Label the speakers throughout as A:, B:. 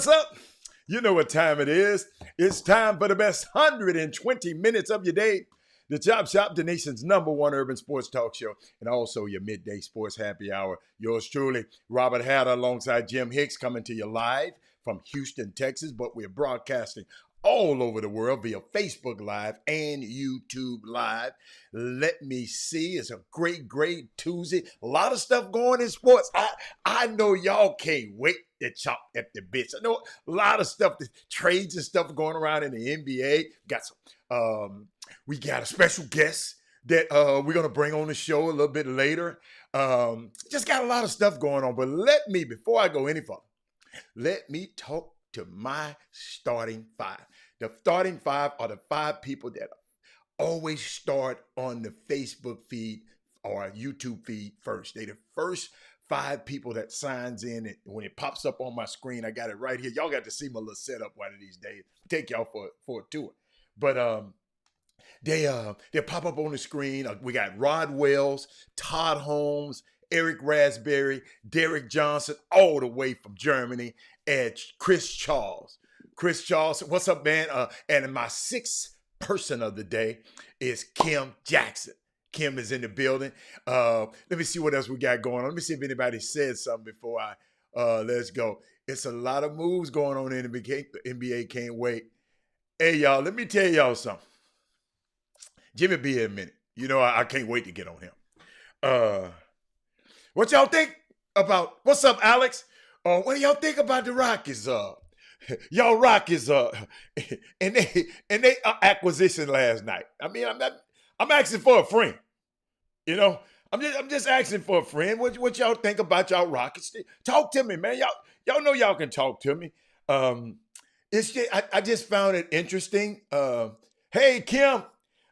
A: what's up? You know what time it is. It's time for the best 120 minutes of your day. The Chop Shop, the nation's #1 urban sports talk show, and also your midday sports happy hour. Yours truly, Robert Hatter, alongside Jim Hicks, coming to you live from Houston, Texas, but we're broadcasting all over the world via Facebook Live and YouTube Live. Let me see. It's a great Tuesday. A lot of stuff going in sports. I know y'all can't wait to chop at the bits. I know a lot of stuff, the trades and stuff going around in the NBA. We got a special guest that we're going to bring on the show a little bit later. Just got a lot of stuff going on. But before I go any further, let me talk to my starting five. The starting five are the five people that always start on the Facebook feed or YouTube feed first. They're the first five people that signs in. And when it pops up on my screen, I got it right here. Y'all got to see my little setup one of these days. Take y'all for a tour. But they'll pop up on the screen. We got Rod Wells, Todd Holmes, Eric Raspberry, Derek Johnson, all the way from Germany, and Chris Charles. Chris Charles, what's up, man? And my sixth person of the day is Kim Jackson. Kim is in the building. Let me see what else we got going on. Let me see if anybody said something before let's go. It's a lot of moves going on in the NBA. Can't wait. Hey, y'all, let me tell y'all something. Jimmy be here in a minute. You know, I can't wait to get on him. What y'all think about, what's up, Alex? What do y'all think about the Rockies? Y'all Rockies, and they acquisition last night. I mean, I'm asking for a friend. You know, I'm just asking for a friend. What y'all think about y'all Rockets? Talk to me, man. Y'all know y'all can talk to me. It's just, I just found it interesting. Hey, Kim.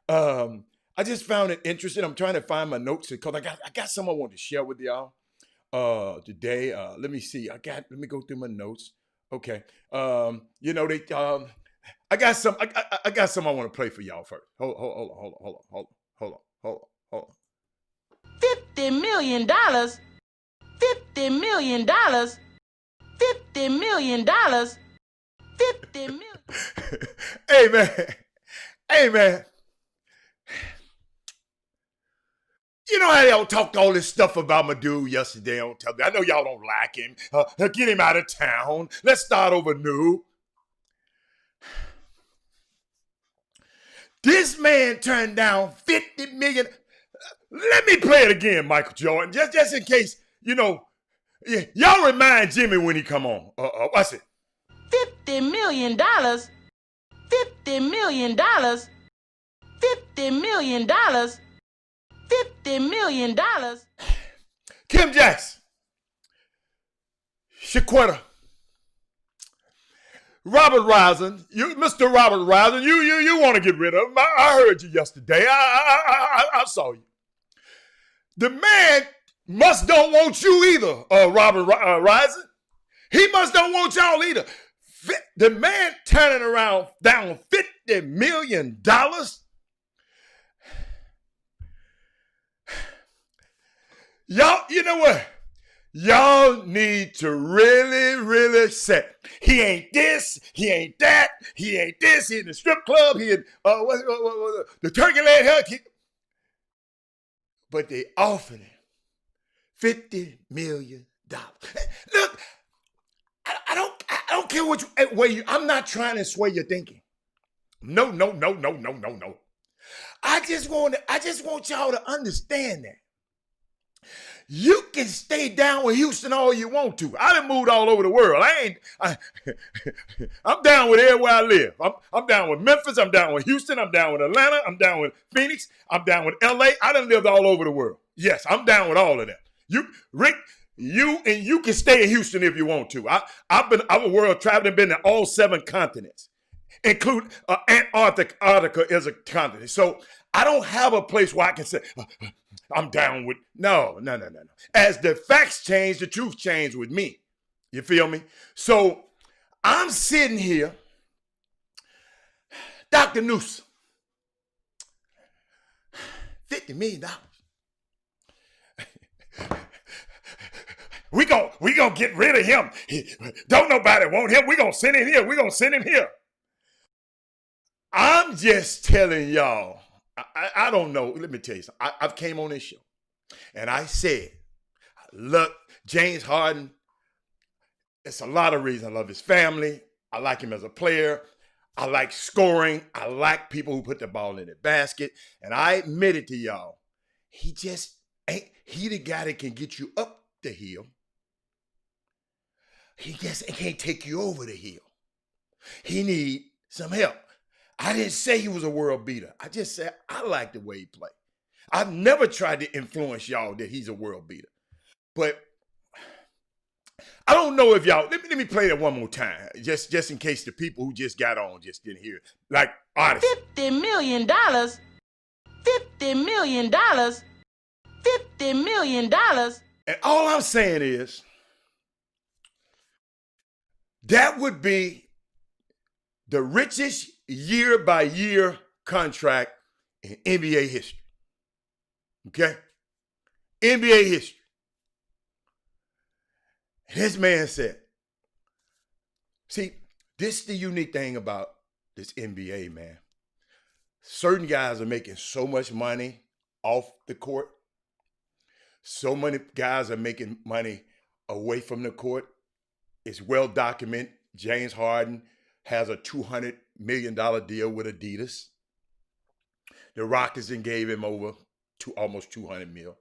A: I just found it interesting. I'm trying to find my notes because I got some I want to share with y'all today. Let me see. Let me go through my notes. Okay. You know, I got some I want to play for y'all first. Hold on.
B: $50 million. $50 million. $50 million. $50 million.
A: Hey man. You know how y'all talked all this stuff about my dude yesterday on television. I know y'all don't like him. Get him out of town. Let's start over new. This man turned down $50 million. Let me play it again, Michael Jordan, just in case, you know, y'all remind Jimmy when he come on. What's it?
B: $50 million. $50 million. $50 million. $50 million.
A: Kim Jackson, Shaquetta, Robert Risen, Mr. Robert Risen, you want to get rid of him. I heard you yesterday. I saw you. The man must don't want you either, Robert Risen. He must don't want y'all either. The man turning around down $50 million. Y'all, you know what? Y'all need to really say, he ain't this, he ain't that, he ain't this, he in the strip club, he in the turkey leg hut. But they offered him $50 million. Look, I don't care I'm not trying to sway your thinking. No. I just want y'all to understand that. You can stay down with Houston all you want to. I done moved all over the world. I'm down with everywhere I live. I'm down with Memphis. I'm down with Houston. I'm down with Atlanta. I'm down with Phoenix. I'm down with LA. I done lived all over the world. Yes, I'm down with all of that. Rick, you can stay in Houston if you want to. I'm a world traveler, been to all 7 continents, including Antarctica is a continent. So I don't have a place where I can say, I'm down with, no. As the facts change, the truth changed with me. You feel me? So I'm sitting here, Dr. Newsom, $50 million. We gonna get rid of him. Don't nobody want him. We gonna send him here. We gonna send him here. I'm just telling y'all. I don't know. Let me tell you something. I've came on this show and I said, look, James Harden. It's a lot of reasons. I love his family. I like him as a player. I like scoring. I like people who put the ball in the basket. And I admit it to y'all. He just ain't. He the guy that can get you up the hill. He just can't take you over the hill. He need some help. I didn't say he was a world beater. I just said I like the way he played. I've never tried to influence y'all that he's a world beater. But I don't know if y'all, let me play that one more time, just in case the people who just got on just didn't hear it. Like, honestly.
B: $50 million. $50 million. $50 million.
A: And all I'm saying is, that would be the richest year-by-year contract in NBA history. Okay? NBA history. This man said, see, this is the unique thing about this NBA, man. Certain guys are making so much money off the court. So many guys are making money away from the court. It's well documented. James Harden has a $200 million deal with Adidas. The Rockets then gave him over to almost $200 million.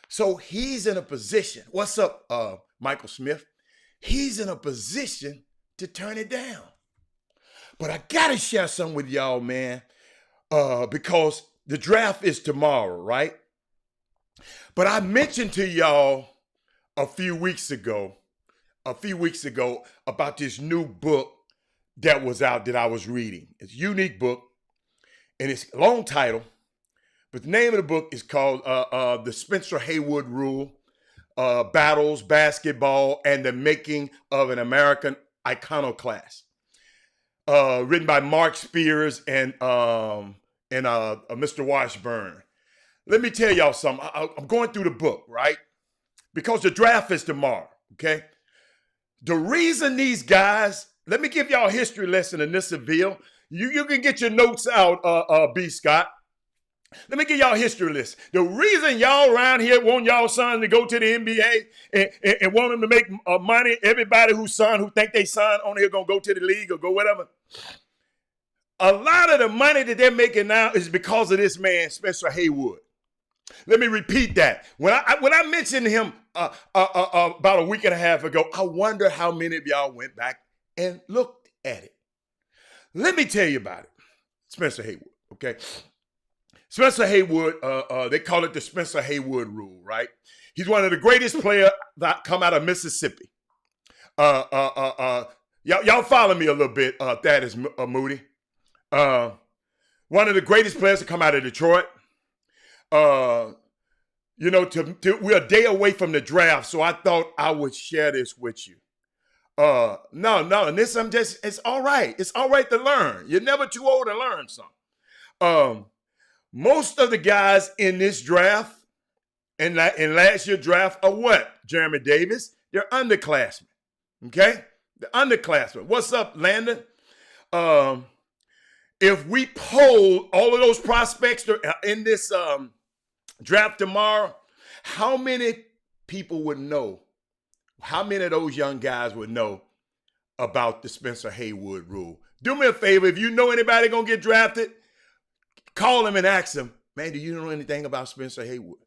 A: So he's in a position. What's up, Michael Smith? He's in a position to turn it down. But I gotta share something with y'all, man, because the draft is tomorrow, right? But I mentioned to y'all a few weeks ago about this new book that was out that I was reading. It's a unique book, and it's a long title, but the name of the book is called The Spencer Haywood Rule, Battles, Basketball, and the Making of an American Iconoclast. Written by Mark Spears and Mr. Washburn. Let me tell y'all something. I'm going through the book, right? Because the draft is tomorrow, okay? The reason these guys, let me give y'all a history lesson in this Seville. You can get your notes out, B. Scott. Let me give y'all a history lesson. The reason y'all around here want y'all son to go to the NBA and want them to make money, everybody whose son who think they son on here gonna go to the league or go whatever. A lot of the money that they're making now is because of this man, Spencer Haywood. Let me repeat that. When I mentioned him about a week and a half ago, I wonder how many of y'all went back and looked at it. Let me tell you about it. Spencer Haywood, okay? Spencer Haywood, they call it the Spencer Haywood rule, right? He's one of the greatest players that come out of Mississippi. Y'all follow me a little bit, Thaddeus Moody. One of the greatest players to come out of Detroit. We're a day away from the draft, so I thought I would share this with you. And this it's all right. It's all right to learn. You're never too old to learn something. Most of the guys in this draft, in last year's draft, are what? Jeremy Davis, they're underclassmen. Okay? The underclassmen. What's up, Landon? If we poll all of those prospects in this draft tomorrow, how many people would know? How many of those young guys would know about the Spencer Haywood rule? Do me a favor. If you know anybody going to get drafted, call him and ask him, man, do you know anything about Spencer Haywood?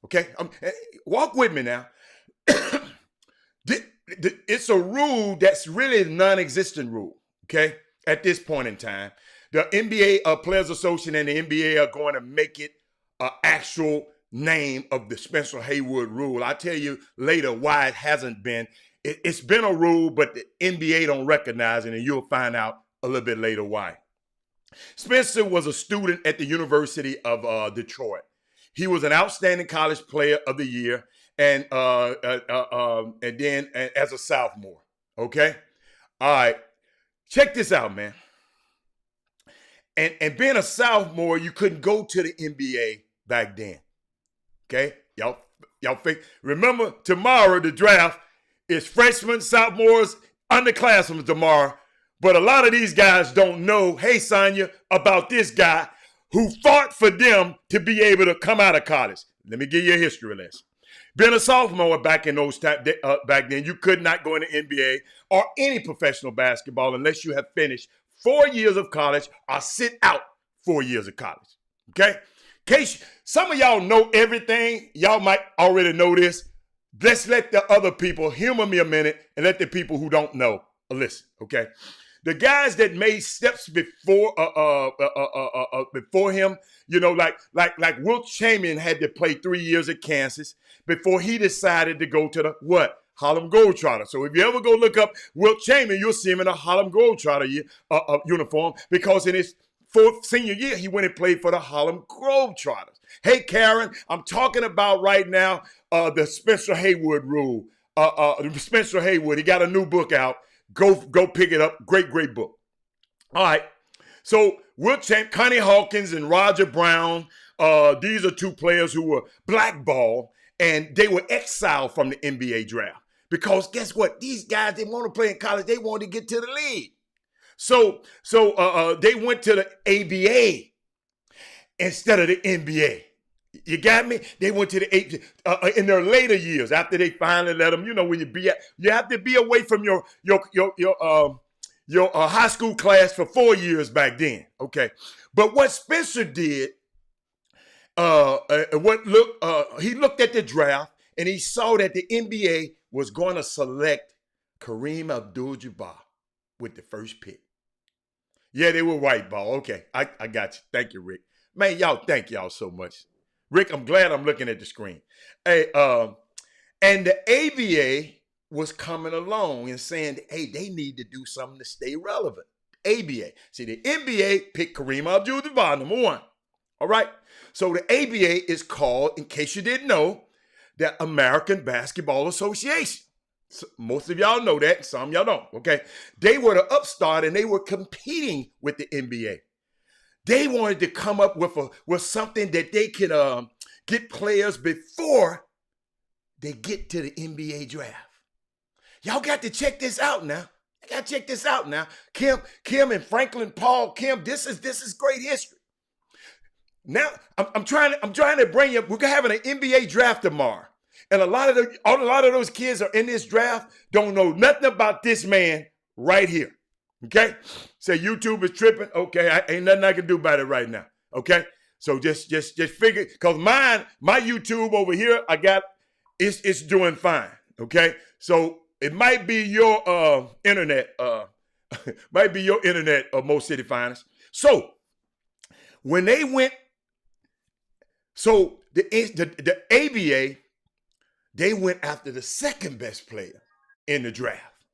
A: Okay? Walk with me now. It's a rule that's really a non-existent rule, okay, at this point in time. The NBA Players Association and the NBA are going to make it an actual name of the Spencer Haywood rule. I'll tell you later why it hasn't been. It's been a rule, but the NBA don't recognize it, and you'll find out a little bit later why. Spencer was a student at the University of Detroit. He was an outstanding college player of the year, and then as a sophomore. Okay, all right. Check this out, man. And being a sophomore, you couldn't go to the NBA back then. Okay, y'all Y'all think? Remember, tomorrow the draft is freshmen, sophomores, underclassmen tomorrow. But a lot of these guys don't know, hey, Sonya, about this guy who fought for them to be able to come out of college. Let me give you a history lesson. Being a sophomore back in those back then, you could not go in the NBA or any professional basketball unless you have finished 4 years of college or sit out 4 years of college. Okay? In case some of y'all know everything, y'all might already know this. Let's let the other people humor me a minute and let the people who don't know listen. Okay? The guys that made steps before him, you know, like Wilt Chamberlain had to play 3 years at Kansas before he decided to go to the what? Harlem Globetrotters. So if you ever go look up Wilt Chamberlain, you'll see him in a Harlem Globetrotter uniform because in his senior year, he went and played for the Harlem Globetrotters. Hey, Karen, I'm talking about right now the Spencer Haywood rule. Spencer Haywood, he got a new book out. Go pick it up. Great book. All right. So Wilt Chamberlain, Connie Hawkins and Roger Brown, these are two players who were blackballed and they were exiled from the NBA draft. Because guess what? These guys didn't want to play in college. They wanted to get to the league. So they went to the ABA instead of the NBA. You got me? They went to the in their later years after they finally let them. You know, when you have to be away from your high school class for 4 years back then. Okay, but what Spencer did, he looked at the draft and he saw that the NBA was going to select Kareem Abdul-Jabbar with the first pick. Yeah, they were white ball. Okay, I got you. Thank you, Rick. Man, thank y'all so much. Rick, I'm glad I'm looking at the screen. Hey, and the ABA was coming along and saying, hey, they need to do something to stay relevant. ABA. See, the NBA picked Kareem Abdul-Jabbar, number one. All right? So the ABA is called, in case you didn't know, the American Basketball Association. So most of y'all know that, some of y'all don't, okay? They were the upstart and they were competing with the NBA. They wanted to come up with something that they could get players before they get to the NBA draft. Y'all got to check this out now. I got to check this out now. Kim and Franklin Paul, Kim, this is great history. Now I'm trying to bring you. We're having an NBA draft tomorrow, and a lot of those kids are in this draft don't know nothing about this man right here. Okay, say YouTube is tripping. Okay, ain't nothing I can do about it right now. Okay, so just figure because my YouTube over here I got it's doing fine. Okay, so it might be your internet Mo City Finest. So when they went, so the ABA they went after the second best player in the draft.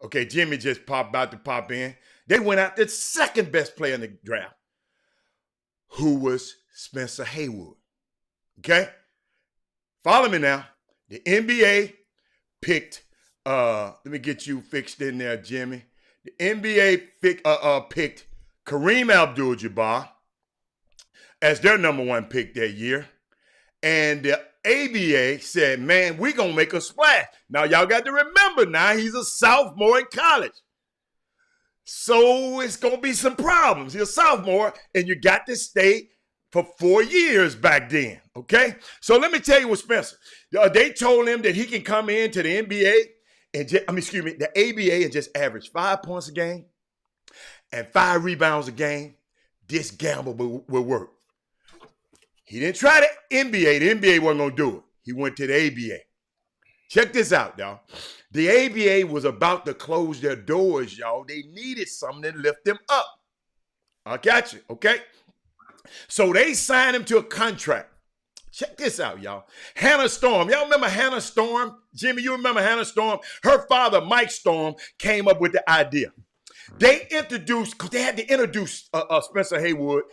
A: Okay, Jimmy just about to pop in. They went after the second best player in the draft, who was Spencer Haywood. Okay? Follow me now. The NBA picked, let me get you fixed in there, Jimmy. The NBA picked Kareem Abdul-Jabbar as their number one pick that year. And the ABA said, man, we're going to make a splash. Now, y'all got to remember now, he's a sophomore in college. So it's going to be some problems. He's a sophomore, and you got to stay for 4 years back then, okay? So let me tell you what Spencer, they told him that he can come into the NBA and the ABA and just average 5 points a game and 5 rebounds a game. This gamble will work. He didn't try the NBA. The NBA wasn't going to do it. He went to the ABA. Check this out, y'all. The ABA was about to close their doors, y'all. They needed something to lift them up. I got you, okay? So they signed him to a contract. Check this out, y'all. Hannah Storm. Y'all remember Hannah Storm? Jimmy, you remember Hannah Storm? Her father, Mike Storm, came up with the idea. They had to introduce Spencer Haywood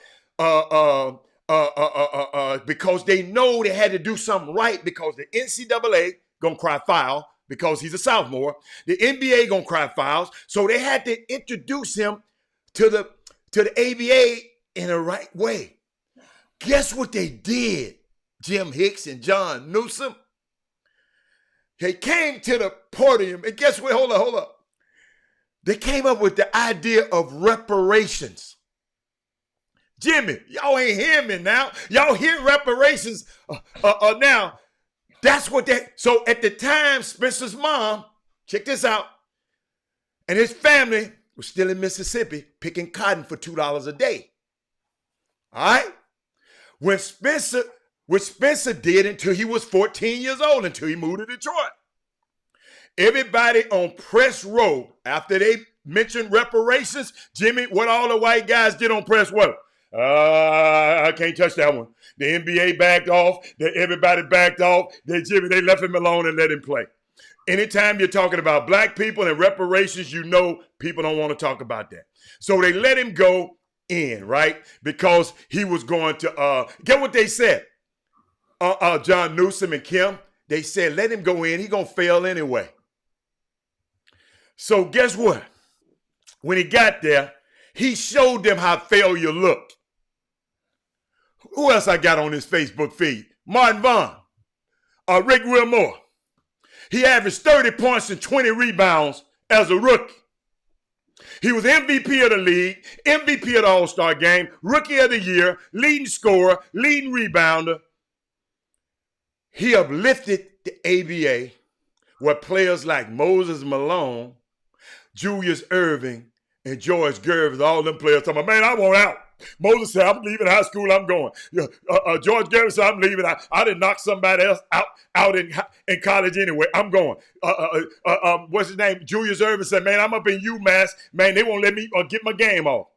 A: because they know they had to do something right because the NCAA gonna cry foul because he's a sophomore. The NBA gonna cry fouls, so they had to introduce him to the ABA in the right way. Guess what they did? Jim Hicks and John Newsom. They came to the podium, and guess what? Hold up. They came up with the idea of reparations. Jimmy, y'all ain't hear me now. Y'all hear reparations now. That's what so at the time, Spencer's mom, check this out, and his family was still in Mississippi picking cotton for $2 a day. All right? What Spencer did until he was 14 years old, until he moved to Detroit. Everybody on press row, after they mentioned reparations, Jimmy, what all the white guys did on press row? I can't touch that one. The NBA backed off. Everybody backed off. They left him alone and let him play. Anytime you're talking about black people and reparations, you know people don't want to talk about that. So they let him go in, right? Because he was going to, get what they said? John Newsom and Kim, they said, let him go in. He's going to fail anyway. So guess what? When he got there, he showed them how failure looked. Who else I got on his Facebook feed? Martin Vaughn, Rick Wilmore. He averaged 30 points and 20 rebounds as a rookie. He was MVP of the league, MVP of the All-Star game, Rookie of the Year, leading scorer, leading rebounder. He uplifted the ABA where players like Moses Malone, Julius Erving, and George Gervin, all them players talking about, man, I want out. Moses said, I'm leaving high school, I'm going. George Gervin said, I'm leaving. I didn't knock somebody else out in college anyway. I'm going. What's his name? Julius Erving said, man, I'm up in UMass. Man, they won't let me get my game off.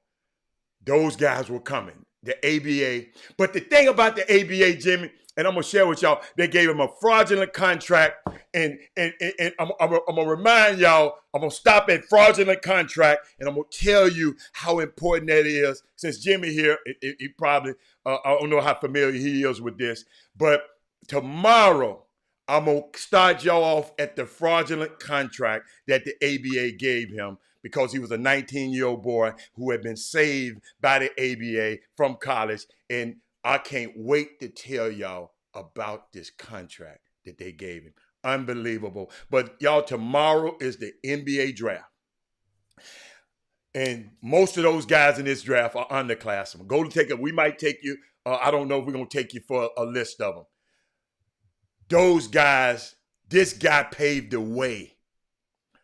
A: Those guys were coming, the ABA. But the thing about the ABA, Jimmy, and I'm going to share with y'all, they gave him a fraudulent contract. And I'm going to remind y'all, I'm going to stop at fraudulent contract, and I'm going to tell you how important that is. Since Jimmy here, he probably, I don't know how familiar he is with this, but tomorrow, I'm going to start y'all off at the fraudulent contract that the ABA gave him because he was a 19-year-old boy who had been saved by the ABA from college. And I can't wait to tell y'all about this contract that they gave him. Unbelievable. But y'all, tomorrow is the NBA draft. And most of those guys in this draft are underclassmen. Go to take it. We might take you. I don't know if we're going to take you for a list of them. Those guys, this guy paved the way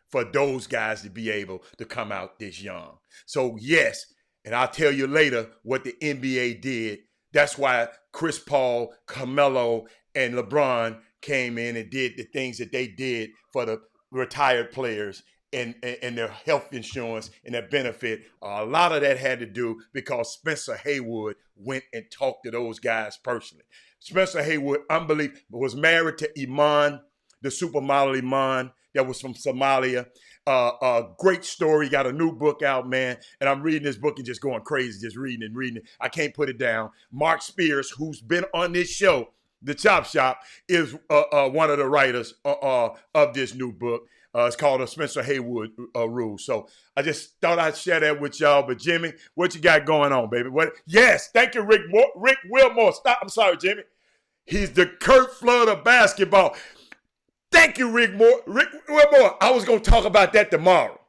A: for those guys to be able to come out this young. So yes, and I'll tell you later what the NBA did. That's why Chris Paul, Carmelo, and LeBron came in and did the things that they did for the retired players and their health insurance and their benefit. A lot of that had to do because Spencer Haywood went and talked to those guys personally. Spencer Haywood, unbelievable, was married to Iman, the supermodel Iman that was from Somalia. A great story. Got a new book out, man. And I'm reading this book and just going crazy, just reading it. I can't put it down. Mark Spears, who's been on this show, The Chop Shop, is one of the writers of this new book. It's called The Spencer Haywood Rule. So I just thought I'd share that with y'all. But Jimmy, what you got going on, baby? What? Yes, thank you, Rick Wilmore. Stop. I'm sorry, Jimmy. He's the Kurt Flood of basketball. Thank you, Rick Wilmore. I was going to talk about that tomorrow.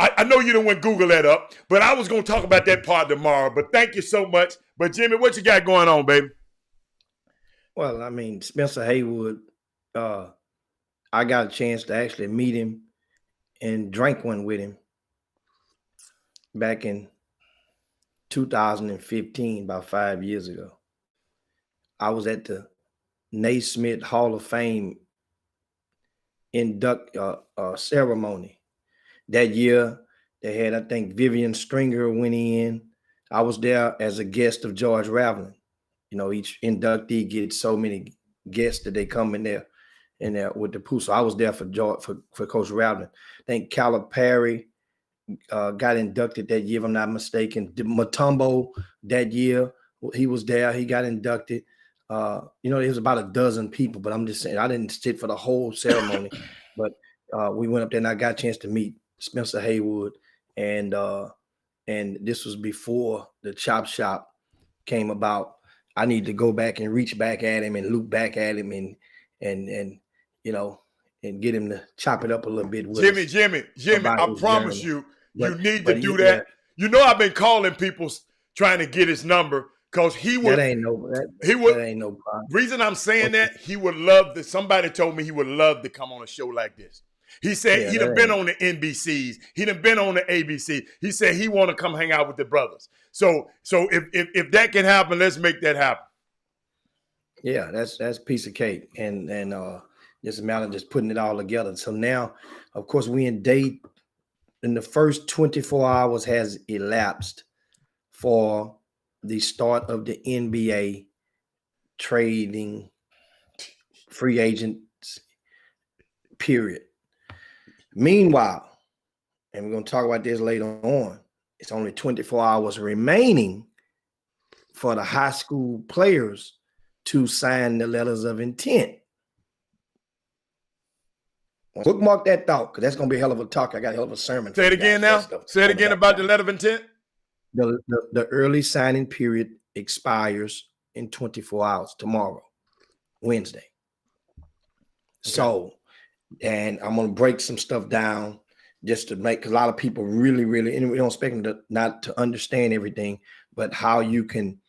A: I know you didn't want to Google that up, but I was going to talk about that part tomorrow. But thank you so much. But Jimmy, what you got going on, baby?
C: Well, I mean, Spencer Haywood, I got a chance to actually meet him and drink one with him back in 2015, about 5 years ago. I was at the Naismith Hall of Fame induct ceremony. That year, they had, I think, Vivian Stringer went in. I was there as a guest of George Raveling. You know, each inductee gets so many guests that they come in there with the pool. So I was there for Coach Raveling. I think Calipari got inducted that year, if I'm not mistaken. Mutombo that year, he was there. He got inducted. You know, it was about a dozen people, but I'm just saying I didn't sit for the whole ceremony. But we went up there and I got a chance to meet Spencer Haywood, and this was before the Chop Shop came about. I need to go back and reach back at him and loop back at him and and get him to chop it up a little bit with
A: Jimmy, I promise you, you need to do that.
C: Yeah.
A: You know, I've been calling people trying to get his number because he would.
C: That ain't no problem.
A: Reason I'm saying that, he would love to. Somebody told me he would love to come on a show like this. He said he'd have been on the NBCs. He'd have been on the ABC. He said he want to come hang out with the brothers. So if that can happen, let's make that happen.
C: Yeah, that's a piece of cake. And just a matter of just putting it all together. So now, of course, we in the first 24 hours has elapsed for the start of the NBA trading free agents period. Meanwhile, and we're going to talk about this later on, it's only 24 hours remaining for the high school players to sign the letters of intent. Bookmark that thought, because that's going to be a hell of a talk. I got a hell of a sermon.
A: Say it again now. Say it again about the letter of intent.
C: The early signing period expires in 24 hours tomorrow, Wednesday. Okay. So, and I'm going to break some stuff down just to make, because a lot of people really, and we don't expect them not to understand everything, but how you can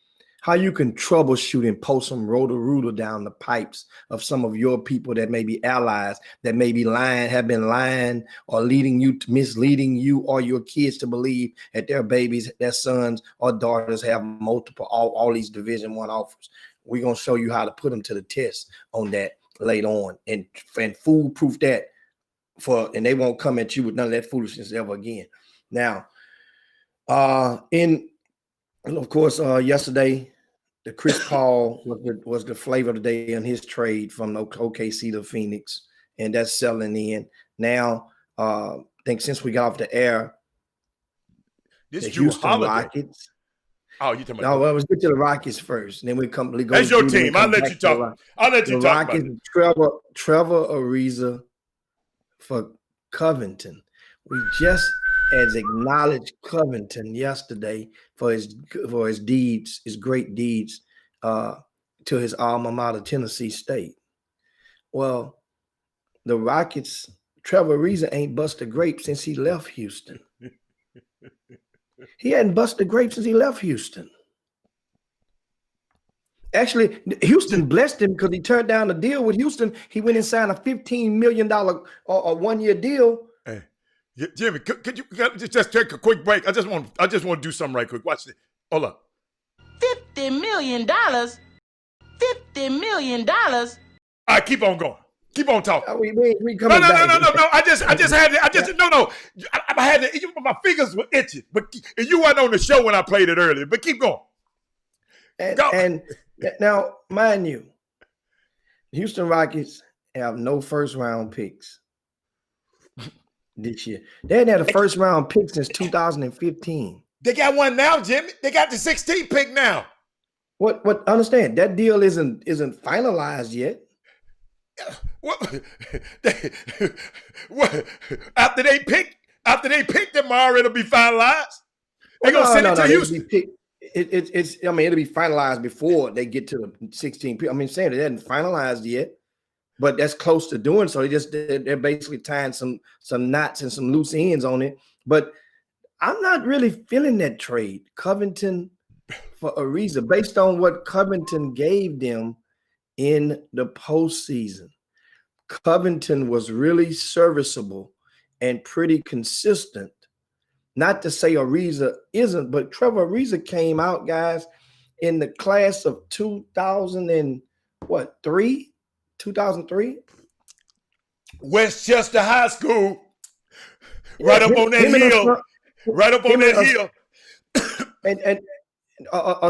C: troubleshoot and post some roto-rooter down the pipes of some of your people that may be allies, that may be have been lying or misleading you or your kids to believe that their babies, their sons or daughters have multiple, all these Division I offers. We're going to show you how to put them to the test on that later on and foolproof that and they won't come at you with none of that foolishness ever again. Now, of course, yesterday, the Chris Paul was the flavor of the day in his trade from OKC to Phoenix, and that's selling in. Now, I think since we got off the air,
A: the
C: Houston Rockets.
A: Oh, you talking about?
C: No, well, let's get to the Rockets first, and then we go.
A: That's your team. I'll let you talk. I'll let you talk about it.
C: Trevor Ariza for Covington. We just has acknowledged Covington yesterday for his deeds, his great deeds to his alma mater, Tennessee State. Well, the Rockets, Trevor Ariza ain't busted grape since he left Houston. He hadn't busted grape since he left Houston. Actually, Houston blessed him because he turned down the deal with Houston. He went and signed a $15 million or one-year deal.
A: Hey, Jimmy, could you just take a quick break? I just want to do something right quick. Watch this. Hold up.
B: $50 million. $50 million.
A: All right, keep on going. Keep on talking.
C: We coming back.
A: No. I just had my fingers were itching, but you weren't on the show when I played it earlier. But keep going.
C: And now, mind you, Houston Rockets have no first-round picks this year. They hadn't had a first-round pick since 2015.
A: They got one now, Jimmy. They got the 16th pick now.
C: What? Understand that deal isn't finalized yet.
A: What? After they pick tomorrow, it'll be finalized. They're gonna send it to Houston.
C: It'll be finalized before they get to the 16 people. I mean, saying it hasn't finalized yet, but that's close to doing so. They're basically tying some knots and some loose ends on it. But I'm not really feeling that trade, Covington for Ariza, based on what Covington gave them in the postseason. Covington was really serviceable and pretty consistent. Not to say Ariza isn't, but Trevor Ariza came out, guys, in the class of 2003?
A: Westchester High School. Right up on that hill.
C: And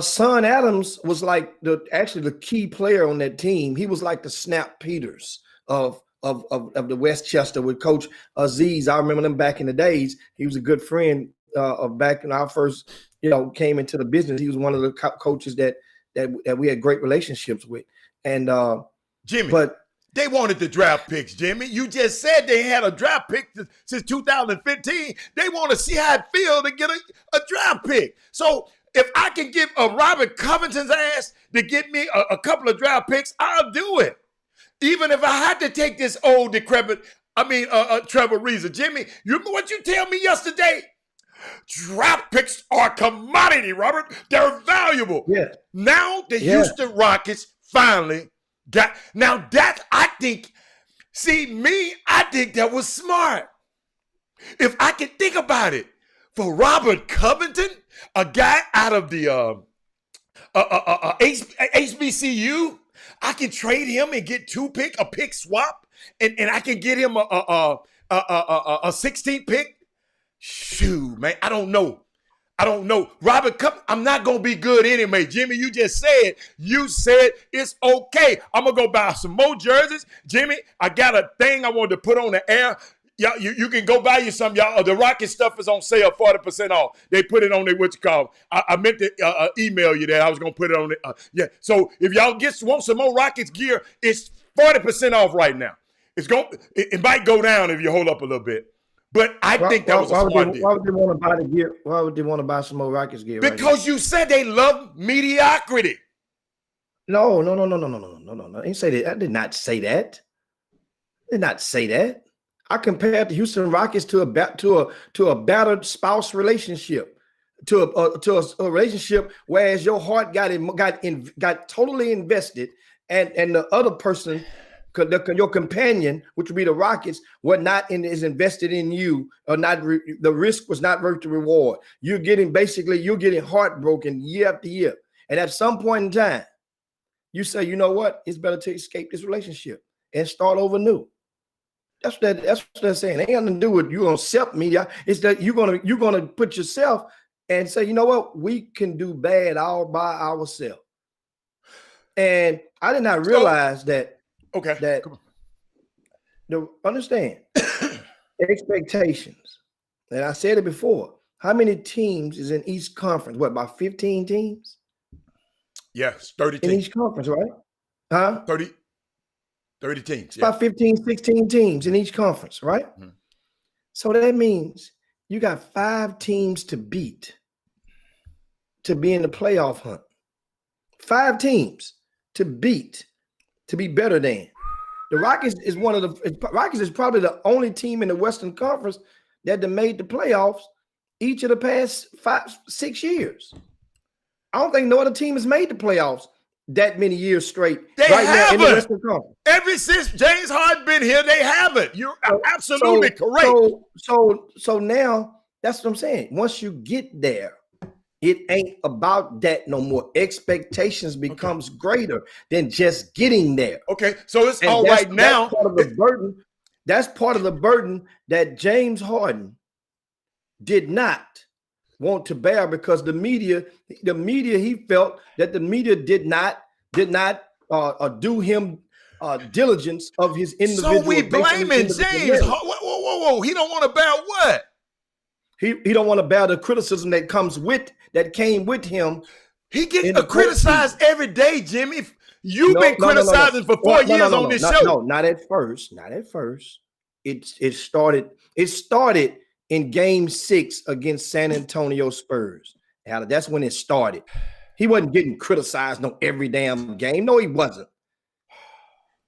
C: Son Adams was like the key player on that team. He was like the Snap Peters of the Westchester with Coach Aziz. I remember them back in the days. He was a good friend of back when I first, came into the business. He was one of the coaches that we had great relationships with. And
A: Jimmy,
C: but
A: they wanted the draft picks, Jimmy. You just said they had a draft pick since 2015. They want to see how it feels to get a draft pick. So If I can give a Robert Covington's ass to get me a couple of draft picks, I'll do it. Even if I had to take this old decrepit, Trevor Reza. Jimmy, you remember what you tell me yesterday? Draft picks are commodity, Robert. They're valuable.
C: Yeah.
A: Now the Houston Rockets finally got. Now that I think that was smart. If I can think about it, for Robert Covington, a guy out of the HBCU, I can trade him and get a pick swap, and I can get him a 16th pick. Shoot, man, I don't know. Robert Cup, I'm not going to be good anyway. Jimmy, you said it's okay. I'm going to go buy some more jerseys. Jimmy, I got a thing I wanted to put on the air. Y'all, you can go buy you some, y'all. The Rocket stuff is on sale, 40% off. They put it on there, I meant to email you that. I was going to put it on it. So if y'all want some more Rockets gear, it's 40% off right now. It might go down if you hold up a little bit. But I think that was a smart deal.
C: Why would they want to buy the gear? Why would they want to buy some more Rockets gear?
A: Because you said they love mediocrity.
C: No. I didn't say that. I did not say that. I did not say that. I compared the Houston Rockets to a battered spouse relationship, to a relationship whereas your heart got totally invested, and the other person, your companion, which would be the Rockets, is invested in you, or not. The risk was not worth the reward. You're getting heartbroken year after year, and at some point in time, you say, you know what? It's better to escape this relationship and start over new. That's what they're saying. It ain't nothing to do with you gonna accept me. It's that you're gonna put yourself and say, you know what? We can do bad all by ourselves. And I did not realize that.
A: Okay.
C: That understand expectations. And I said it before. How many teams is in each conference? What, about 15 teams?
A: Yes, 30 teams.
C: In each conference, right? Huh?
A: 30 teams.
C: It's about 15, 16 teams in each conference, right? Mm-hmm. So that means you got 5 teams to beat to be in the playoff hunt. 5 teams to beat to be better than. The Rockets is probably the only team in the Western Conference that made the playoffs each of the past 5-6 years. I don't think no other team has made the playoffs that many years straight.
A: They haven't.
C: Now in the Western Conference.
A: Ever since James Harden been here, they haven't. You're absolutely correct.
C: So now that's what I'm saying. Once you get there, it ain't about that no more. Expectations becomes greater than just getting there.
A: Okay, so it's all right now.
C: That's part of the burden. That's part of the burden that James Harden did not want to bear, because the media, he felt that the media did not do him diligence of his individual.
A: So we blaming James. Whoa! He don't want to bear what?
C: He don't want to bear the criticism that came with him.
A: He gets criticized every day, Jimmy. You've been criticizing for 4 years on this show.
C: No, not at first. Not at first. It started in Game 6 against San Antonio Spurs. That's when it started. He wasn't getting criticized every damn game. No, he wasn't.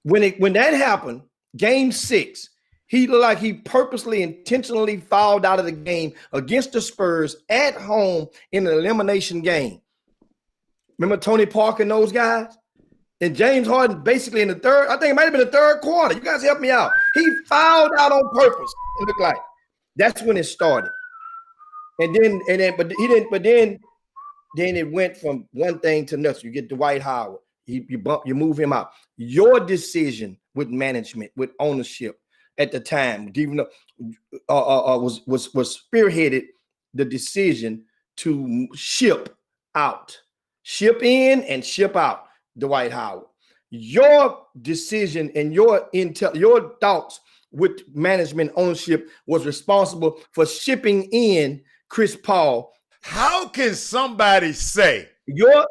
C: When that happened, Game 6. He looked like he purposely, intentionally fouled out of the game against the Spurs at home in an elimination game. Remember Tony Parker and those guys? And James Harden basically in the third, I think it might have been the third quarter. You guys help me out. He fouled out on purpose. It looked like. That's when it started. But then it went from one thing to another. You get Dwight Howard. You move him out. Your decision with management, with ownership, at the time, even was spearheaded the decision to ship in and ship out Dwight Howard. Your decision and your thoughts with management ownership was responsible for shipping in Chris Paul.
A: How can somebody say
C: your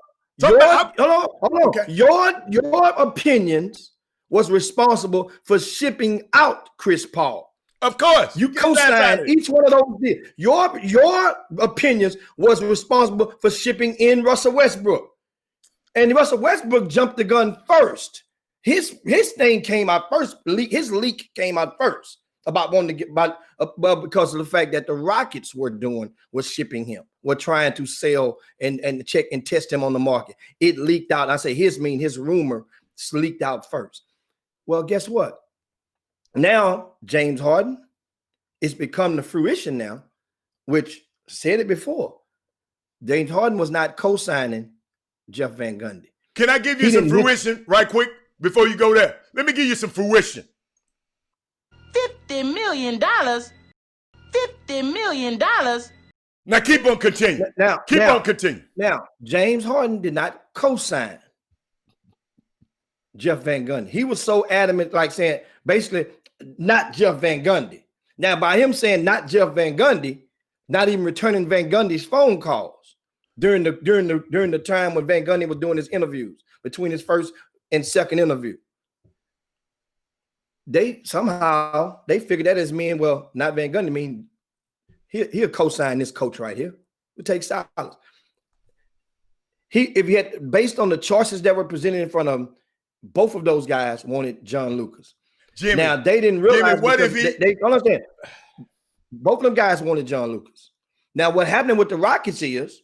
C: opinions was responsible for shipping out Chris Paul?
A: Of course.
C: You co-signed each one of those deals. Your opinions was responsible for shipping in Russell Westbrook. And Russell Westbrook jumped the gun first. His thing came out first. His leak came out first about wanting to get because of the fact that the Rockets was shipping him, were trying to sell and check and test him on the market. It leaked out. I say his rumor leaked out first. Well, guess what? Now James Harden, it's become the fruition now, which said it before. James Harden was not co-signing Jeff Van Gundy.
A: Can I give you some fruition right quick before you go there? Let me give you some fruition.
B: $50 million? $50 million?
A: Now keep on continuing. Keep on continuing.
C: Now, James Harden did not co-sign Jeff Van Gundy. He was so adamant, like saying, basically, not Jeff Van Gundy. Now, by him saying not Jeff Van Gundy, not even returning Van Gundy's phone calls during the time when Van Gundy was doing his interviews, between his first and second interview. They figured that as mean, well, not Van Gundy, mean he'll co-sign this coach right here. We'll take silence. If he had, based on the choices that were presented in front of him, both of those guys wanted John Lucas.
A: Jimmy,
C: now they didn't realize
A: Jimmy, what if
C: they understand. Both of them guys wanted John Lucas. Now, what happened with the Rockets is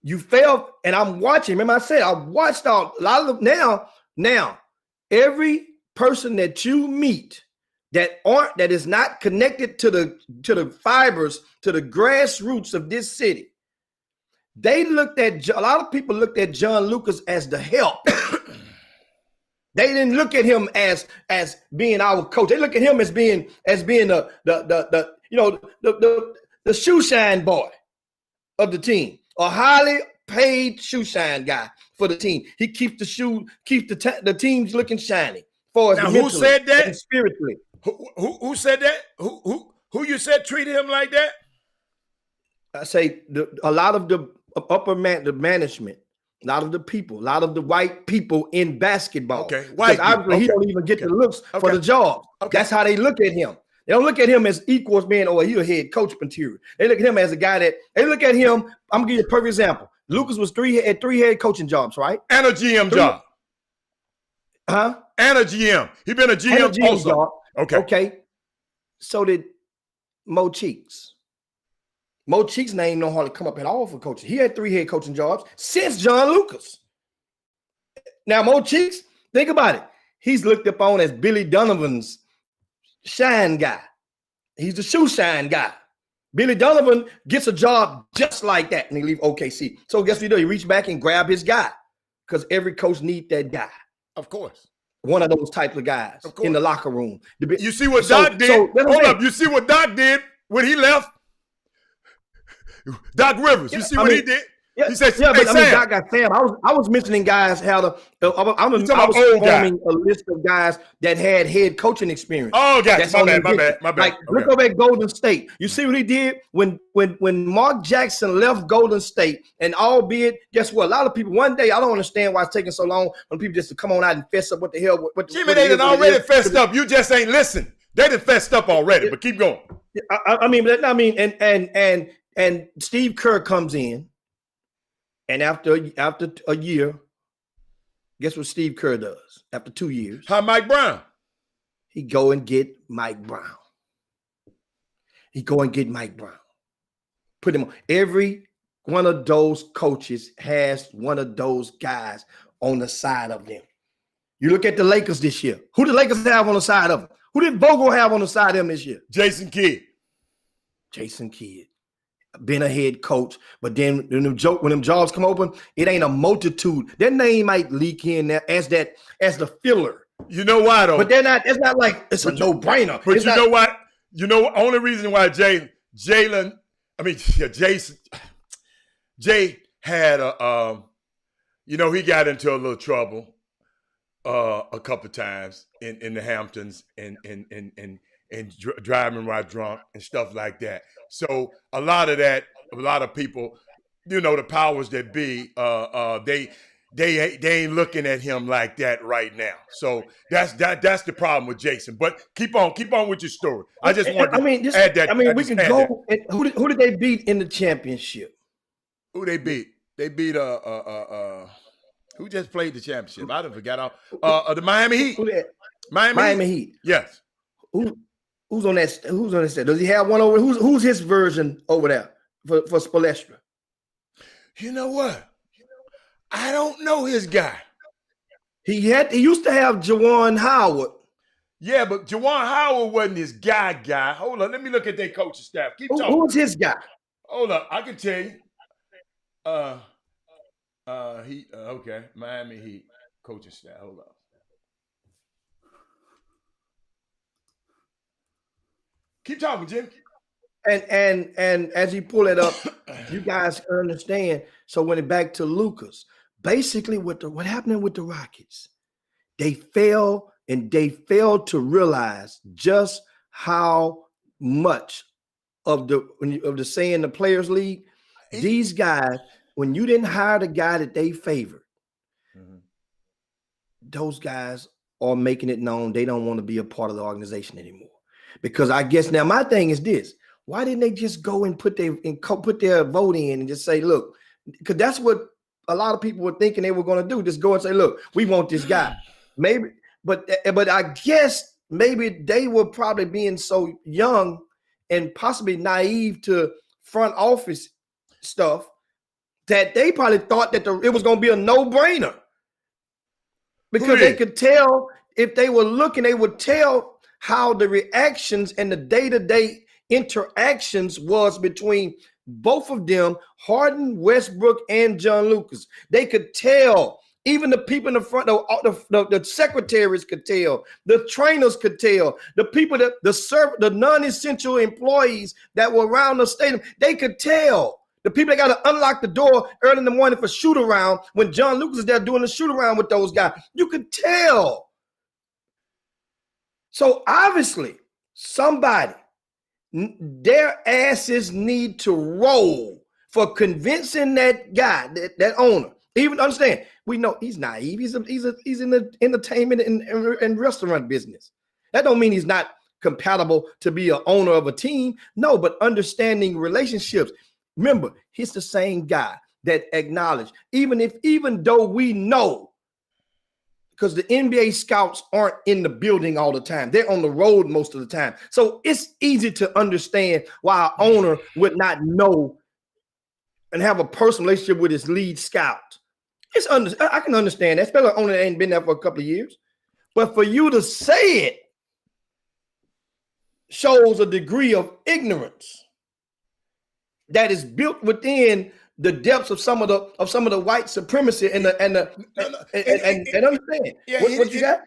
C: you failed, and I'm watching. Remember, I said I watched a lot of them. Now, every person that you meet that is not connected to the fibers, to the grassroots of this city, a lot of people looked at John Lucas as the help. They didn't look at him as being our coach. They look at him as being the shoe shine boy of the team, a highly paid shoe shine guy for the team. He keeps the teams looking shiny. For us,
A: now, who said that?
C: And spiritually,
A: who said that? Who you said treated him like that?
C: I say a lot of the the management. A lot of the people, a lot of the white people in basketball.
A: Okay, white.
C: Obviously, he don't even get the looks for the job. Okay. That's how they look at him. They don't look at him as equals, man, or he's a head coach material. They look at him as a guy that they look at him. I'm gonna give you a perfect example. Lucas was three head coaching jobs, right?
A: And a GM job.
C: Huh?
A: And a GM. He been a GM also.
C: Job.
A: Okay.
C: Okay. So did Mo Cheeks. Mo Cheeks' name don't hardly come up at all for coaching. He had 3 head coaching jobs since John Lucas. Now, Mo Cheeks, think about it. He's looked upon as Billy Donovan's shine guy. He's the shoe shine guy. Billy Donovan gets a job just like that, and he leave OKC. So guess what he do? He reach back and grab his guy because every coach need that guy.
A: Of course.
C: One of those type of guys in the locker room.
A: You see what Doc did? Hold up. You see what Doc did when he left? Doc Rivers, you see what he did?
C: Yeah,
A: he said,
C: yeah, but
A: hey,
C: Doc got Sam. I was mentioning guys how I was forming a list of guys that had head coaching experience.
A: Oh, gotcha. My bad.
C: Like, look over at Golden State. You see what he did when Mark Jackson left Golden State, and albeit, guess what? A lot of people, one day, I don't understand why it's taking so long when people just to come on out and fess up what the hell.
A: Jimmy, they done already fessed up. You just ain't listen. They done fessed up already, but keep going.
C: And Steve Kerr comes in, and after a year, guess what Steve Kerr does? After 2 years,
A: hi, Mike Brown.
C: He go and get Mike Brown. Put him on. Every one of those coaches has one of those guys on the side of them. You look at the Lakers this year. Who did the Lakers have on the side of them? Who did Vogel have on the side of them this year?
A: Jason Kidd.
C: Been a head coach, but then when them jobs come open, it ain't a multitude. Their name might leak in there as the filler.
A: You know why though?
C: But they're not. It's not like it's a no-brainer.
A: But you know what? You know, only reason why Jay had he got into a little trouble a couple of times in the Hamptons and driving while drunk and stuff like that. So a lot of people, the powers that be, they ain't looking at him like that right now. So that's the problem with Jason. But keep on with your story. I just wanted to add that.
C: We can go. Who did they beat in the championship?
A: Who they beat? They beat who just played the championship? I done forgot all. The Miami Heat.
C: Miami Heat.
A: Yes.
C: Who's on that? Who's on that set? Does he have one over? Who's his version over there for Spoelstra?
A: You know what? I don't know his guy.
C: He used to have Juwan Howard.
A: Yeah, but Juwan Howard wasn't his guy. Hold on, let me look at their coaching staff. Keep talking.
C: Who's his guy?
A: Hold up, I can tell you. Okay, Miami Heat coaching staff. Hold up. Keep talking, Jim.
C: And as you pull it up, you guys understand. So when it back to Lucas, basically what happened with the Rockets, they failed to realize just how much of the say in the Players League, these guys, when you didn't hire the guy that they favored, those guys are making it known they don't want to be a part of the organization anymore. Because I guess now my thing is this: why didn't they just go and put their vote in and just say, look, because that's what a lot of people were thinking they were going to do. Just go and say, look, we want this guy. Maybe, but I guess maybe they were probably being so young and possibly naive to front office stuff that they probably thought that it was going to be a no-brainer. Because they could tell, if they were looking, they would tell how the reactions and the day-to-day interactions was between both of them, Harden, Westbrook, and John Lucas. They could tell. Even the people in the front, the secretaries could tell. The trainers could tell. The people the non-essential employees that were around the stadium, they could tell. The people that got to unlock the door early in the morning for shoot around, when John Lucas is there doing the shoot around with those guys, you could tell. So obviously, somebody, their asses need to roll for convincing that guy, that owner. Even understand, we know he's naive. He's in the entertainment and restaurant business. That don't mean he's not compatible to be an owner of a team. No, but understanding relationships. Remember, he's the same guy that acknowledged, even though we know, because the NBA scouts aren't in the building all the time. They're on the road most of the time. So it's easy to understand why an owner would not know and have a personal relationship with his lead scout. I can understand that, especially an owner that ain't been there for a couple of years. But for you to say it shows a degree of ignorance that is built within the depths of some of the white supremacy and understand.
A: Yeah,
C: what you got?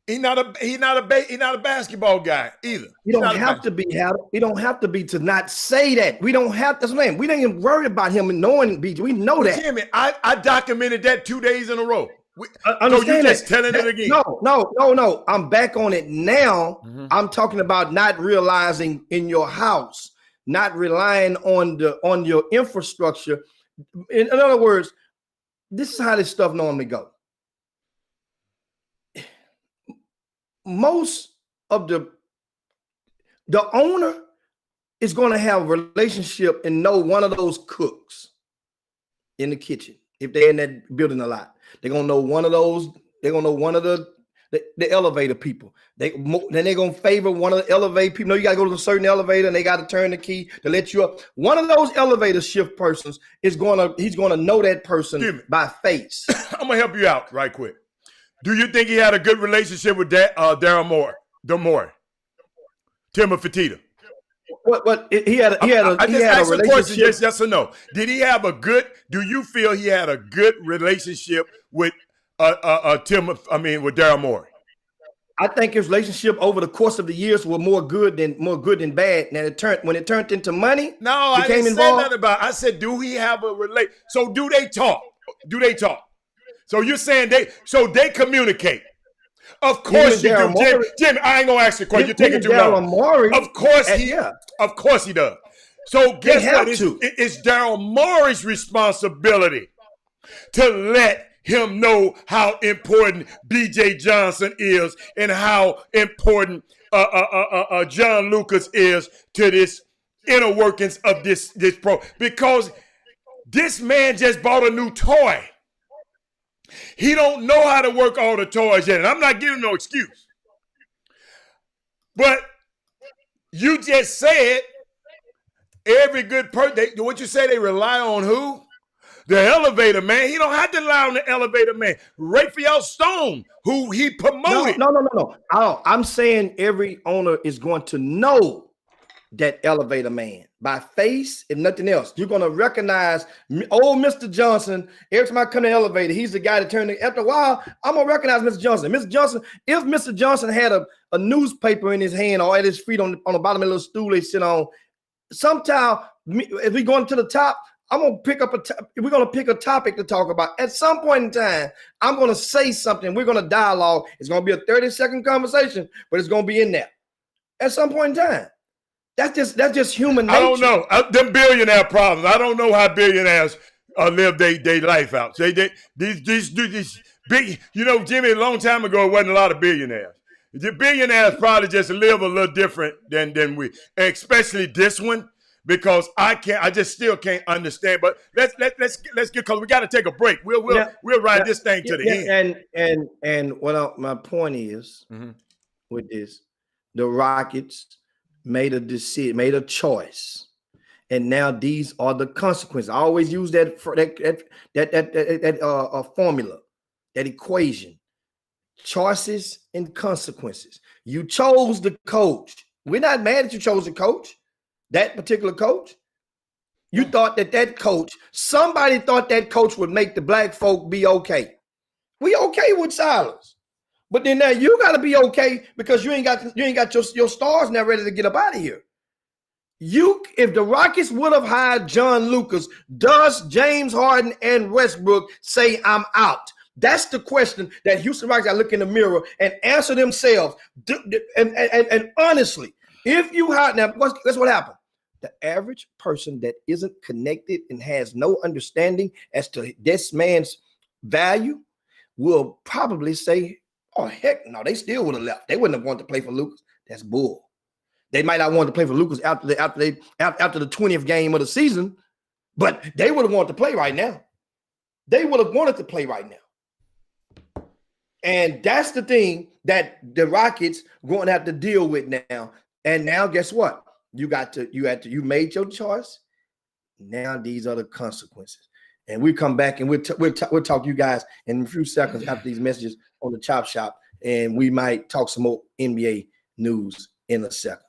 A: He's not a basketball guy either.
C: You don't have to be. You don't have to be to not say that. We don't have to. We don't even worry about him and knowing BG. We know that.
A: Jimmy, I documented that 2 days in a row.
C: So you just
A: telling it again?
C: No. I'm back on it now. Mm-hmm. I'm talking about not realizing in your house, not relying on your infrastructure. In other words, this is how this stuff normally goes. Most of the owner is going to have a relationship and know one of those cooks in the kitchen. If they're in that building a lot, they're going to know one of those. They're going to know one of the elevator then they're going to favor one of the elevator people. You got to go to a certain elevator and they got to turn the key to let you up. One of those elevator shift persons he's going to know that person by face.
A: I'm going to help you out right quick. Do you think he had a good relationship with Daryl Morey? Timothy Fertitta?
C: What he had a relationship.
A: Yes or no? Do you feel he had a good relationship with with Daryl Morey?
C: I think his relationship over the course of the years were more good than bad. Now when it turned into money,
A: no, I didn't say nothing about it. I said, do he have a relate? So do they talk? So you're saying they communicate? Of course you do, Jimmy. I ain't gonna ask you a question. You're taking too long. Of course he does. So guess what? It's Daryl Morey's responsibility to let him know how important B.J. Johnson is and how important John Lucas is to this inner workings of this pro. Because this man just bought a new toy. He don't know how to work all the toys yet. And I'm not giving no excuse. But you just said every good person, what you say, they rely on who? The elevator man. He don't have to rely on the elevator man. Raphael Stone, who he promoted.
C: No. I'm saying every owner is going to know that elevator man by face, if nothing else. You're going to recognize old Mr. Johnson. Every time I come to the elevator, he's the guy that turned it. After a while, I'm going to recognize Mr. Johnson. Mr. Johnson, if Mr. Johnson had a newspaper in his hand or at his feet on the bottom of the little stool they sit on, sometime, if we going to the top, I'm going to pick up we're going to pick a topic to talk about. At some point in time, I'm going to say something. We're going to dialogue. It's going to be a 30-second conversation, but it's going to be in there at some point in time. That's just human nature.
A: I don't know. Them billionaire problems. I don't know how billionaires live their life out. These big, Jimmy, a long time ago, it wasn't a lot of billionaires. The billionaires probably just live a little different than we, especially this one, because I just still can't understand. But let's get, because we got to take a break. We'll ride this thing to the
C: end. And what my point is with this, the Rockets made a decision, made a choice, and now these are the consequences. I always use that formula, that equation: choices and consequences. You chose the coach. We're not mad that you chose the coach, that particular coach. You thought that coach, somebody thought that coach would make the black folk be okay. We okay with Silas. But then now you got to be okay because you ain't got your stars now ready to get up out of here. If the Rockets would have hired John Lucas, does James Harden and Westbrook say I'm out? That's the question that Houston Rockets got to look in the mirror and answer themselves. And honestly, if you hire now, that's what happened. The average person that isn't connected and has no understanding as to this man's value will probably say, oh, heck no, they still would have left. They wouldn't have wanted to play for Lucas. That's bull. They might not want to play for Lucas after the 20th game of the season, but they would have wanted to play right now. They would have wanted to play right now. And that's the thing that the Rockets are going to have to deal with now. And now, guess what? You made your choice. Now these are the consequences. And we come back and we'll talk to you guys in a few seconds after these messages on the Chop Shop, and we might talk some more NBA news in a second.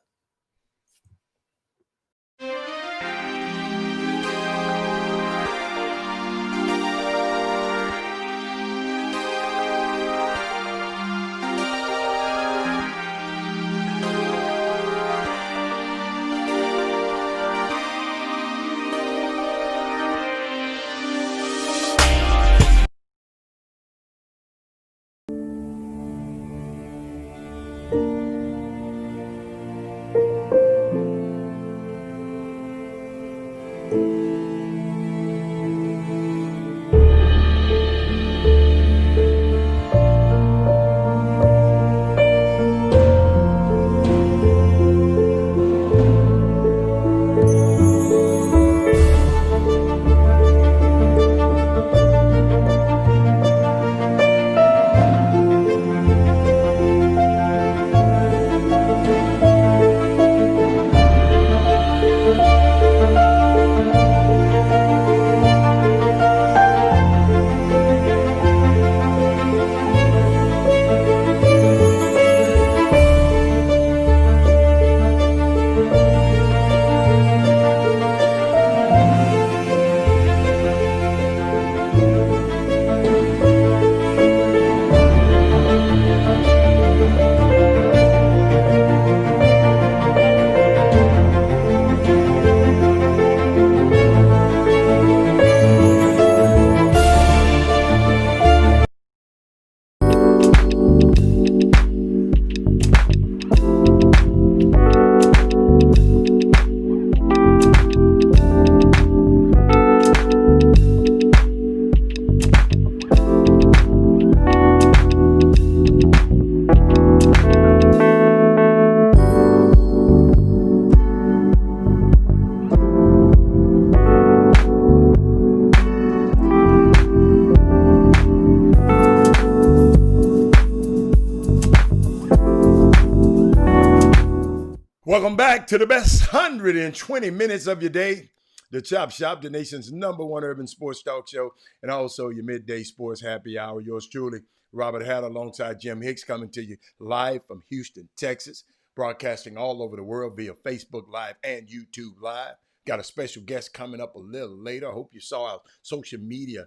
A: Welcome back to the best 120 minutes of your day. The Chop Shop, the nation's #1 urban sports talk show, and also your midday sports happy hour. Yours truly, Robert Hatter, alongside Jim Hicks, coming to you live from Houston, Texas, broadcasting all over the world via Facebook Live and YouTube Live. Got a special guest coming up a little later. I hope you saw our social media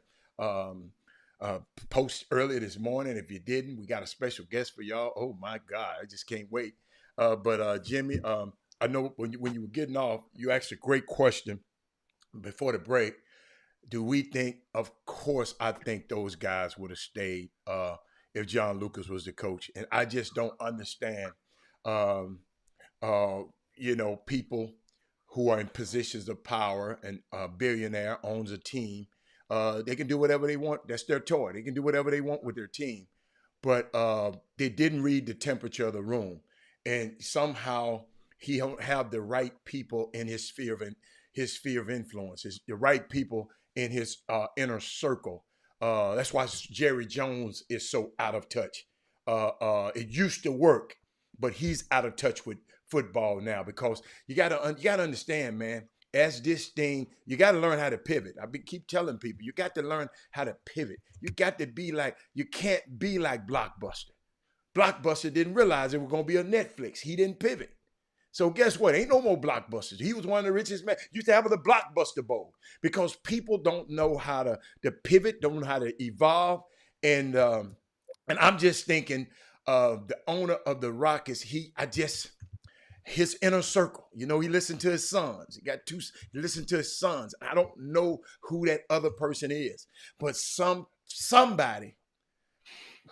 A: post earlier this morning. If you didn't, we got a special guest for y'all. Oh my God, I just can't wait. But Jimmy, I know when you were getting off, you asked a great question before the break. Do we think? Of course, I think those guys would have stayed if John Lucas was the coach, and I just don't understand. People who are in positions of power, and a billionaire owns a team. They can do whatever they want. That's their toy. They can do whatever they want with their team, but they didn't read the temperature of the room, and somehow he don't have the right people in his sphere of influence, the right people in his inner circle. That's why Jerry Jones is so out of touch. It used to work, but he's out of touch with football now, because you gotta understand, man. As this thing, you got to learn how to pivot. Keep telling people, you got to learn how to pivot. You got to be like, you can't be like Blockbuster. Blockbuster didn't realize it was going to be a Netflix. He didn't pivot. So guess what? Ain't no more Blockbusters. He was one of the richest men. Used to have the Blockbuster Bowl, because people don't know how to pivot, don't know how to evolve. And I'm just thinking, the owner of the Rockets, his inner circle. He listened to his sons. He listened to his sons. I don't know who that other person is, but somebody,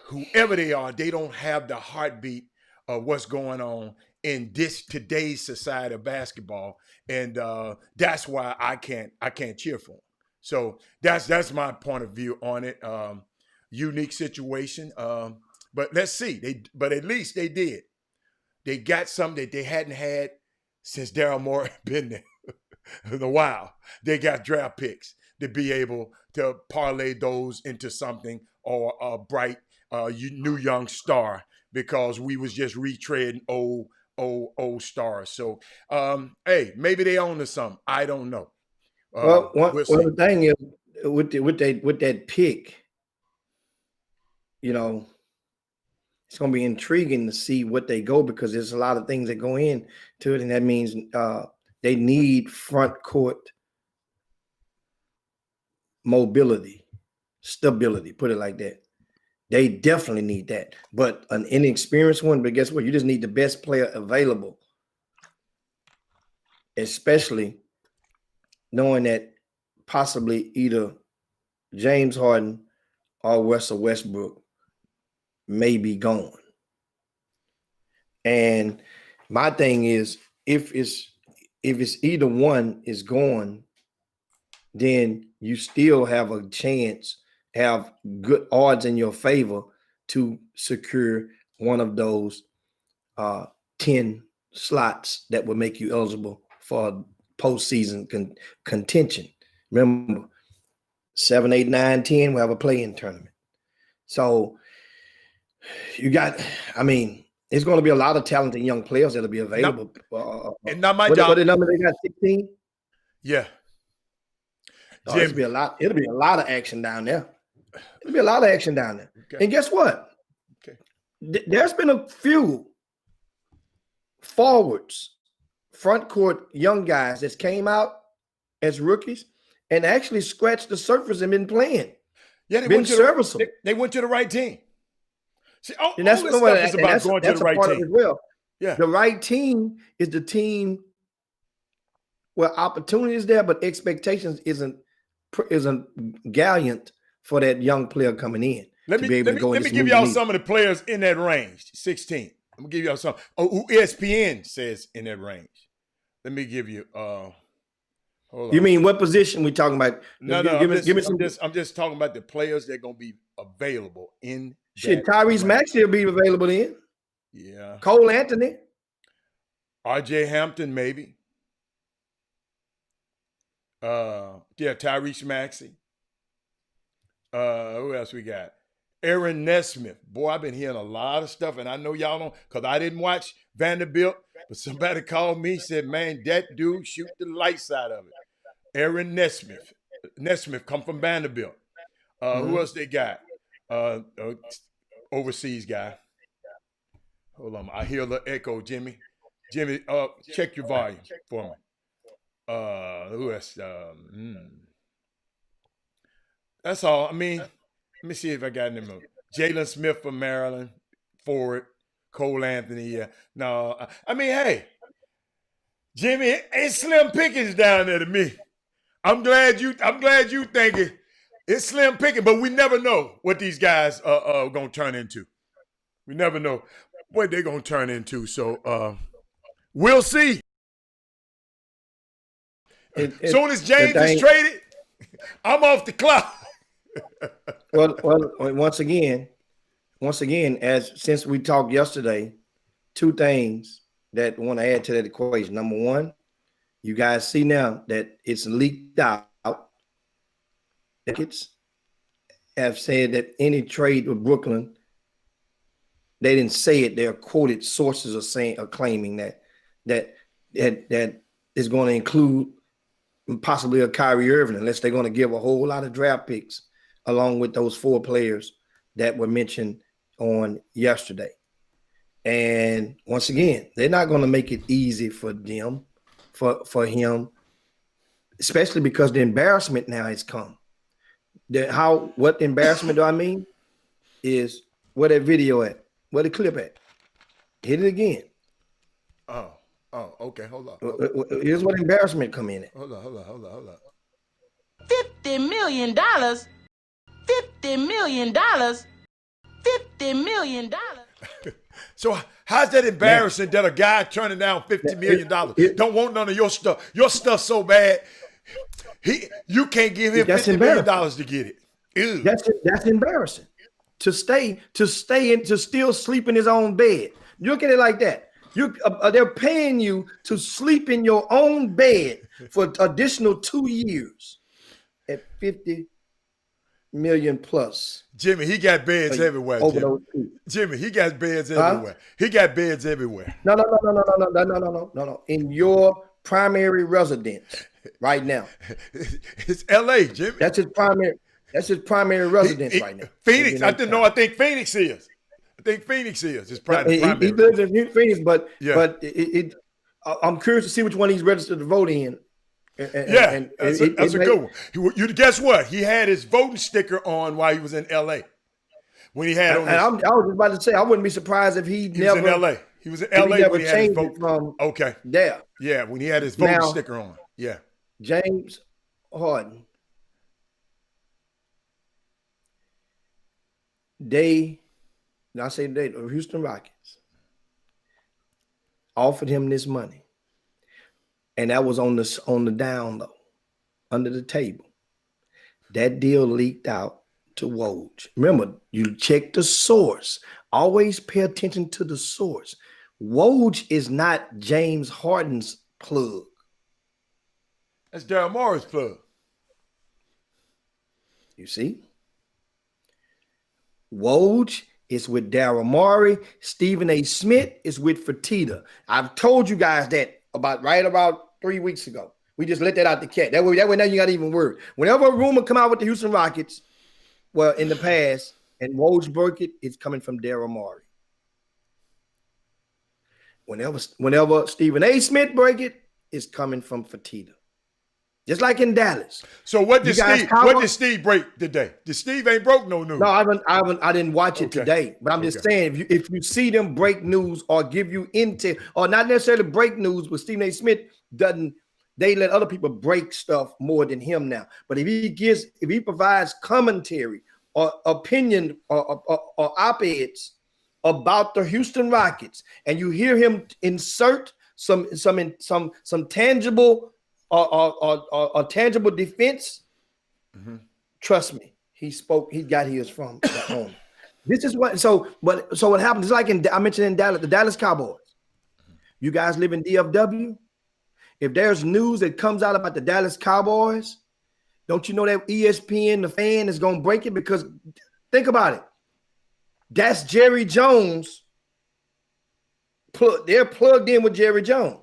A: whoever they are, they don't have the heartbeat of what's going on in today's society of basketball, and that's why I can't cheer for them. So that's my point of view on it. Unique situation, but let's see. But at least they did. They got something that they hadn't had since Daryl Morey been there in a while. They got draft picks to be able to parlay those into something, or a bright new young star, because we was just retreading old stars. So, hey, maybe they own to something. I don't know.
C: The thing is with that pick, it's going to be intriguing to see what they go, because there's a lot of things that go into it, and that means they need front court mobility, stability, put it like that. They definitely need that. But an inexperienced one, but guess what? You just need the best player available, especially knowing that possibly either James Harden or Russell Westbrook may be gone. And my thing is, if it's either one is gone, then you still have a chance, have good odds in your favor to secure one of those 10 slots that will make you eligible for postseason contention. Remember, 7, 8, 9, 10, we'll have a play-in tournament. So it's going to be a lot of talented young players that'll be available.
A: And not my
C: job. What the number they got? 16?
A: Yeah.
C: It'll be a lot of action down there. Okay. And guess what? Okay. There's been a few forwards, front court young guys that came out as rookies and actually scratched the surface and been playing.
A: Yeah, they went serviceable. They went to the right team. See, all this stuff is about going to the right team.
C: As well. Yeah. The right team is the team where opportunity is there, but expectations isn't gallant for that young player coming in.
A: Let me give y'all some of the players in that range, 16. I'm going to give y'all some. Who ESPN says in that range. Let me give you hold on.
C: You mean what position we talking about?
A: No, I'm just talking about the players that are going to be available in
C: Tyrese Maxey will be available then.
A: Yeah.
C: Cole Anthony.
A: RJ Hampton, maybe. Tyrese Maxey. Who else we got? Aaron Nesmith. Boy, I've been hearing a lot of stuff, and I know y'all don't, because I didn't watch Vanderbilt, but somebody called me, said, man, that dude shoot the lights out of it. Aaron Nesmith. Nesmith come from Vanderbilt. Who else they got? Overseas guy. Hold on. I hear the echo, Jimmy. Jimmy, check your volume for me. Who else? That's all. I mean, let me see if I got them. Jalen Smith from Maryland, forward. Cole Anthony. Yeah. No, I mean, hey, Jimmy, it's slim pickings down there to me. I'm glad you think it's slim picking, but we never know what these guys are gonna turn into. We never know what they're gonna turn into. So we'll see. As soon as James is traded, I'm off the clock.
C: well, once again, since we talked yesterday, two things that I want to add to that equation. Number one, you guys see now that it's leaked out. It's have said that any trade with Brooklyn, they didn't say it. Their quoted sources are claiming that is going to include possibly a Kyrie Irving, unless they're going to give a whole lot of draft picks along with those 4 players that were mentioned on yesterday. And once again, they're not going to make it easy for them, for him, especially because the embarrassment now has come. What embarrassment do I mean? Is where that video at? Where the clip at? Hit it again.
A: Oh, okay. Hold on.
C: Here's what embarrassment come in at.
A: Hold on.
B: $50 million. $50 million. $50 million.
A: So how's that embarrassing that a guy turning down $50 million don't want none of your stuff? Your stuff's so bad, you can't give him $50 million to get it. Ew.
C: That's embarrassing. To still sleep in his own bed. You look at it like that. They're paying you to sleep in your own bed for additional 2 years at 50 million plus.
A: Jimmy, he got beds everywhere. Jimmy, he got beds everywhere. He got beds everywhere.
C: No. In your primary residence right now.
A: It's LA, Jimmy.
C: That's his primary residence right now.
A: Phoenix. I think Phoenix is. His primary.
C: He lives in Phoenix, but I'm curious to see which one he's registered to vote in.
A: That's a good one. You guess what? He had his voting sticker on while he was in LA. When he had on,
C: I was just about to say, I wouldn't be surprised if he never
A: was in LA. He was in LA when he had his vote
C: from
A: there. Yeah, when he had his voting sticker on. Yeah.
C: James Harden. The Houston Rockets offered him this money. And that was on the down low, under the table. That deal leaked out to Woj. Remember, you check the source. Always pay attention to the source. Woj is not James Harden's plug.
A: That's Daryl Morey's plug.
C: You see? Woj is with Daryl Morey. Stephen A. Smith is with Fertitta. I've told you guys that about 3 weeks ago. We just let that out the cat. That way now you got to even worry. Whenever a rumor come out with the Houston Rockets, well, in the past, and Woj broke it, it's coming from Daryl Morey. Whenever Stephen A. Smith break it, it's coming from Fertitta. Just like in Dallas.
A: So what did Steve break today? Steve ain't broke no news.
C: No, I didn't watch it today. But I'm just saying, if you see them break news or give you intel, or not necessarily break news, but Stephen A. Smith they let other people break stuff more than him now. But if he provides commentary or opinion or op-eds about the Houston Rockets, and you hear him insert some tangible or tangible defense, trust me, he got his from the owner. This is what what happens. It's like I mentioned in Dallas, the Dallas Cowboys. You guys live in DFW. If there's news that comes out about the Dallas Cowboys, don't you know that ESPN, the Fan, is going to break it? Because think about it. That's Jerry Jones. They're plugged in with Jerry Jones.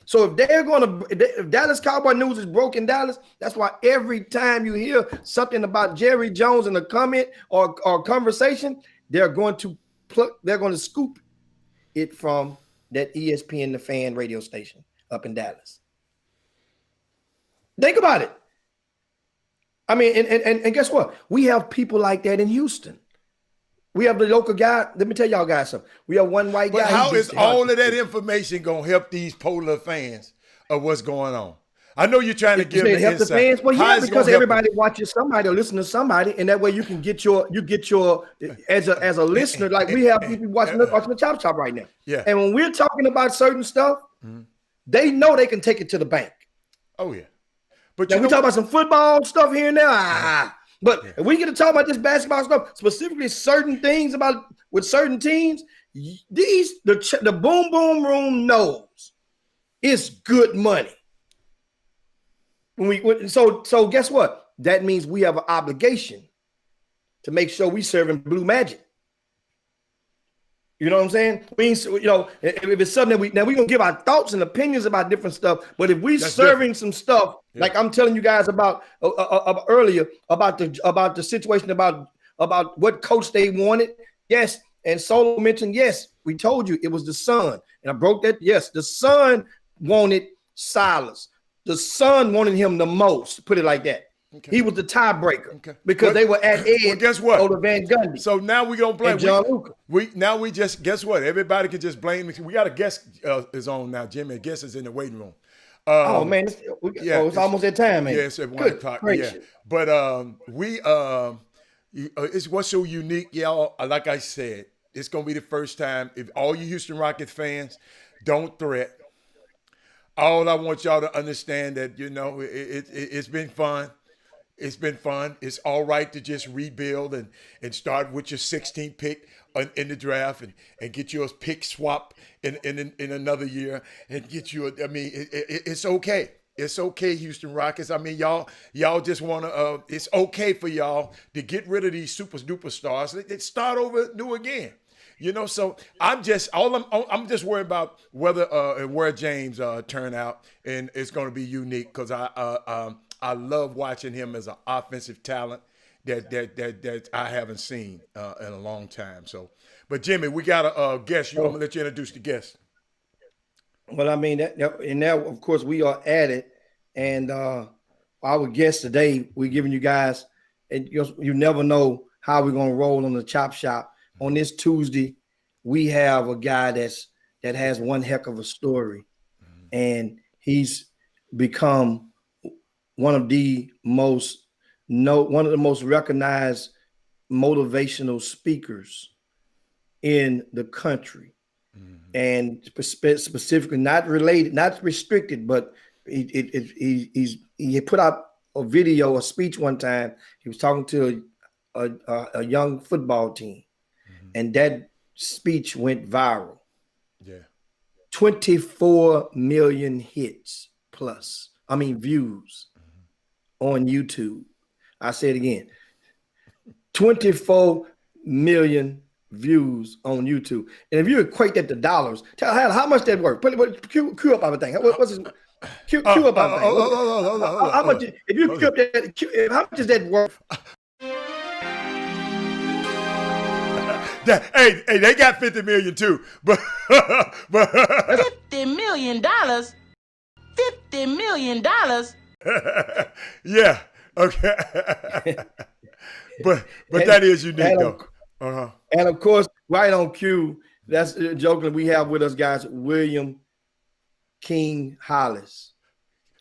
C: So if they're going to, if Dallas Cowboy news is broken Dallas, that's why every time you hear something about Jerry Jones in a comment or conversation, they're going to scoop it from that ESPN, the Fan radio station up in Dallas. Think about it. I mean, and guess what? We have people like that in Houston. We have the local guy. Let me tell y'all guys something. We have one white guy.
A: But how is all of that information going to help these polar fans of what's going on? I know you're trying to give the
C: help
A: insight.
C: The fans. Well, yeah, because everybody watches somebody or listen to somebody, and that way you can get your as a listener. Like we have people watching the Chop Chop right now.
A: Yeah.
C: And when we're talking about certain stuff, they know they can take it to the bank.
A: Oh yeah. But
C: now we talk about some football stuff here and there. But if we get to talk about this basketball stuff, specifically certain things with certain teams, the boom boom room knows it's good money. So guess what? That means we have an obligation to make sure we serving Blue Magic. You know what I'm saying? If it's something that we're gonna give our thoughts and opinions about different stuff, but if we serving some stuff, like I'm telling you guys about earlier about the situation about what coach they wanted, yes, and Solo mentioned, yes, we told you it was the son, and I broke that. Yes, the son wanted Silas. The son wanted him the most. Put it like that. Okay. He was the tiebreaker because they were at edge.
A: Well, guess what?
C: Over Van Gundy.
A: So now we gonna blame
C: John Luca.
A: We just guess what? Everybody can just blame me. We got a guest is on now. Jimmy, guest is in the waiting room.
C: Oh man, it's almost that time, man.
A: Yeah, it's at 1 o'clock. Yeah, but it's what's so unique, y'all. Like I said, it's gonna be the first time. If all you Houston Rockets fans don't threat. All I want y'all to understand that it's been fun. It's been fun. It's all right to just rebuild and start with your 16th pick in the draft and get your pick swap in another year and get you. It's okay. It's okay, Houston Rockets. I mean, y'all just want to. It's okay for y'all to get rid of these super duper stars. They start over new again. So I'm just worried about whether and where James turn out, and it's going to be unique because I love watching him as an offensive talent that I haven't seen in a long time. So, but Jimmy, we got a guest. I'm gonna let you introduce the guest.
C: Well, I mean, and now of course we are at it, and our guest today, we're giving you guys, and you never know how we're gonna roll on the Chop Shop. On this Tuesday, we have a guy that has one heck of a story, and he's become one of the most recognized motivational speakers in the country, and specifically not restricted, but he put out a speech one time. He was talking to a young football team. And that speech went viral. Yeah. 24 million views on YouTube. I say it again. 24 million views on YouTube. And if you equate that to dollars, tell how much that worth. Cue up everything. What's it? Cue up everything. How much? If you cue up that, how much is that worth?
A: Hey, they got 50 million too, but
B: $50 million. $50 million.
A: Yeah, okay. but that is unique though.
C: And of course, right on cue, that's joking. We have with us, guys, William King Hollis,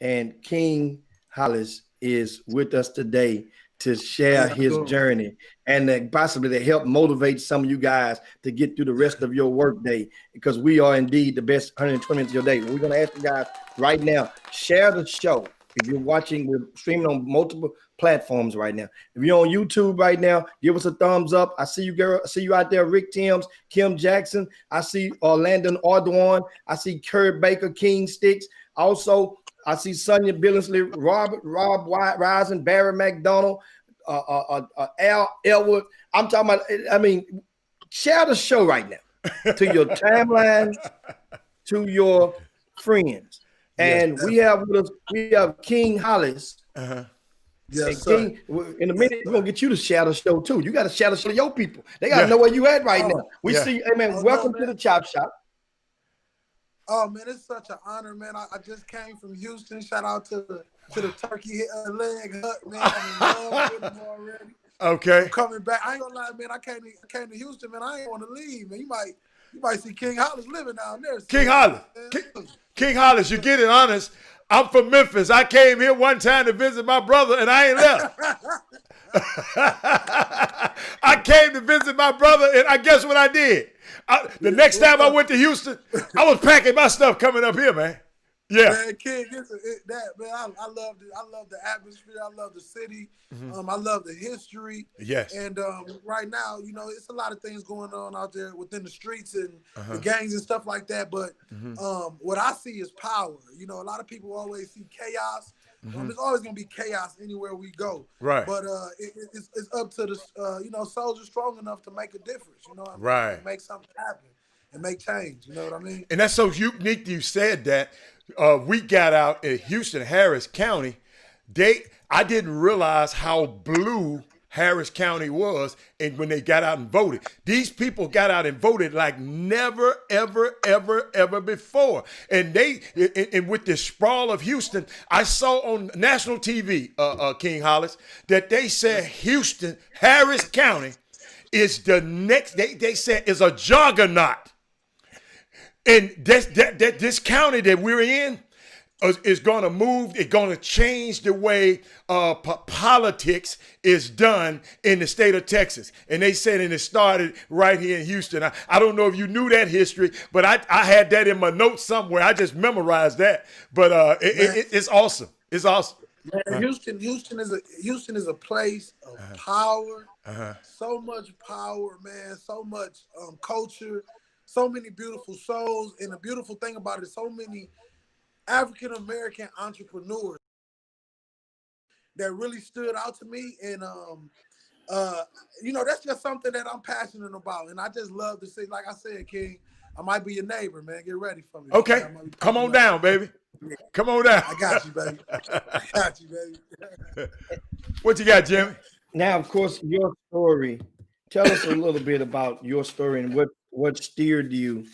C: and King Hollis is with us today to share his journey and possibly to help motivate some of you guys to get through the rest of your work day, because we are indeed the best 120 minutes of your day. We're going to ask you guys right now, share the show. If you're watching, we're streaming on multiple platforms right now. If you're on YouTube right now, give us a thumbs up. I see you, girl. I see you out there, Rick Timms, Kim Jackson. I see Landon Ardoin. I see Kurt Baker, King Sticks. Also, I see Sonia Billingsley, Rob Rising, Barry McDonald, Al Elwood. I'm talking about, I mean, share the show right now to your timeline, to your friends. And
A: Yes.
C: we have with us, we have King Hollis.
D: Yes,
C: And
D: sir.
C: King, in a minute, we're gonna get you to share the show too. You got to share the show to your people. They gotta
A: Yeah.
C: know where you at right now.
D: Oh,
C: We
A: yeah.
C: see you. Hey man,
D: Oh,
C: welcome
D: no,
C: to
D: man.
C: the Chop Shop.
D: Oh man, it's such an honor, man. I just came from Houston. Shout out to the turkey leg hut, man. I'm in love with them already.
A: Okay.
D: I'm coming back. I ain't gonna lie, man. I came to Houston, man. I ain't want to leave, man. You might see King Hollis living down there.
A: King Hollis. King Hollis, you get it honest. I'm from Memphis. I came here one time to visit my brother, and I ain't left. I came to visit my brother, and I guess what I did? The next time I went to Houston, I was packing my stuff coming up here, man. Yeah.
D: Man, King, I love the atmosphere. I love the city. I love the history.
A: Yes.
D: And right now, you know, it's a lot of things going on out there within the streets and the gangs and stuff like that. But what I see is power. You know, a lot of people always see chaos. There's always going to be chaos anywhere we go.
A: Right.
D: But it's up to the, soldiers strong enough to make a difference. You know what I mean?
A: Right.
D: And make something happen and make change. You know what I mean?
A: And that's so unique you said that. We got out in Houston, Harris County. I didn't realize how blue Harris County was, and when they got out and voted, these people got out and voted like never, ever, ever, ever before. And and with the sprawl of Houston, I saw on national TV, King Hollis, that they said Houston, Harris County, is the next. They said is a juggernaut. And this county that we're in is going to move. It's going to change the way politics is done in the state of Texas. And they said, and it started right here in Houston. I don't know if you knew that history, but I had that in my notes somewhere. I just memorized that. But it's awesome. It's awesome.
D: Man, Houston is a place of power. So much power, man. So much culture. So many beautiful souls, and the beautiful thing about it is so many African-American entrepreneurs that really stood out to me. And, that's just something that I'm passionate about. And I just love to see, like I said, King, I might be your neighbor, man. Get ready for me.
A: Okay. Come on down, baby.
D: Yeah.
A: Come on down.
D: I got you, baby. I got you, baby.
A: What you got, Jimmy?
C: Now, of course, your story. Tell us a little bit about your story and what steered you,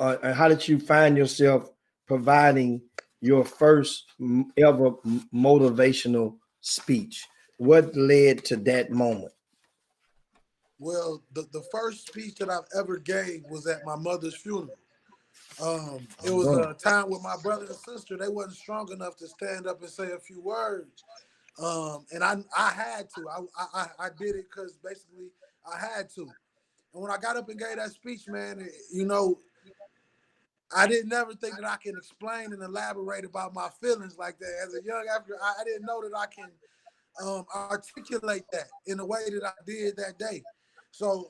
C: and how did you find yourself providing your first ever motivational speech? What led to that moment?
D: Well, the first speech that I've ever gave was at my mother's funeral. It was a time with my brother and sister. They wasn't strong enough to stand up and say a few words. And I had to. I did it because basically I had to. And when I got up and gave that speech, man, I didn't never think that I can explain and elaborate about my feelings like that. As a young African, I didn't know that I can articulate that in the way that I did that day. So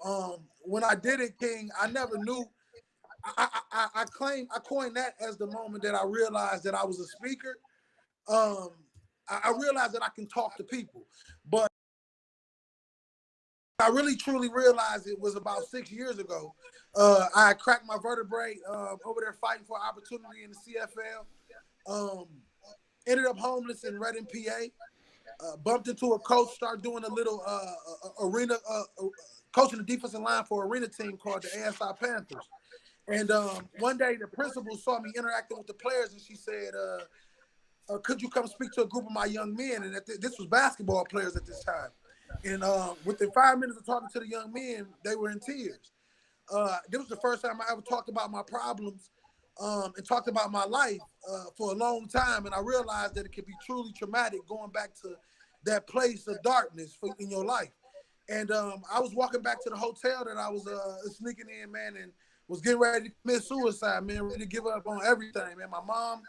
D: when I did it, King, I never knew. I coined that as the moment that I realized that I was a speaker. I realized that I can talk to people, but I really truly realized it was about 6 years ago. I cracked my vertebrae over there fighting for opportunity in the CFL. Ended up homeless in Reading, PA. Bumped into a coach, started doing a little arena, coaching the defensive line for an arena team called the ASI Panthers. And one day the principal saw me interacting with the players, and she said, could you come speak to a group of my young men? And this was basketball players at this time. And within 5 minutes of talking to the young men, they were in tears. This was the first time I ever talked about my problems and talked about my life for a long time. And I realized that it could be truly traumatic going back to that place of darkness in your life. And I was walking back to the hotel that I was sneaking in, man, and was getting ready to commit suicide, man, ready to give up on everything, man. My mom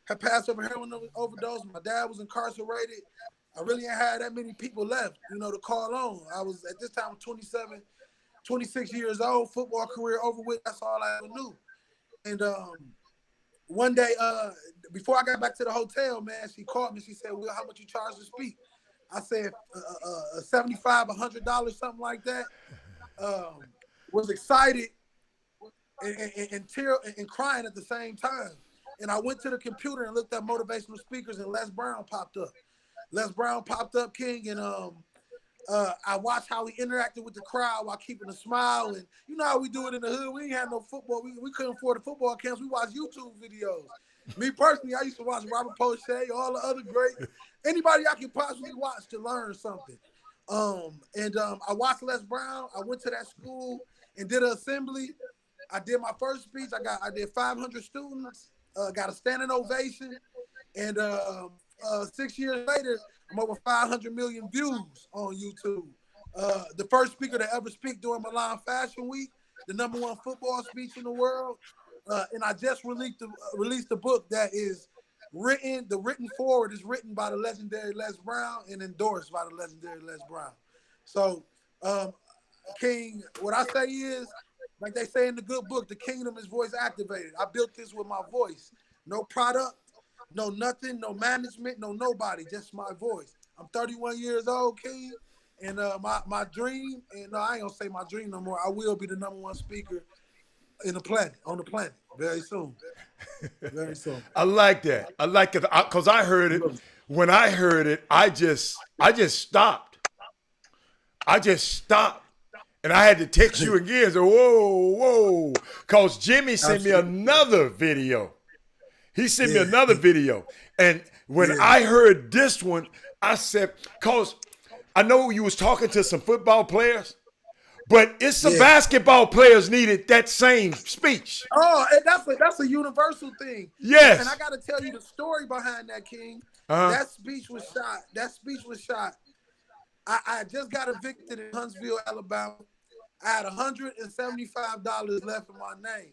D: had passed over heroin overdose. My dad was incarcerated. I really ain't had that many people left, to call on. I was, at this time, 27, 26 years old, football career over with. That's all I ever knew. And one day, before I got back to the hotel, man, she called me. She said, "Will, how much you charge to speak?" I said, $75, $100, something like that. was excited and crying at the same time. And I went to the computer and looked at motivational speakers, and Les Brown popped up. Les Brown popped up, King, and I watched how he interacted with the crowd while keeping a smile. And you know how we do it in the hood. We ain't had no football. We couldn't afford the football camps. We watched YouTube videos. Me personally, I used to watch Robert Poche, all the other great, anybody I could possibly watch to learn something. I watched Les Brown. I went to that school and did an assembly. I did my first speech. I did 500 students. Got a standing ovation. And 6 years later, I'm over 500 million views on YouTube. The first speaker to ever speak during Milan Fashion Week, the #1 football speech in the world. And I just released a book that is written. The written forward is written by the legendary Les Brown and endorsed by the legendary Les Brown. So, King, what I say is, like they say in the good book, the kingdom is voice activated. I built this with my voice. No product, no nothing, no management, no nobody, just my voice. I'm 31 years old, King, and my dream, and no, I ain't gonna say my dream no more. I will be the #1 speaker on the planet, very soon. Very soon.
A: I like that. I like it because I heard it. When I heard it, I just stopped. And I had to text you again. So, whoa. Because Jimmy sent me another video. He sent me another video. And when I heard this one, I said, because I know you was talking to some football players, but it's some basketball players needed that same speech.
D: Oh, and that's a universal thing.
A: Yes.
D: And I got to tell you the story behind that, King. That speech was shot. I just got evicted in Huntsville, Alabama. I had $175 left in my name.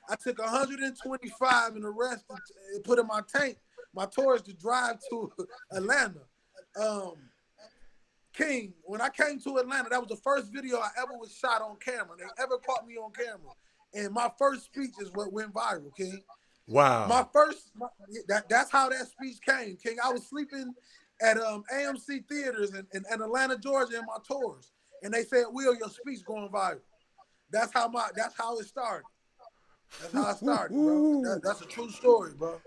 D: I took $125 in the rest and put in my tank, my tours to drive to Atlanta. King, when I came to Atlanta, that was the first video I ever was shot on camera. They ever caught me on camera. And my first speech is what went viral, King.
A: Wow.
D: That's how that speech came, King. I was sleeping at AMC theaters in Atlanta, Georgia, in my tours. And they said, Will, your speech going viral. That's how it started. That's how it started, bro. That's a true story, bro.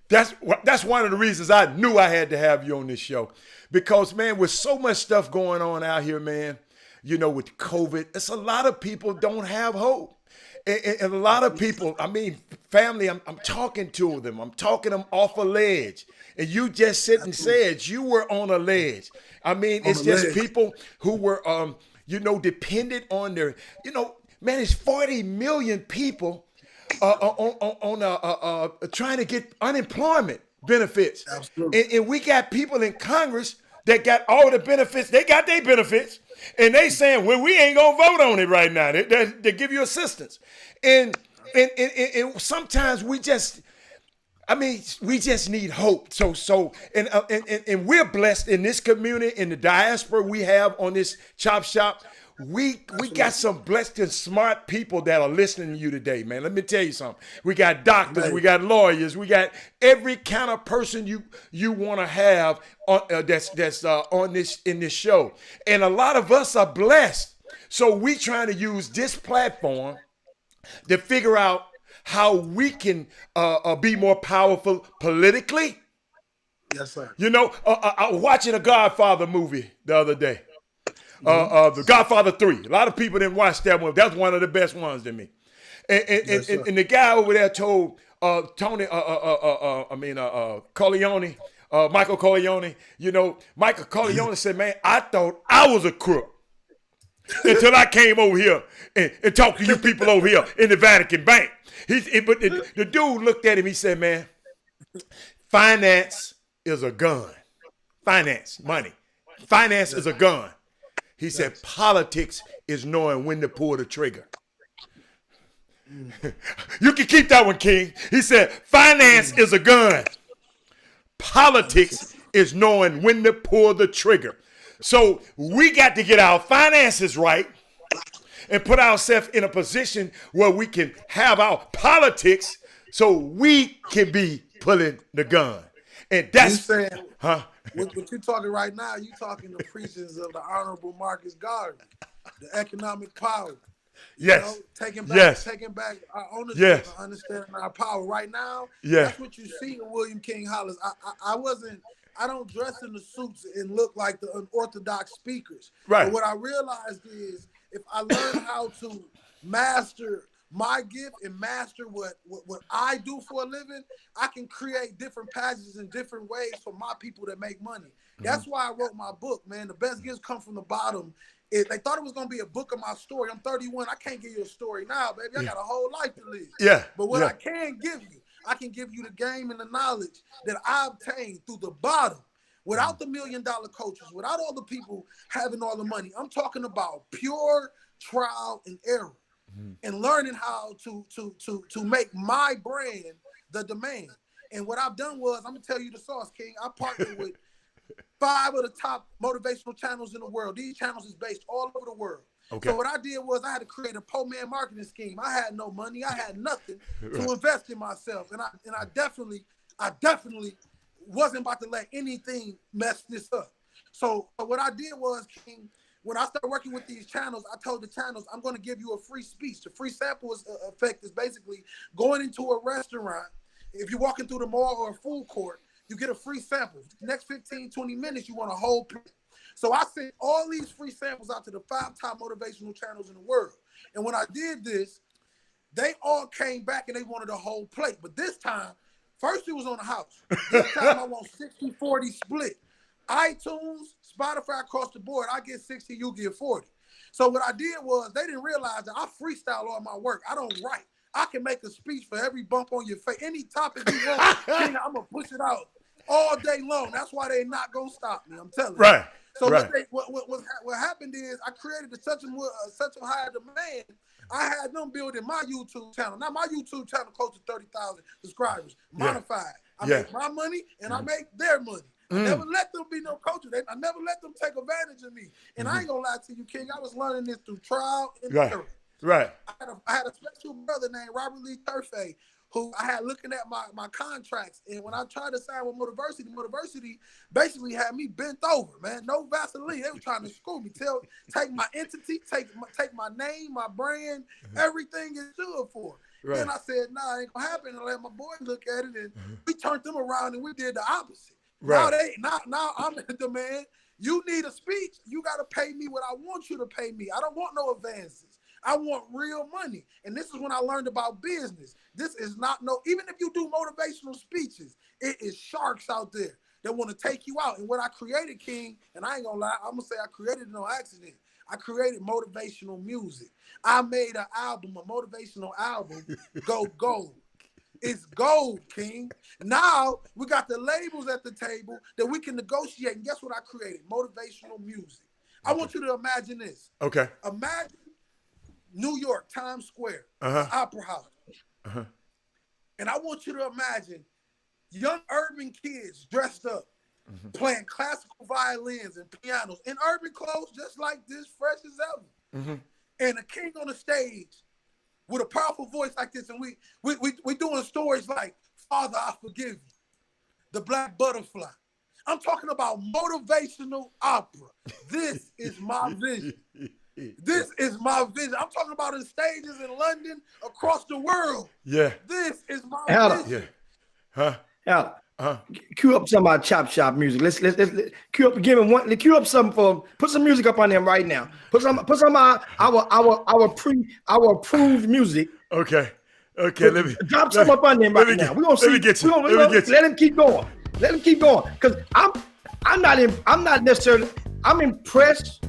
A: That's one of the reasons I knew I had to have you on this show. Because, man, with so much stuff going on out here, man, you know, with COVID, it's a lot of people don't have hope. And a lot of people, I mean, family, I'm talking to them. I'm talking them off a ledge. And you just sit and said you were on a ledge. I mean, it's just people who were, dependent on their, man, it's 40 million people trying to get unemployment benefits. And we got people in Congress that got all the benefits. They got their benefits. And they saying, well, we ain't going to vote on it right now. They give you assistance. And sometimes we just need hope. And we're blessed in this community, in the diaspora we have on this Chop Shop. We got some blessed and smart people that are listening to you today, man. Let me tell you something. We got doctors, we got lawyers, we got every kind of person you want to have that's on this show. And a lot of us are blessed. So we trying to use this platform to figure out how we can be more powerful politically.
D: Yes, sir.
A: I was watching a Godfather movie the other day. The Godfather 3. A lot of people didn't watch that one. That's one of the best ones to me. And the guy over there told Corleone, Michael Corleone, Michael Corleone said, man, I thought I was a crook until I came over here and talked to you people over here in the Vatican Bank. But the dude looked at him, he said, man, finance is a gun. Finance, money. Finance is a gun. He said, politics is knowing when to pull the trigger. You can keep that one, King. He said, finance is a gun. Politics is knowing when to pull the trigger. So we got to get our finances right and put ourselves in a position where we can have our politics so we can be pulling the gun. And that's
D: saying, what you're talking right now, you talking the preachings of the Honorable Marcus Garvey, the economic power.
A: Yes.
D: Taking back our ownership
A: Yes.
D: and understanding our power. Right now,
A: Yeah.
D: that's what you see in William King Hollis. I don't dress in the suits and look like the unorthodox speakers.
A: Right.
D: But what I realized is if I learn how to master my gift and master what I do for a living, I can create different passages in different ways for my people that make money. That's why I wrote my book, man. The best gifts come from the bottom. They thought it was going to be a book of my story. I'm 31. I can't give you a story now, baby. I got a whole life to live.
A: Yeah.
D: But what I can give you, I can give you the game and the knowledge that I obtained through the bottom, without the $1 million coaches, without all the people having all the money. I'm talking about pure trial and error and learning how to make my brand the demand. And what I've done was, I'm going to tell you the sauce, King. I partnered with 5 of the top motivational channels in the world. These channels is based all over the world. Okay. So what I did was I had to create a poor man marketing scheme. I had no money. I had nothing to invest in myself. And I definitely wasn't about to let anything mess this up. So what I did was, King, when I started working with these channels, I told the channels, I'm going to give you a free speech. The free sample effect is basically going into a restaurant. If you're walking through the mall or a food court, you get a free sample. The next 15, 20 minutes, you want a whole plate. So I sent all these free samples out to the 5 top motivational channels in the world. And when I did this, they all came back and they wanted a whole plate. But this time, first it was on the house. This time I want 60-40 split. iTunes, Spotify, across the board, I get 60, you get 40. So what I did was, they didn't realize that I freestyle all my work. I don't write. I can make a speech for every bump on your face. Any topic you want, I'm going to push it out all day long. That's why they're not going to stop me, I'm telling you.
A: Right.
D: So what happened is I created such a high demand, I had them building my YouTube channel. Now my YouTube channel close to 30,000 subscribers, modified. I make my money and I make their money. I never let them be no coaches. I never let them take advantage of me. And I ain't gonna lie to you, King. I was learning this through trial and error.
A: Right.
D: I had a special brother named Robert Lee Turfay, who I had looking at my contracts. And when I tried to sign with Multistreaming basically had me bent over, man. No Vaseline. They were trying to screw me. Take my entity, take my name, my brand, everything is good for. Right. Then I said, nah, it ain't gonna happen. And I let my boy look at it, and we turned them around and we did the opposite. Right. Now I'm in demand. You need a speech, you gotta pay me what I want you to pay me. I don't want no advances. I want real money. And this is when I learned about business. This is not even if you do motivational speeches, it is sharks out there that want to take you out. And what I created, King, and I ain't gonna lie, I'm gonna say I created it on accident. I created motivational music. I made an album, a motivational album, go gold. It's gold, King. Now we got the labels at the table that we can negotiate. And guess what I created? Motivational music. I want you to imagine this.
A: Okay.
D: Imagine New York, Times Square, Opera House. And I want you to imagine young urban kids dressed up, playing classical violins and pianos in urban clothes just like this, fresh as ever. And a king on the stage with a powerful voice like this. And we doing stories like, Father, I forgive you. The Black Butterfly. I'm talking about motivational opera. This is my vision. This is my vision. I'm talking about in stages in London, across the world. Yeah. This is my vision.
A: Yeah. Huh?
C: Cue up some of our chop shop music. Let's cue up. Give him one. Cue up some for. Put some music up on them right now. Put some of our approved music.
A: Okay. Let me
C: drop some up on them right now. We're gonna see. Let him keep going. Let him keep going. Cause I'm not necessarily. I'm impressed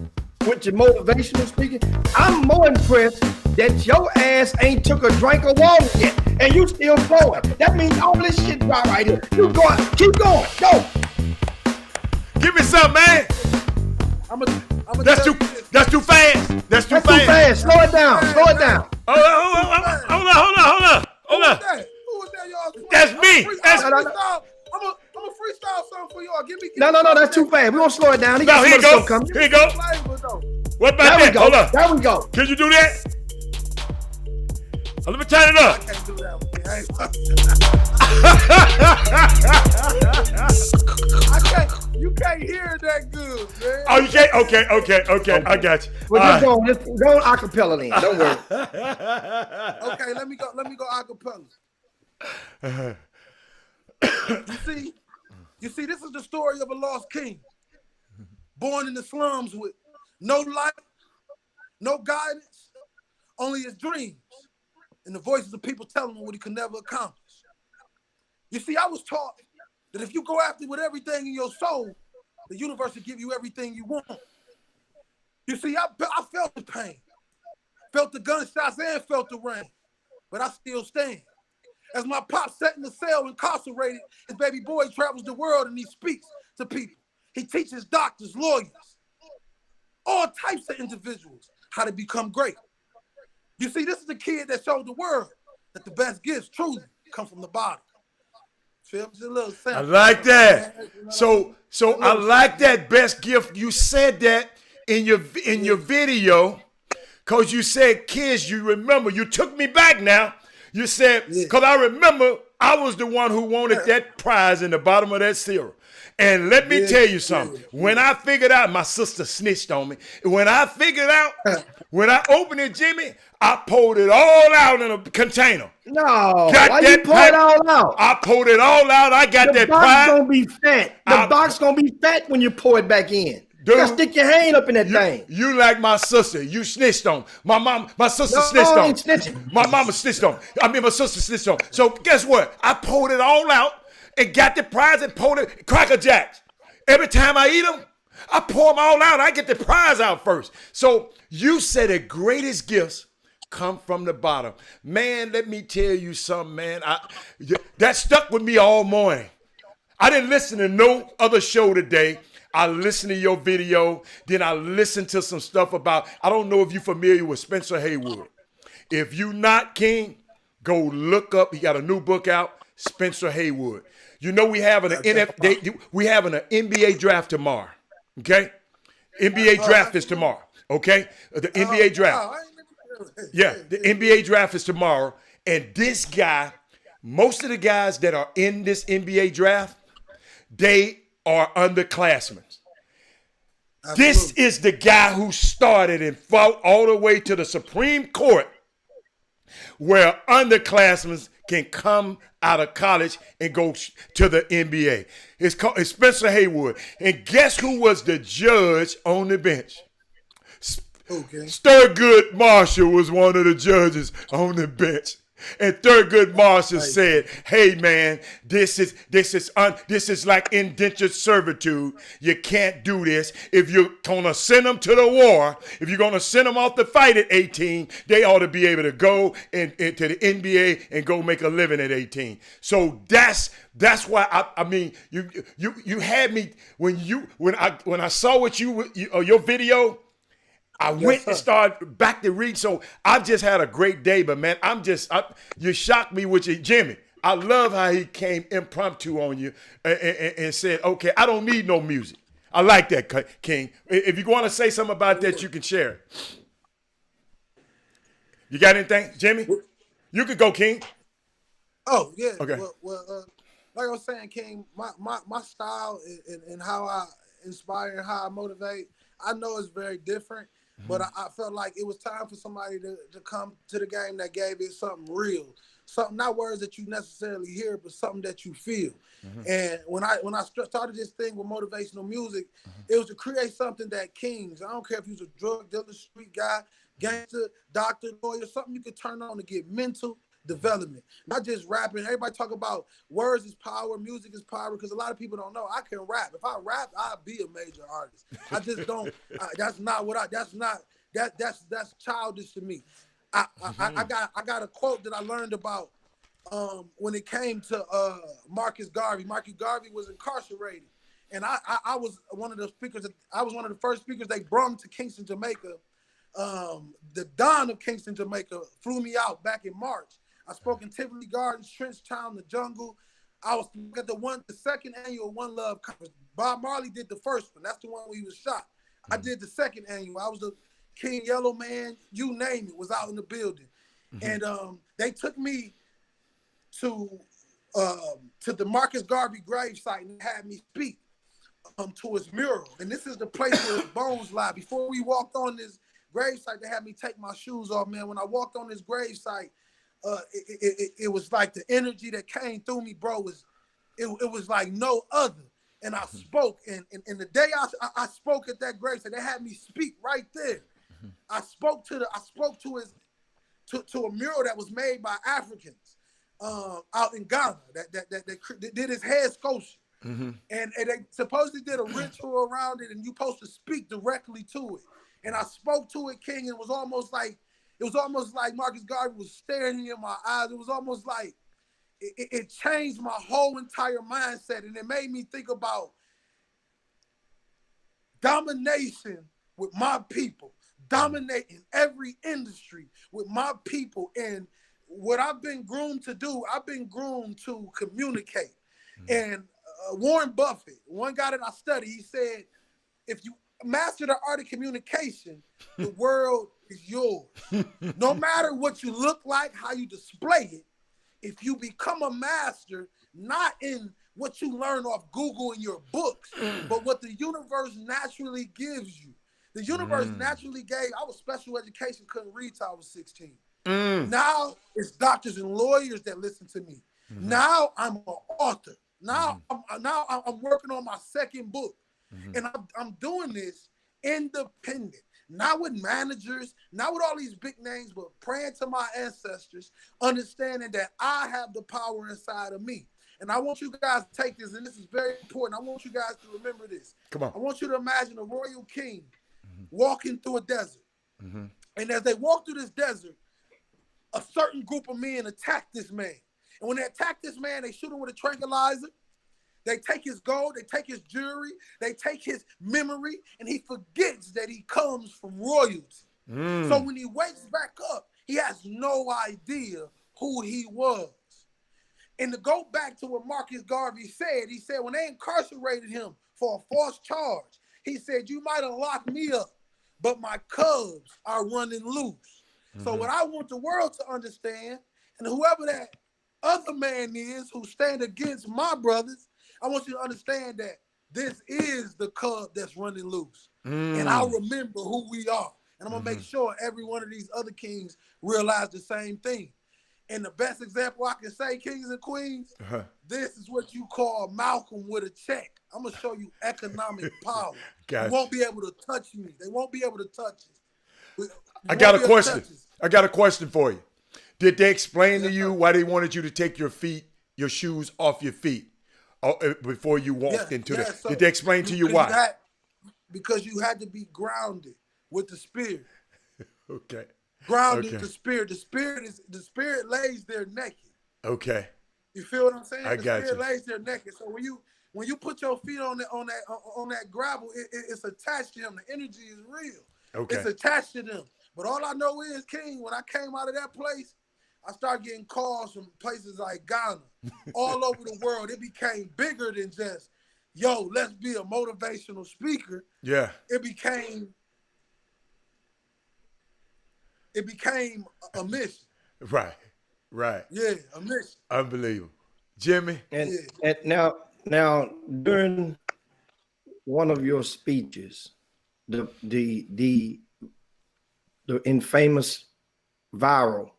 C: with your motivational speaking. I'm more impressed that your ass ain't took a drink of water yet, and you still flowing. That means all this shit right here. You going, keep going, go.
A: Give me some, man. That's too fast. That's too fast.
C: Slow it down.
A: Hold on.
D: Who was that, y'all?
A: That's me.
D: I'm a freestyle song for y'all. Give me.
C: No, that's too fast. We're gonna slow it down.
A: Here you go. What about that? Hold on.
C: There we go.
A: Can you do that? Let me turn it up.
D: I can't do that one. Hey, you can't hear that good, man.
A: Oh, you can't? Okay. I got you.
C: Well, just go acapella then. Don't worry.
D: Okay, let me go acapella. You see, this is the story of a lost king, born in the slums with no light, no guidance, only his dreams, and the voices of people telling him what he could never accomplish. You see, I was taught that if you go after with everything in your soul, the universe will give you everything you want. You see, I felt the pain, felt the gunshots, and felt the rain, but I still stand. As my pop sat in the cell incarcerated, his baby boy travels the world and he speaks to people. He teaches doctors, lawyers, all types of individuals how to become great. You see, this is the kid that showed the world that the best gifts truly come from the bottom. Just a little sample.
A: I like that. So I like that best gift. You said that in your video, because you said, kids, you remember, you took me back now. You said, because I remember I was the one who wanted that prize in the bottom of that cereal. And let me tell you something. When I figured out, my sister snitched on me. When I figured out, when I opened it, Jimmy, I pulled it all out in a container.
C: No, why you pull it all out?
A: I pulled it all out. I got that prize.
C: The box gonna be fat. The box gonna be fat when you pour it back in. Dude, you gotta stick your hand up in that thing.
A: You like my sister. You snitched on. My sister snitched on. My mama snitched on. My sister snitched on. So guess what? I pulled it all out and got the prize and pulled it. Cracker Jacks. Every time I eat them, I pour them all out. I get the prize out first. So you said the greatest gifts come from the bottom. Man, let me tell you something, man. That stuck with me all morning. I didn't listen to no other show today. I listened to your video. Then I listened to some stuff about, I don't know if you're familiar with Spencer Haywood. If you not, King, go look up. He got a new book out, Spencer Haywood. You know we having an NBA draft tomorrow. Okay? NBA draft is tomorrow. Okay? The NBA draft. Yeah, the NBA draft is tomorrow. And this guy, most of the guys that are in this NBA draft, they are underclassmen. Absolutely. This is the guy who started and fought all the way to the Supreme Court where underclassmen can come out of college and go to the NBA. It's Spencer Haywood. And guess who was the judge on the bench?
D: Okay.
A: Thurgood Marshall was one of the judges on the bench. And Thurgood Marshall said, "Hey man, this is like indentured servitude. You can't do this. If you're gonna send them to the war, if you're gonna send them off to fight at 18, they ought to be able to go into the NBA and go make a living at 18." So that's why I mean you had me when I saw what your video. I went and started back to read. So I've just had a great day, but man, you shocked me with your Jimmy. I love how he came impromptu on you and said, okay, I don't need no music. I like that, King. If you want to say something about that, you can share it. You got anything, Jimmy? You could go, King.
D: Oh, yeah.
A: Okay.
D: Well, like I was saying, King, my style and how I inspire and how I motivate, I know it's very different. But I felt like it was time for somebody to come to the game that gave it something real, something, not words that you necessarily hear, but something that you feel. And when I started this thing with motivational music, it was to create something that Kings, I don't care if he was a drug dealer, street guy, gangster, doctor, lawyer, something you could turn on to get mental development, not just rapping. Everybody talk about words is power, music is power, because a lot of people don't know I can rap. If I rap, I'll be a major artist. I just don't. That's childish to me. I got a quote that I learned about when it came to Marcus Garvey. Marcus Garvey was incarcerated, and I was one of the speakers. I was one of the first speakers they brought to Kingston, Jamaica. The Don of Kingston, Jamaica, flew me out back in March. I spoke in Tivoli Gardens, Trenchtown, the Jungle. I was at the second annual One Love conference. Bob Marley did the first one. That's the one where he was shot. I did the second annual. I was the King Yellow Man, you name it, was out in the building. And they took me to the Marcus Garvey gravesite and had me speak to his mural. And this is the place where his bones lie. Before we walked on this gravesite, they had me take my shoes off, man. When I walked on this gravesite, it was like the energy that came through me, bro, it was like no other. And I spoke, and the day I spoke at that gravesite, they had me speak right there. I spoke to a mural that was made by Africans out in Ghana that did his head sculpture. And they supposedly did a ritual around it, and you supposed to speak directly to it. And I spoke to it, King, and it was almost like Marcus Garvey was staring me in my eyes. It was almost like it changed my whole entire mindset, and it made me think about domination with my people, dominating every industry with my people. And what I've been groomed to do, I've been groomed to communicate. And Warren Buffett, one guy that I study, he said, if you master the art of communication, the world is yours. No matter what you look like, how you display it, if you become a master, not in what you learn off Google in your books, but what the universe naturally gives you. The universe naturally gave, I was special education, couldn't read till I was 16. Now it's doctors and lawyers that listen to me. Now I'm an author. Now I'm working on my second book. And I'm doing this independent, not with managers, not with all these big names, but praying to my ancestors, understanding that I have the power inside of me. And I want you guys to take this, and this is very important. I want you guys to remember this.
A: Come on.
D: I want you to imagine a royal king walking through a desert. And as they walk through this desert, a certain group of men attack this man. And when they attack this man, they shoot him with a tranquilizer. They take his gold, they take his jewelry, they take his memory, and he forgets that he comes from royalty. So when he wakes back up, he has no idea who he was. And to go back to what Marcus Garvey said, he said when they incarcerated him for a false charge, he said, you might have locked me up, but my cubs are running loose. So what I want the world to understand, and whoever that other man is who stand against my brothers, I want you to understand that this is the cub that's running loose. And I'll remember who we are. And I'm going to make sure every one of these other kings realize the same thing. And the best example I can say, kings and queens, this is what you call Malcolm with a check. I'm going to show you economic power.
A: Gotcha.
D: You won't be able to touch me. They won't be able to touch us.
A: I got a question for you. Did they explain to you why they wanted you to take your shoes off your feet before you walked into the? So did they explain to you why?
D: Because you had to be grounded with the spirit.
A: Okay.
D: Grounded the spirit. The spirit lays there naked.
A: Okay.
D: You feel what I'm saying?
A: I got you.
D: The spirit lays there naked. So when you put your feet on that gravel, it's attached to him. The energy is real.
A: Okay.
D: It's attached to them. But all I know is, King, when I came out of that place, I started getting calls from places like Ghana, all over the world. It became bigger than just, yo, let's be a motivational speaker.
A: Yeah.
D: It became a mission.
A: Right.
D: Yeah, a mission.
A: Unbelievable. Jimmy?
C: And now during one of your speeches, the infamous viral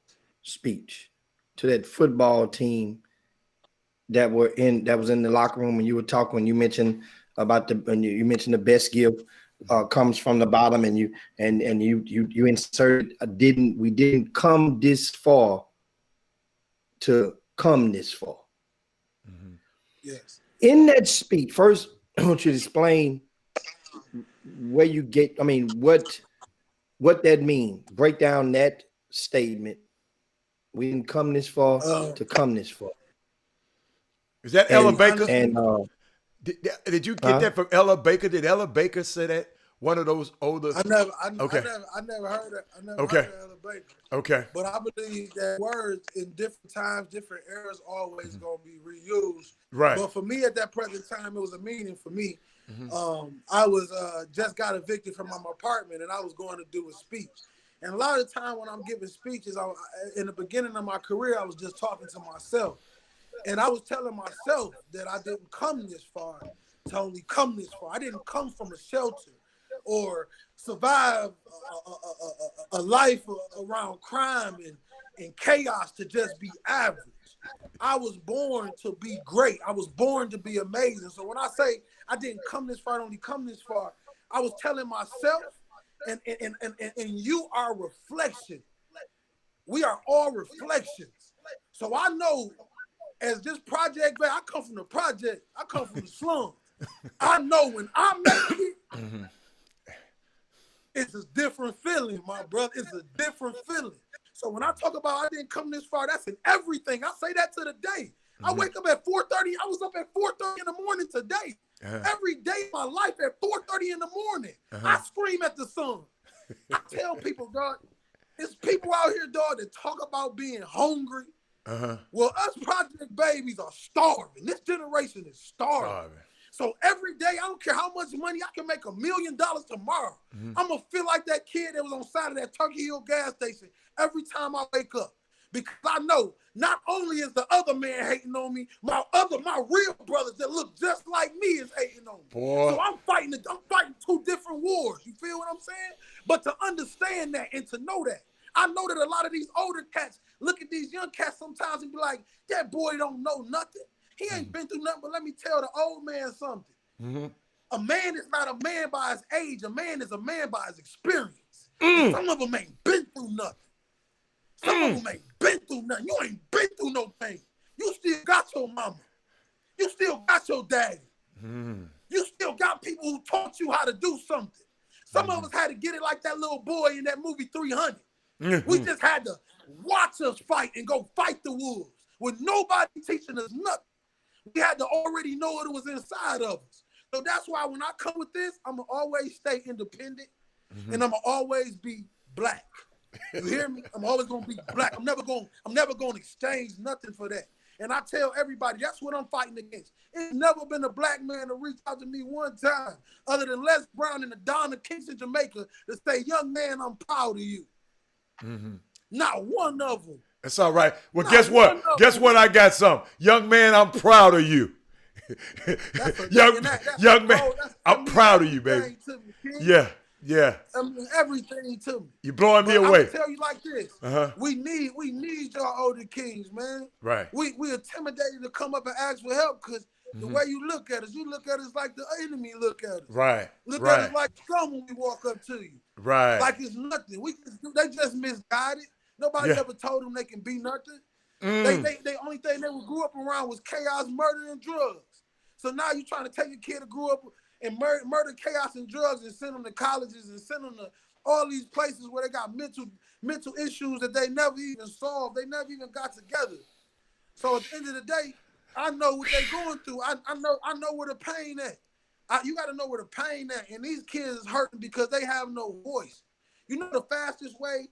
C: speech to that football team that was in the locker room, and you were talking when you mentioned about you mentioned the best gift comes from the bottom, and you inserted we didn't come this far to come this far.
D: Yes.
C: In that speech, first I want you to explain where you get, what that means. Break down that statement. We didn't come this far to come this far.
A: Is that Ella Baker?
C: And
A: did you get that from Ella Baker? Did Ella Baker say that? One of those older.
D: I never heard it. I never heard of Ella Baker.
A: Okay.
D: But I believe that words in different times, different eras, always gonna be reused.
A: Right.
D: But for me at that present time, it was a meaning for me. I was just got evicted from my apartment, and I was going to do a speech. And a lot of the time when I'm giving speeches, in the beginning of my career, I was just talking to myself. And I was telling myself that I didn't come this far to only come this far. I didn't come from a shelter or survive a life around crime and chaos to just be average. I was born to be great. I was born to be amazing. So when I say I didn't come this far, I only come this far, I was telling myself, and you are reflection. We are all reflections. So I know, as this project, man, I come from the project. I come from the slums. I know when I make it, it's a different feeling, my brother. It's a different feeling. So when I talk about I didn't come this far, that's in everything. I say that to the day. I wake up at 4:30. I was up at 4:30 in the morning today. Every day of my life at 4:30 in the morning. I scream at the sun. I tell people, dog, there's people out here, dog, that talk about being hungry. Well, us project babies are starving. This generation is starving. So every day, I don't care how much money, I can make $1 million tomorrow. I'm going to feel like that kid that was on the side of that Turkey Hill gas station every time I wake up. Because I know not only is the other man hating on me, my real brothers that look just like me is hating on me. Boy. So I'm fighting two different wars. You feel what I'm saying? But to understand that and to know that, I know that a lot of these older cats look at these young cats sometimes and be like, that boy don't know nothing. He ain't been through nothing, but let me tell the old man something. A man is not a man by his age. A man is a man by his experience. Some of them ain't been through nothing. Some of them ain't been through nothing. You ain't been through no pain. You still got your mama. You still got your daddy. You still got people who taught you how to do something. Some of us had to get it like that little boy in that movie 300. We just had to watch us fight and go fight the wolves with nobody teaching us nothing. We had to already know what was inside of us. So that's why when I come with this, I'm going to always stay independent and I'm going to always be black. You hear me? I'm always going to be black. I'm never going to exchange nothing for that. And I tell everybody, that's what I'm fighting against. It's never been a black man to reach out to me one time other than Les Brown and the Don of Kingston, Jamaica, to say, young man, I'm proud of you. Not one of them.
A: That's all right. Well, guess what? Guess what? I got some. Young man, I'm proud of you. Young man, I'm proud of you, baby. Yeah.
D: I mean, everything to me.
A: You're blowing me away.
D: I tell you like this. We need y'all older kings, man.
A: Right.
D: We intimidated to come up and ask for help because the way you look at us like the enemy look at us.
A: Right.
D: Look at us like scum when we walk up to you.
A: Right.
D: Like it's nothing. They just misguided. Nobody ever told them they can be nothing. They only thing they grew up around was chaos, murder, and drugs. So now you're trying to take a kid who grew up and murder, chaos, and drugs and send them to colleges and send them to all these places where they got mental issues that they never even solved. They never even got together. So at the end of the day, I know what they're going through. I know where the pain at. You got to know where the pain at. And these kids is hurting because they have no voice. You know the fastest way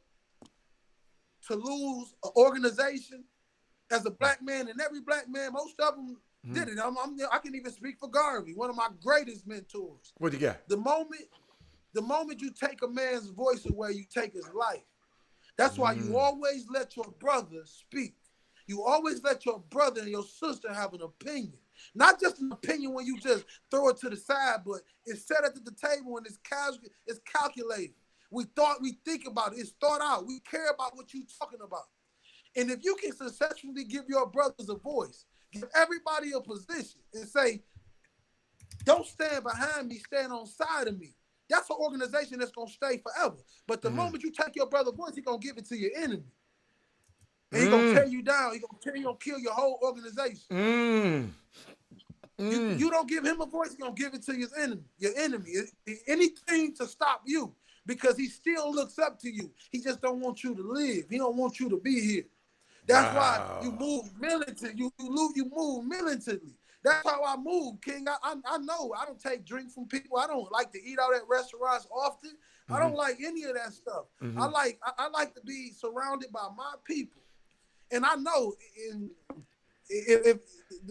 D: to lose an organization as a black man, and every black man, most of them did it. I can even speak for Garvey, one of my greatest mentors.
A: What you got?
D: The moment you take a man's voice away, you take his life. That's why you always let your brother speak. You always let your brother and your sister have an opinion. Not just an opinion when you just throw it to the side, but it's set at the table and it's calculated. We think about it. It's thought out. We care about what you're talking about. And if you can successfully give your brothers a voice, give everybody a position and say, don't stand behind me, stand on side of me. That's an organization that's going to stay forever. But the moment you take your brother's voice, he's going to give it to your enemy. And he's going to tear you down. He's going to kill your whole organization. You don't give him a voice, he's going to give it to your enemy. Anything to stop you. Because he still looks up to you. He just don't want you to live. He don't want you to be here. That's why you move militantly. You move militantly. That's how I move, King. I know I don't take drink from people. I don't like to eat out at restaurants often. I don't like any of that stuff. I like to be surrounded by my people. And I know if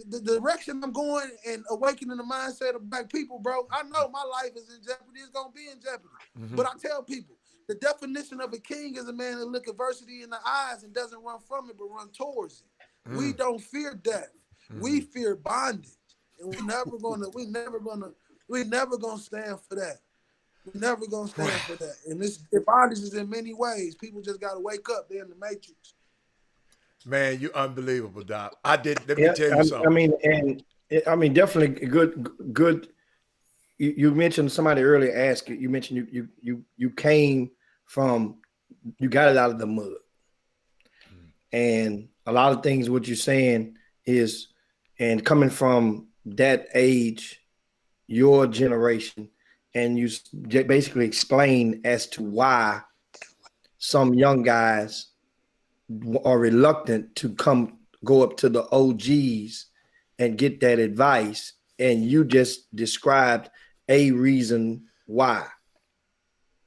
D: the direction I'm going and awakening the mindset of black people, bro, I know my life is in jeopardy. It's going to be in jeopardy. But I tell people, The definition of a king is a man that look adversity in the eyes and doesn't run from it, but run towards it. We don't fear death. We fear bondage. And we never gonna stand for that. We're never gonna stand for that. And this bondage is in many ways. People just gotta wake up. They're in the matrix.
A: Man, you unbelievable, Doc. Let me tell you something.
C: Definitely good. You mentioned somebody earlier asked you mentioned you came from, you got it out of the mud. And a lot of things what you're saying is, and coming from that age, your generation, and you basically explain as to why some young guys are reluctant to go up to the OGs and get that advice. And you just described a reason why.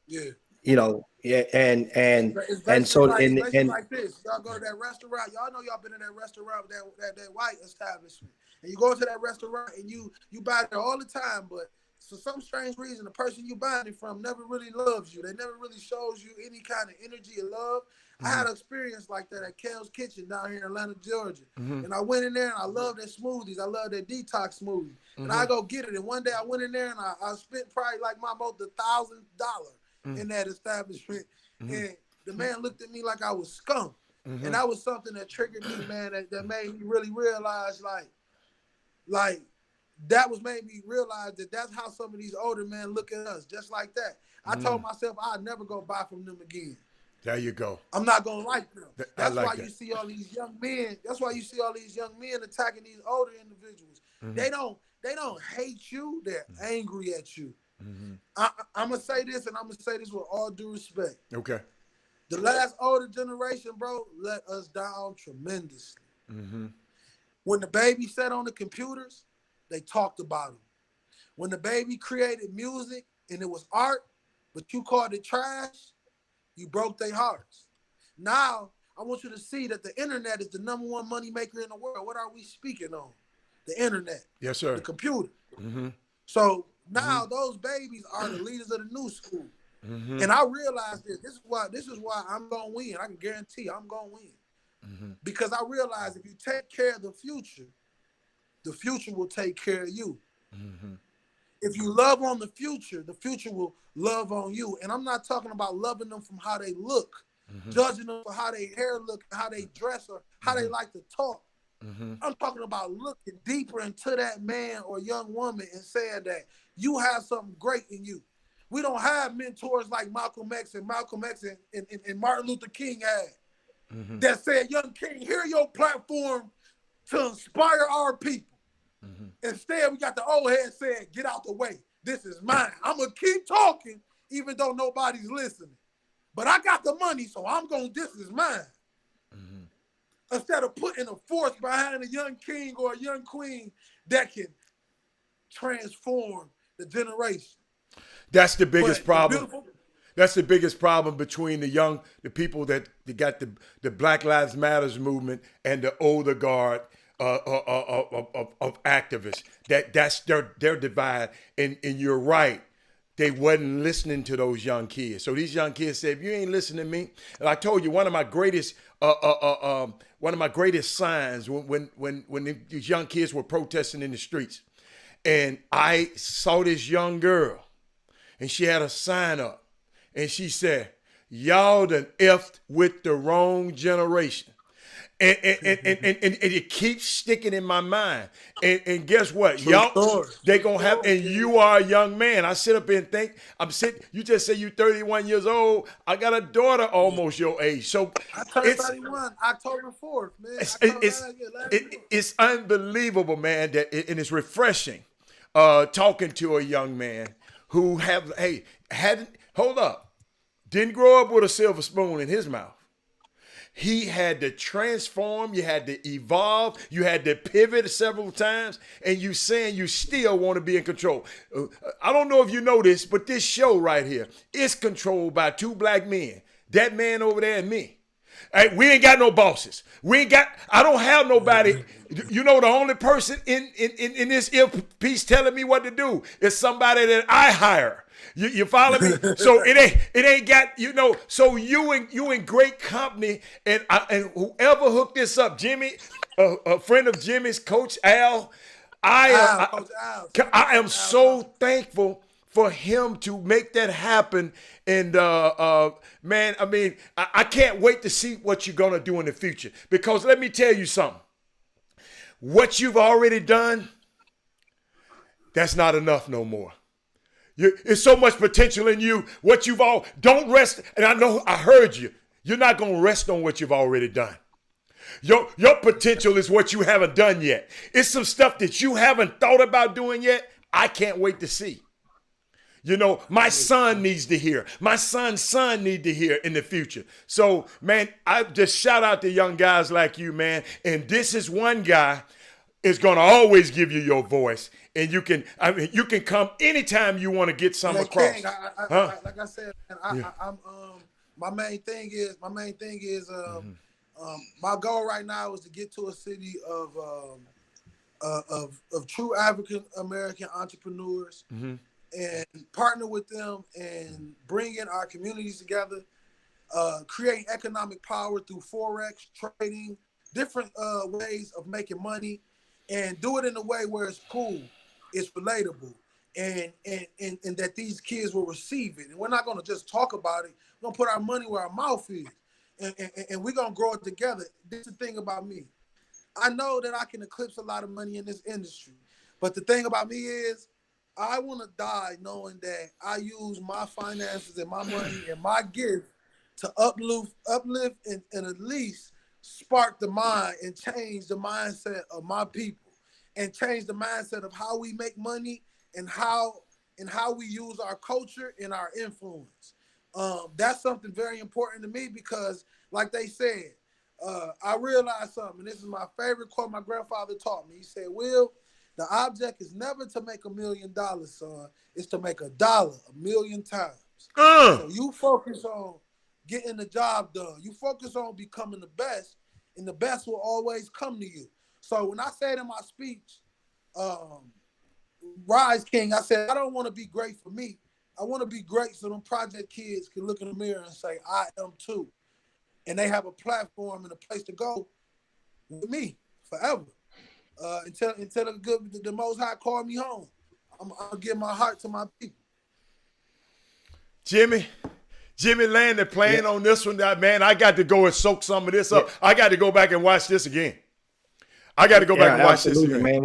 D: Yeah.
C: You know, yeah, and so
D: like,
C: and
D: like this. Y'all go to that restaurant. Y'all know y'all been in that restaurant with that white establishment, and you go to that restaurant and you buy there all the time, but for some strange reason, the person you buying it from never really loves you. They never really shows you any kind of energy or love. I had an experience like that at Kel's Kitchen down here in Atlanta, Georgia. And I went in there and I love their smoothies. I love their detox smoothie. And I go get it. And one day I went in there and I spent probably like my most $1,000 in that establishment. And the man looked at me like I was skunk. And that was something that triggered me, man, that made me really realize like that was made me realize that that's how some of these older men look at us, just like that. I told myself I'd never go buy from them again.
A: There you go.
D: I'm not gonna like them. That's
A: like
D: why
A: that.
D: you see all these young men. That's why you see all these young men attacking these older individuals. They don't hate you. They're angry at you. I'm gonna say this, and I'm gonna say this with all due respect.
A: Okay.
D: The last older generation, bro, let us down tremendously. When the baby sat on the computers, they talked about him. When the baby created music and it was art, but you called it trash, you broke their hearts. Now, I want you to see that the internet is the #1 money maker in the world. What are we speaking on? The internet.
A: Yes, sir.
D: The computer. So now those babies are the leaders of the new school. And I realized this. This is why I'm going to win. I can guarantee I'm going to win. Because I realize if you take care of the future will take care of you. If you love on the future will love on you. And I'm not talking about loving them from how they look, judging them for how their hair look, how they dress, or how they like to talk. I'm talking about looking deeper into that man or young woman and saying that you have something great in you. We don't have mentors like Malcolm X and Martin Luther King had that said, young king, hear your platform to inspire our people. Instead, we got the old head saying, get out the way. This is mine. I'm going to keep talking even though nobody's listening. But I got the money, so I'm going to, this is mine. Instead of putting a force behind a young king or a young queen that can transform the generation.
A: That's the biggest problem. That's the biggest problem between the people that got the Black Lives Matters movement and the older guard of activists. That's their divide. And you're right. They wasn't listening to those young kids. So these young kids said, if you ain't listening to me, and I told you one of my greatest signs when these young kids were protesting in the streets, and I saw this young girl, and she had a sign up, and she said, y'all done effed with the wrong generation. And it keeps sticking in my mind. And guess what? Y'all, they gonna have, and you are a young man. I sit up and think, you just say you 31 years old. I got a daughter almost your age. So
D: I turned 31 October 4th, man.
A: It's unbelievable, man, and it's refreshing talking to a young man who didn't grow up with a silver spoon in his mouth. He had to transform, you had to evolve, you had to pivot several times, and you saying you still want to be in control. I don't know if you know this, but this show right here is controlled by two black men, that man over there and me. Hey, we ain't got no bosses. I don't have nobody. You know, the only person in this earpiece telling me what to do is somebody that I hire. You follow me? So it ain't got, you know, so you in great company, and whoever hooked this up, Jimmy, a friend of Jimmy's, Coach Al,
D: Coach Al.
A: I am so thankful for him to make that happen. And man, I mean, I can't wait to see what you're gonna do in the future. Because let me tell you something. What you've already done, that's not enough no more. There's so much potential in you. Don't rest. And I know I heard you. You're not gonna rest on what you've already done. Your potential is what you haven't done yet. It's some stuff that you haven't thought about doing yet. I can't wait to see. You know, my son needs to hear. My son's son need to hear in the future. So, man, I just shout out to young guys like you, man. And this is one guy is going to always give you your voice. And you can come anytime you want to get something across.
D: King, like I said, man, I'm my main thing is my goal right now is to get to a city of true African American entrepreneurs. Mm-hmm. And partner with them and bring in our communities together, create economic power through Forex, trading, different ways of making money, and do it in a way where it's cool, it's relatable, and that these kids will receive it. And we're not going to just talk about it. We're going to put our money where our mouth is, and we're going to grow it together. This is the thing about me. I know that I can eclipse a lot of money in this industry, but the thing about me is, I want to die knowing that I use my finances and my money and my gift to uplift and at least spark the mind and change the mindset of my people and change the mindset of how we make money and how we use our culture and our influence. That's something very important to me because, like they said, I realized something. And this is my favorite quote my grandfather taught me. He said, Will, the object is never to make $1 million, son. It's to make $1 1,000,000 times. So you focus on getting the job done. You focus on becoming the best, and the best will always come to you. So when I said in my speech, Rise King, I said, I don't want to be great for me. I want to be great so them project kids can look in the mirror and say, I am too. And they have a platform and a place to go with me forever. Until the Most High call me home. I'm gonna give my heart to my people.
A: Jimmy landed playing on this one. Man, I got to go and soak some of this up. I got to go back and watch this again. I got to go back and watch this again.
C: Man,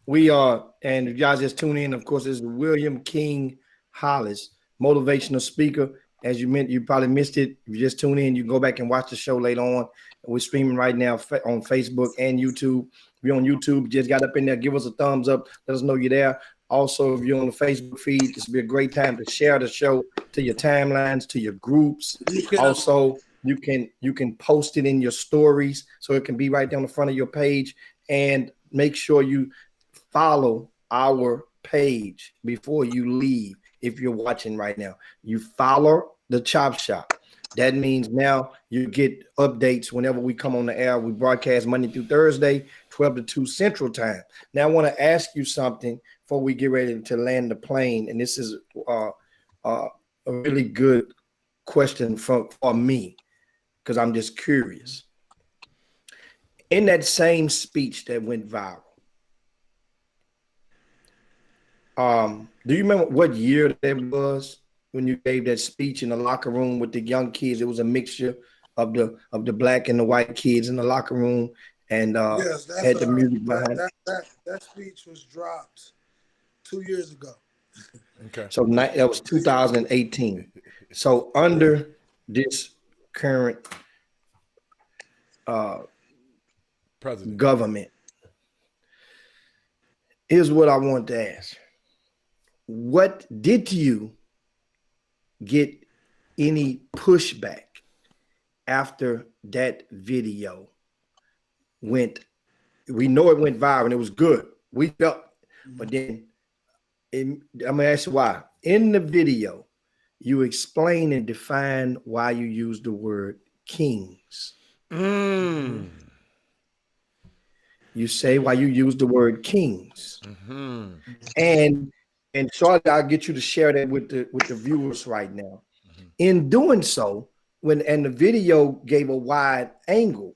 C: we are, and if y'all just tune in, of course, this is William King Hollis, motivational speaker. As you meant, you probably missed it. If you just tune in, you can go back and watch the show later on. We're streaming right now on Facebook and YouTube. If you're on YouTube, just got up in there, give us a thumbs up. Let us know you're there. Also, if you're on the Facebook feed, this will be a great time to share the show to your timelines, to your groups. Also, you can post it in your stories so it can be right down the front of your page. And make sure you follow our page before you leave. If you're watching right now, you follow the Chop Shop. That means now you get updates whenever we come on the air. We broadcast Monday through Thursday, 12 to 2 Central Time. Now, I want to ask you something before we get ready to land the plane. And this is a really good question for me because I'm just curious. In that same speech that went viral, do you remember what year that was when you gave that speech in the locker room with the young kids? It was a mixture of the black and the white kids in the locker room, and
D: yes,
C: had the music behind it.
D: That speech was dropped 2 years ago.
A: Okay.
C: So that was 2018. So under this current
A: president
C: government, here's what I want to ask. What did you get any pushback after that video went? We know it went viral and it was good. We felt, but then I'm gonna ask you why. In the video, you explain and define why you use the word kings.
A: Mm.
C: You say why you use the word kings.
A: Mm-hmm.
C: And Charlie, I'll get you to share that with the viewers right now. In doing so, and the video gave a wide angle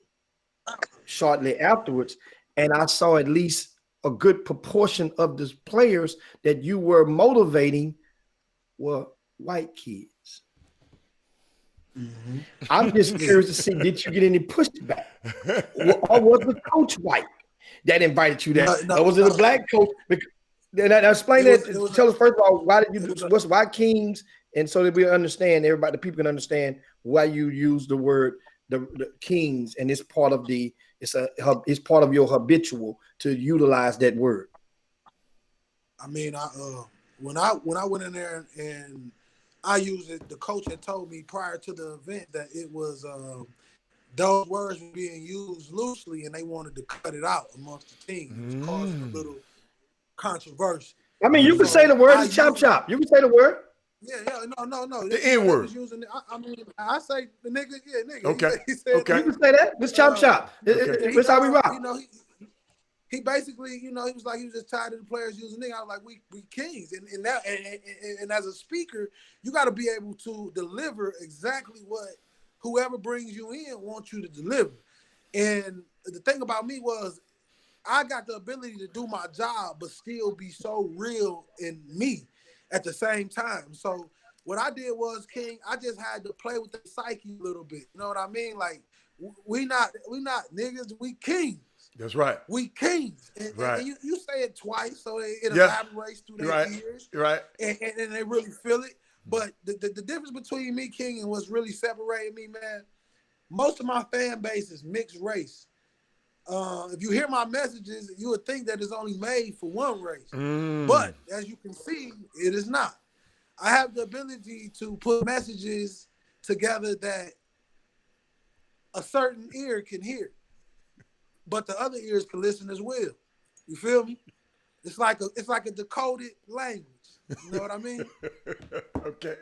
C: shortly afterwards, and I saw at least a good proportion of the players that you were motivating were white kids. I'm just curious to see, did you get any pushback? Or was the coach white that invited you there? Or was it a black coach? Now explain that. Tell us first of all, why did you why Kings? And so that we understand, everybody, the people can understand why you use the word the Kings, and it's part of it's part of your habitual to utilize that word.
D: I mean, when I went in there and I used it, the coach had told me prior to the event that it was those words were being used loosely, and they wanted to cut it out amongst the team. It was causing a little controversy.
C: I mean, you can say the word. It's chop chop. You can say the word.
D: Yeah, no.
A: The N word.
D: I mean, I say the nigga, yeah, nigga.
A: Okay.
D: He said,
C: okay. You can say that. It's chop chop.
A: Okay.
C: That's how we rock.
D: You know, he basically, he was like, he was just tired of the players using nigga. I was like, we kings, and as a speaker, you got to be able to deliver exactly what whoever brings you in wants you to deliver. And the thing about me was, I got the ability to do my job, but still be so real in me at the same time. So what I did was, King, I just had to play with the psyche a little bit. You know what I mean? Like, we not niggas, we kings.
A: That's right.
D: We kings. And,
A: right.
D: And you say it twice, so it elaborates through their ears.
A: Right.
D: And they really feel it. But the difference between me, King, and what's really separating me, man, most of my fan base is mixed race. If you hear my messages, you would think that it's only made for one race. But as you can see, it is not. I have the ability to put messages together that a certain ear can hear, but the other ears can listen as well. You feel me? It's like a decoded language. You know what I mean?
A: Okay.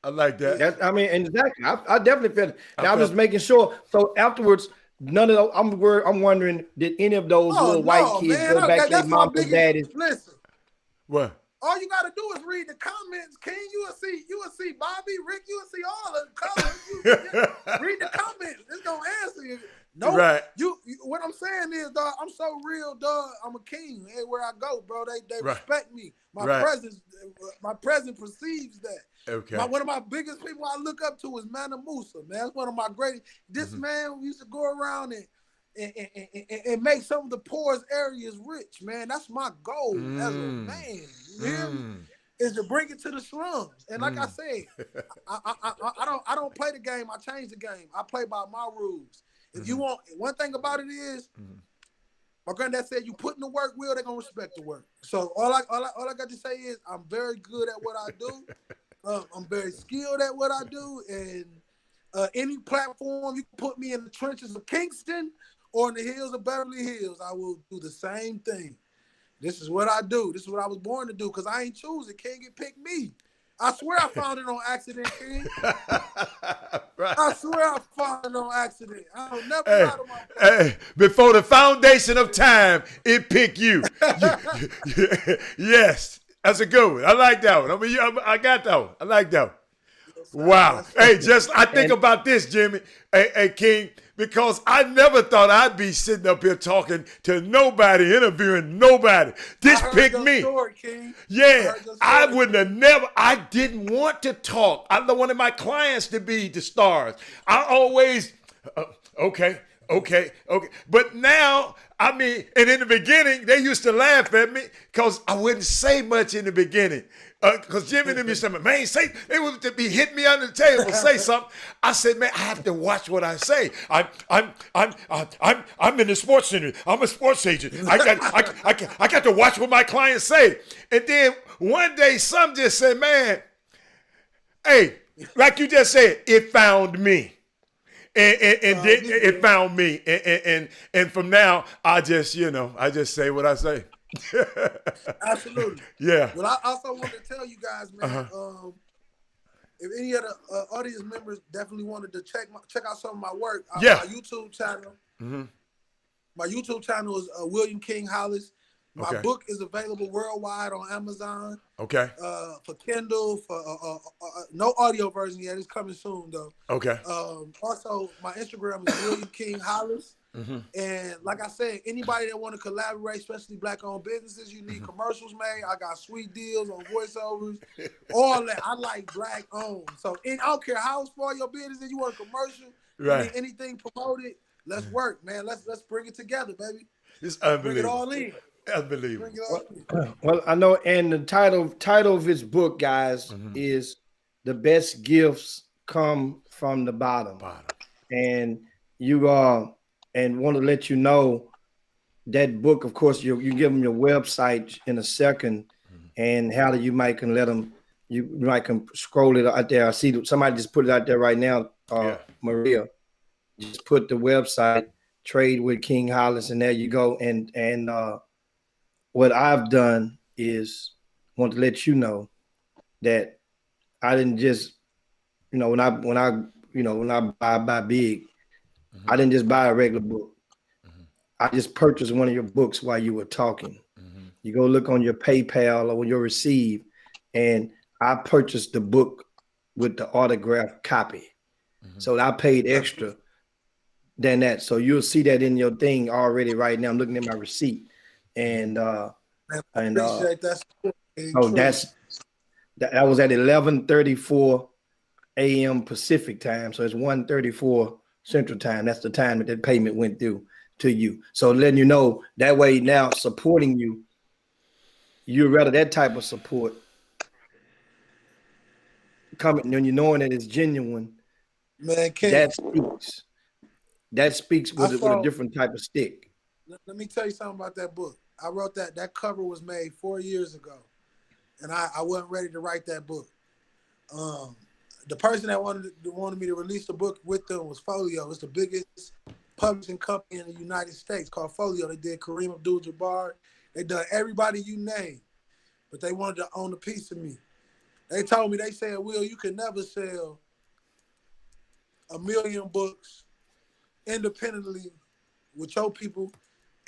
A: I like that.
C: And exactly. I definitely feel it. Now I'm just making sure. So afterwards, none of those. I'm wondering, did any of those little white kids go back to their mom and daddies?
D: Listen.
A: What?
D: All you gotta do is read the comments, King. You will see Bobby, Rick. You will see all the colors. Read the comments. It's gonna answer you. No,
A: right.
D: You. What I'm saying is, dog, I'm so real, dog. I'm a king. Everywhere I go, bro, they respect me. My presence perceives that.
A: Okay.
D: One of my biggest people I look up to is Manna Musa, man. That's one of my greatest. This man used to go around and make some of the poorest areas rich, man. That's my goal as a man. You hear me? Is to bring it to the slums. And like I said, I don't play the game. I change the game. I play by my rules. If you want, one thing about it is, my granddad said, you put in the work, Will, they're gonna respect the work. So all I got to say is, I'm very good at what I do. I'm very skilled at what I do, and any platform you put me in the trenches of Kingston or in the hills of Beverly Hills, I will do the same thing. This is what I do. This is what I was born to do, because I ain't choose it. King, it picked me. I swear I found it on accident, King. Right. I swear I found it on accident. I don't never out of my
A: Hey, before the foundation of time, it picked you. Yes. That's a good one. I like that one. I got that one. I like that one. Wow. Hey, I think about this, Jimmy. Hey, King, because I never thought I'd be sitting up here talking to nobody, interviewing nobody. This picked me.
D: Story, King.
A: Yeah, I wouldn't have never. I didn't want to talk. I wanted my clients to be the stars. I always, okay. But now, and in the beginning, they used to laugh at me because I wouldn't say much in the beginning. Because Jimmy and them used to say, man, they would be hitting me under the table, say something. I said, man, I have to watch what I say. I'm in the sports center. I'm a sports agent. I got to watch what my clients say. And then one day, some just said, man, hey, like you just said, it found me. And it found me. And from now, I just say what I say.
D: Absolutely.
A: Yeah.
D: Well, I also want to tell you guys, man, if any of the audience members definitely wanted to check out some of my work,
A: Yeah.
D: my YouTube channel.
A: Mm-hmm.
D: My YouTube channel is William King Hollis. My
A: Okay.
D: book is available worldwide on Amazon.
A: Okay.
D: For Kindle, for no audio version yet. It's coming soon though.
A: Okay.
D: Also, my Instagram is William King Hollis.
A: Mm-hmm.
D: And like I said, anybody that want to collaborate, especially Black-owned businesses, you need commercials made. I got sweet deals on voiceovers, all that. I like Black-owned. So I don't care how small your business is. You want a commercial,
A: Right.
D: you need anything promoted. Let's work, man. Let's bring it together, baby.
A: It's
D: Bring it
A: unbelievable.
D: all in.
A: Unbelievable.
D: Bring it all in.
C: Well, I know, and the title of his book, guys, is "The Best Gifts Come from the Bottom." And you and want to let you know that book. Of course, you give them your website in a second, and how you might can let them. You might can scroll it out there. I see somebody just put it out there right now. Maria just put the website Trade with King Hollis, and there you go. And what I've done is want to let you know that I didn't just, when I buy big, I didn't just buy a regular book. I just purchased one of your books while you were talking. You go look on your PayPal or your receive, and I purchased the book with the autographed copy. So I paid extra than that. So you'll see that in your thing already right now. I'm looking at my receipt. And
D: appreciate that.
C: So that was at 11:34 a.m. Pacific time. So it's 1:34 Central Time. That's the time that payment went through to you. So letting you know that way now supporting you, you'd rather that type of support coming when you knowing that it's genuine.
D: Man,
C: that speaks with a different type of stick.
D: Let me tell you something about that book. I wrote that cover was made 4 years ago, and I wasn't ready to write that book. The person that wanted me to release the book with them was Folio. It's the biggest publishing company in the United States called Folio. They did Kareem Abdul-Jabbar. They done everybody you name, but they wanted to own a piece of me. They told me, they said, Will, you can never sell 1 million books independently with your people.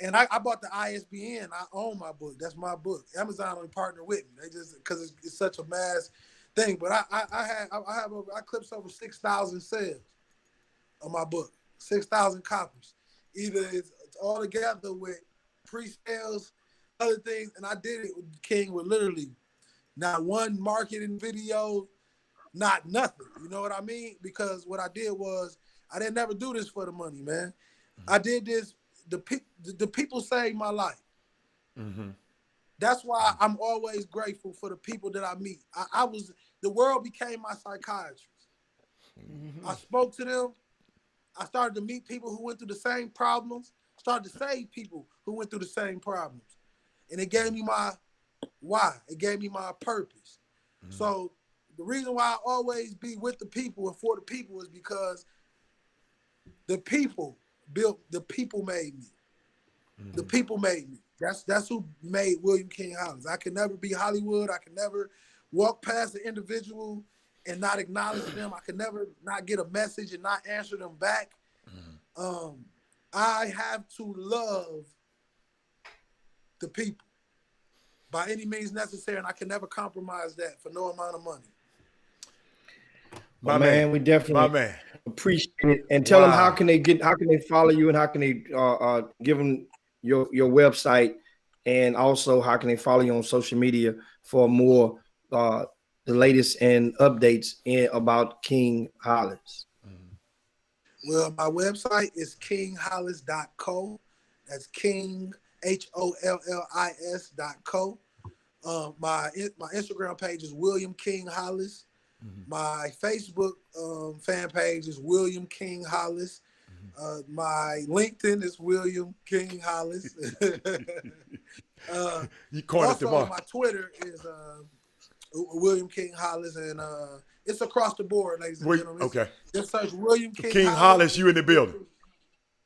D: And I bought the ISBN. I own my book. That's my book. Amazon only partner with me. They just because it's such a mass thing. But I clips over 6,000 sales of my book, 6,000 copies. Either it's all together with pre-sales, other things, and I did it with King with literally not one marketing video, not nothing. You know what I mean? Because what I did was I didn't never do this for the money, man. I did this. The people saved my life. That's why I'm always grateful for the people that I meet. The world became my psychiatrist. I spoke to them. I started to meet people who went through the same problems, started to save people who went through the same problems. And it gave me my why. It gave me my purpose. So the reason why I always be with the people and for the people is because the people made me. The people made me. That's who made William King Hollis. I can never be Hollywood. I can never walk past an individual and not acknowledge them. I can never not get a message and not answer them back. I have to love the people by any means necessary, and I can never compromise that for no amount of money.
C: My man, we definitely appreciate it. And tell them how can they follow you, and how can they give them your website, and also how can they follow you on social media for more the latest and updates about King Hollis.
D: Well, my website is kinghollis.co. That's King HOLLIS.co. My Instagram page is William King Hollis. My Facebook fan page is William King Hollis. My LinkedIn is William King Hollis.
A: You cornered them all.
D: My Twitter is William King Hollis, and it's across the board, ladies and gentlemen.
A: Okay.
D: Just search William King
A: Hollis. You in the building?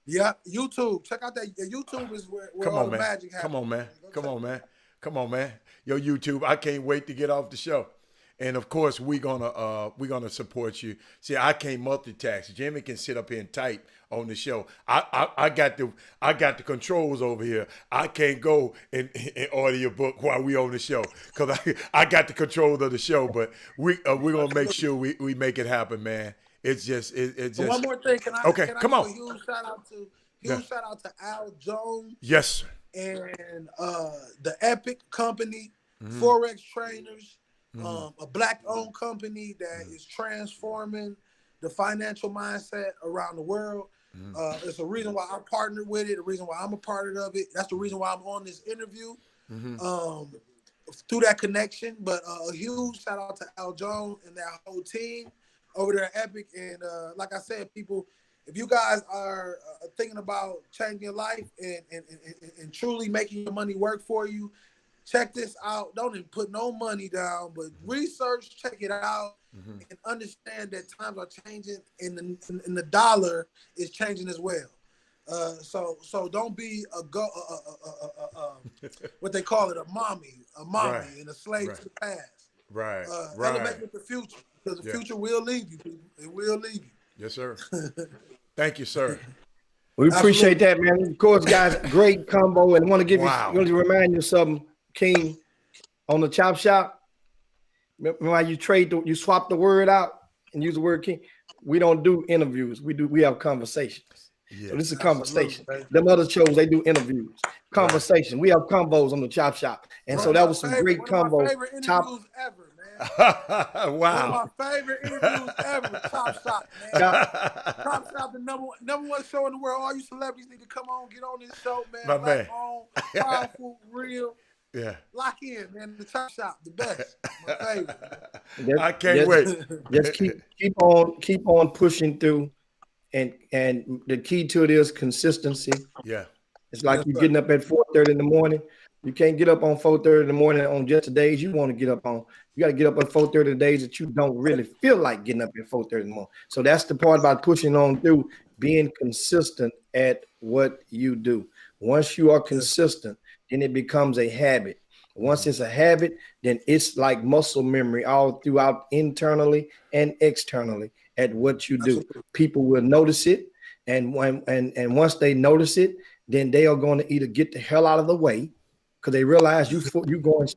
D: Yeah, YouTube. Check out that. YouTube is where all the magic happens.
A: Come on, man. Yo, YouTube, I can't wait to get off the show. And of course, we're gonna support you. See, I can't multitask. Jimmy can sit up here and type on the show. I got the controls over here. I can't go and order your book while we on the show because I got the control of the show. But we're gonna make sure we make it happen, man. It's just
D: So one more thing, can I
A: come
D: give
A: on.
D: a huge shout out to Al Jones?
A: Yes, sir.
D: And the Epic Company, Forex Trainers, a black-owned company that is transforming the financial mindset around the world. It's a reason why I partnered with it, the reason why I'm a part of it. That's the reason why I'm on this interview through that connection. But a huge shout out to Al Jones and that whole team over there at Epic. And like I said, people, if you guys are thinking about changing your life and truly making your money work for you, check this out. Don't even put no money down, but research, check it out, and understand that times are changing, and the dollar is changing as well. So don't be what they call it, a mommy,
A: Right.
D: and a slave
A: Right.
D: to the past.
A: Right.
D: Elevate with the future, because the future will leave you, people. It will leave you.
A: Yes, sir. Thank you, sir.
C: We appreciate that, man. Of course, guys, great combo. And want to remind you of something, King, on the Chop Shop. Remember how you swap the word out and use the word King? We don't do interviews. We have conversations. Yeah, so this is a conversation. Them other shows, they do interviews. Conversation. Right. We have combos on the Chop Shop. And so that was some great combo.
D: One of my favorite interviews ever, man.
A: Wow.
D: One of my favorite interviews ever, Chop Shop, man. Chop Shop, the number one show in the world. All you celebrities need to come on, get on this show, man.
A: My man.
D: Powerful, real.
A: Yeah.
D: Lock in, man. The Chop Shop, the best. My favorite.
A: I can't wait.
C: Just keep on pushing through. And the key to it is consistency.
A: Yeah.
C: It's like you're getting up at 4:30 in the morning. You can't get up on 4:30 in the morning on just the days you want to get up on. You got to get up at 4:30 the days that you don't really feel like getting up at 4:30 in the morning. So that's the part about pushing on through, being consistent at what you do. Once you are consistent, then it becomes a habit. Once it's a habit, then it's like muscle memory all throughout, internally and externally, at what you do. People will notice it, and once they notice it, then they are going to either get the hell out of the way because they realize you going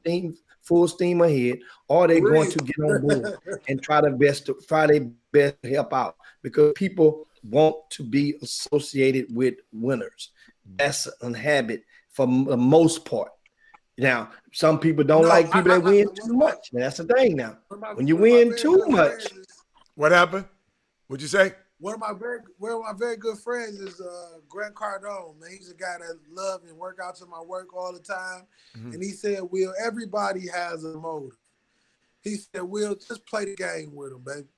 C: full steam ahead, or they're going to get on board and try their best to help out, because people want to be associated with winners. That's a habit for the most part. Now, some people don't like people that win too much. And that's the thing now. When you win too much.
A: What happened? What'd you say?
D: One of my very good friends is Grant Cardone, man. He's a guy that loves and work out to my work all the time. And he said, Will, everybody has a motive. He said, Will, just play the game with him, baby.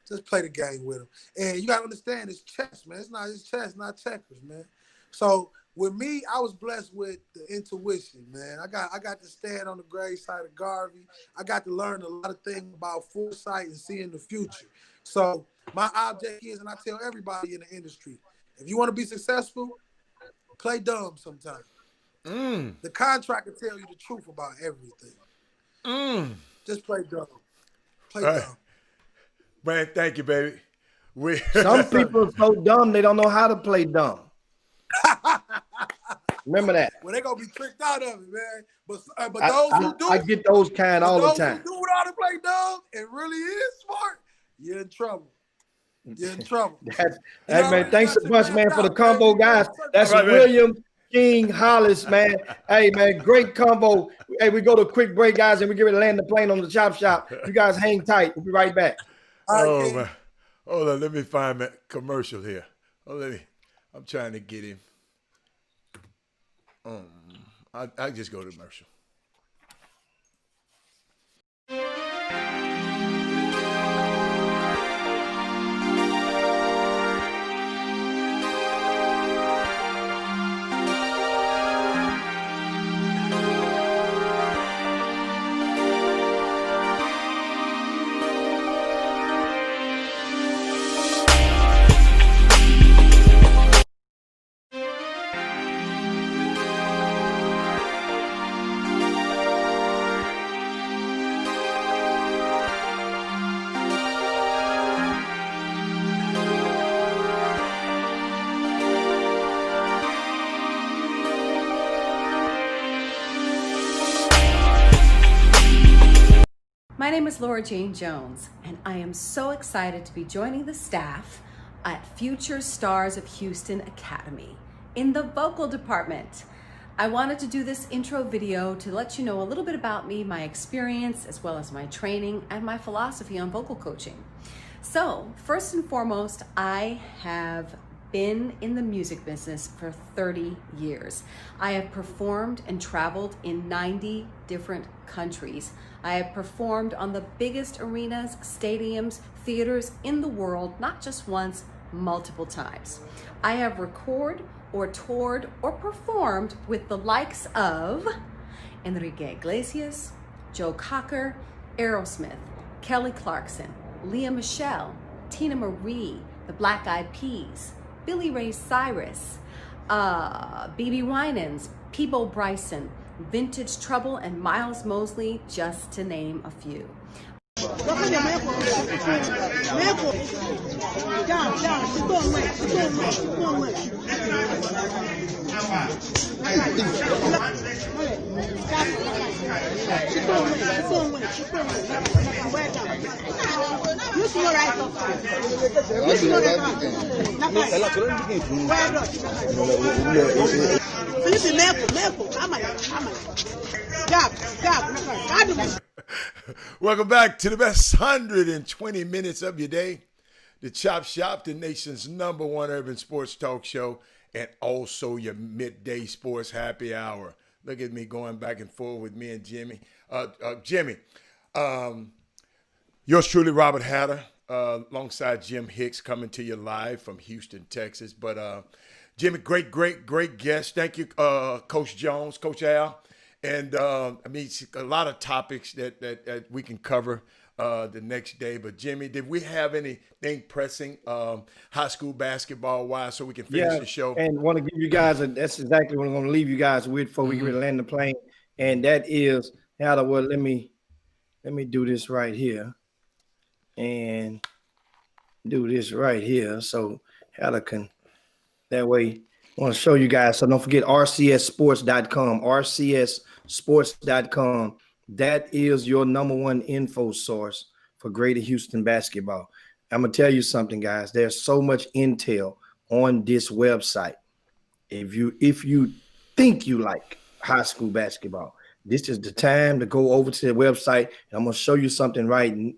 D: Just play the game with him. And you got to understand, it's chess, man. It's chess, not checkers, man. So with me, I was blessed with the intuition, man. I got to stand on the gray side of Garvey. I got to learn a lot of things about foresight and seeing the future. So my object is, and I tell everybody in the industry, if you want to be successful, play dumb sometimes. The contract will tell you the truth about everything. Just play dumb. Play dumb.
A: Man, thank you, baby.
C: Some people are so dumb, they don't know how to play dumb. Remember that.
D: Well, they're going to be tricked out of it, man. But those who do,
C: I get those kind all the time.
D: Those who do know how to play dumb and really is smart, you're in trouble. You're in trouble.
C: Man, thanks a bunch, man, for the combo, guys. That's right, William King Hollis, man. Hey, man, great combo. Hey, we go to a quick break, guys, and we get ready to land the plane on the Chop Shop. You guys hang tight. We'll be right back.
A: Oh, man. Hold on. Let me find that commercial here. I'm trying to get him. I just go to commercial.
E: My name is Laura Jane Jones, and I am so excited to be joining the staff at Future Stars of Houston Academy in the vocal department. I wanted to do this intro video to let you know a little bit about me, my experience, as well as my training and my philosophy on vocal coaching. So, first and foremost, I have been in the music business for 30 years. I have performed and traveled in 90 different countries. I have performed on the biggest arenas, stadiums, theaters in the world, not just once, multiple times. I have recorded or toured or performed with the likes of Enrique Iglesias, Joe Cocker, Aerosmith, Kelly Clarkson, Leah Michelle, Tina Marie, the Black Eyed Peas, Billy Ray Cyrus, BB Winans, Peebo Bryson, Vintage Trouble, and Miles Mosley, just to name a few.
A: Welcome back to the best 120 minutes of your day. The Chop Shop, the nation's #1 urban sports talk show, and also your midday sports happy hour. Look at me going back and forth with me and Jimmy. Jimmy, yours truly, Robert Hatter, alongside Jim Hicks, coming to you live from Houston, Texas. But Jimmy, great guest. Thank you, Coach Jones, Coach Al. And I mean, a lot of topics that we can cover the next day. But Jimmy, did we have anything pressing high school basketball wise so we can finish the show?
C: And want to give you guys that's exactly what I'm going to leave you guys with before we land the plane. And that is how to let me do this right here and do this right here. So how to can that way. I want to show you guys. So don't forget rcssports.com, rcssports.com. That is your #1 info source for Greater Houston basketball. I'm going to tell you something, guys. There's so much intel on this website. If you think you like high school basketball, this is the time to go over to the website. And I'm going to show you something right in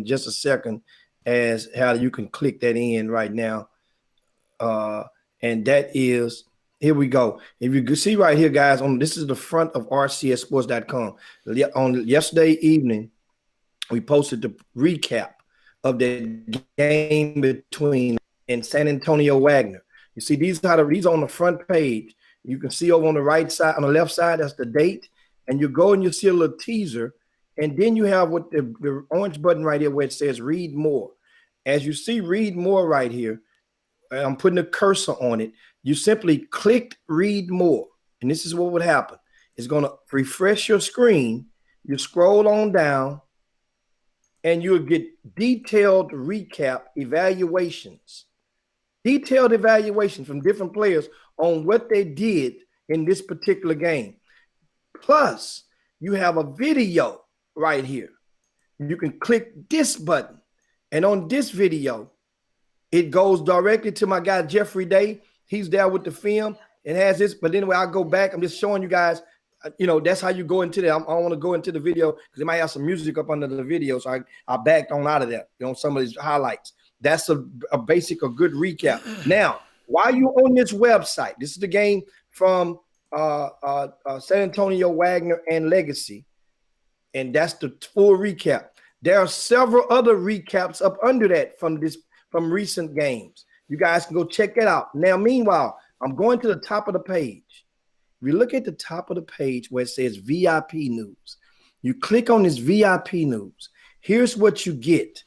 C: just a second as how you can click that in right now. And that is, here we go. If you can see right here, guys, this is the front of rcssports.com. On yesterday evening, we posted the recap of the game between and San Antonio Wagner. You see, these are on the front page. You can see over on the right side, on the left side, that's the date. And you go and you see a little teaser. And then you have what the orange button right here where it says read more. As you see read more right here, I'm putting a cursor on it. You simply click read more. And this is what would happen. It's going to refresh your screen. You scroll on down and you'll get detailed recap evaluations. Detailed evaluations from different players on what they did in this particular game. Plus, you have a video right here. You can click this button. And on this video, it goes directly to my guy, Jeffrey Day. He's there with the film and has this. But anyway, I'll go back. I'm just showing you guys, that's how you go into that. I don't want to go into the video because it might have some music up under the video. So I backed on out of that, some of these highlights. That's a good recap. Now, while you're on this website, this is the game from San Antonio Wagner and Legacy. And that's the full recap. There are several other recaps up under that from recent games. You guys can go check that out. Now, meanwhile, I'm going to the top of the page. If you look at the top of the page where it says VIP news, you click on this VIP news. Here's what you get.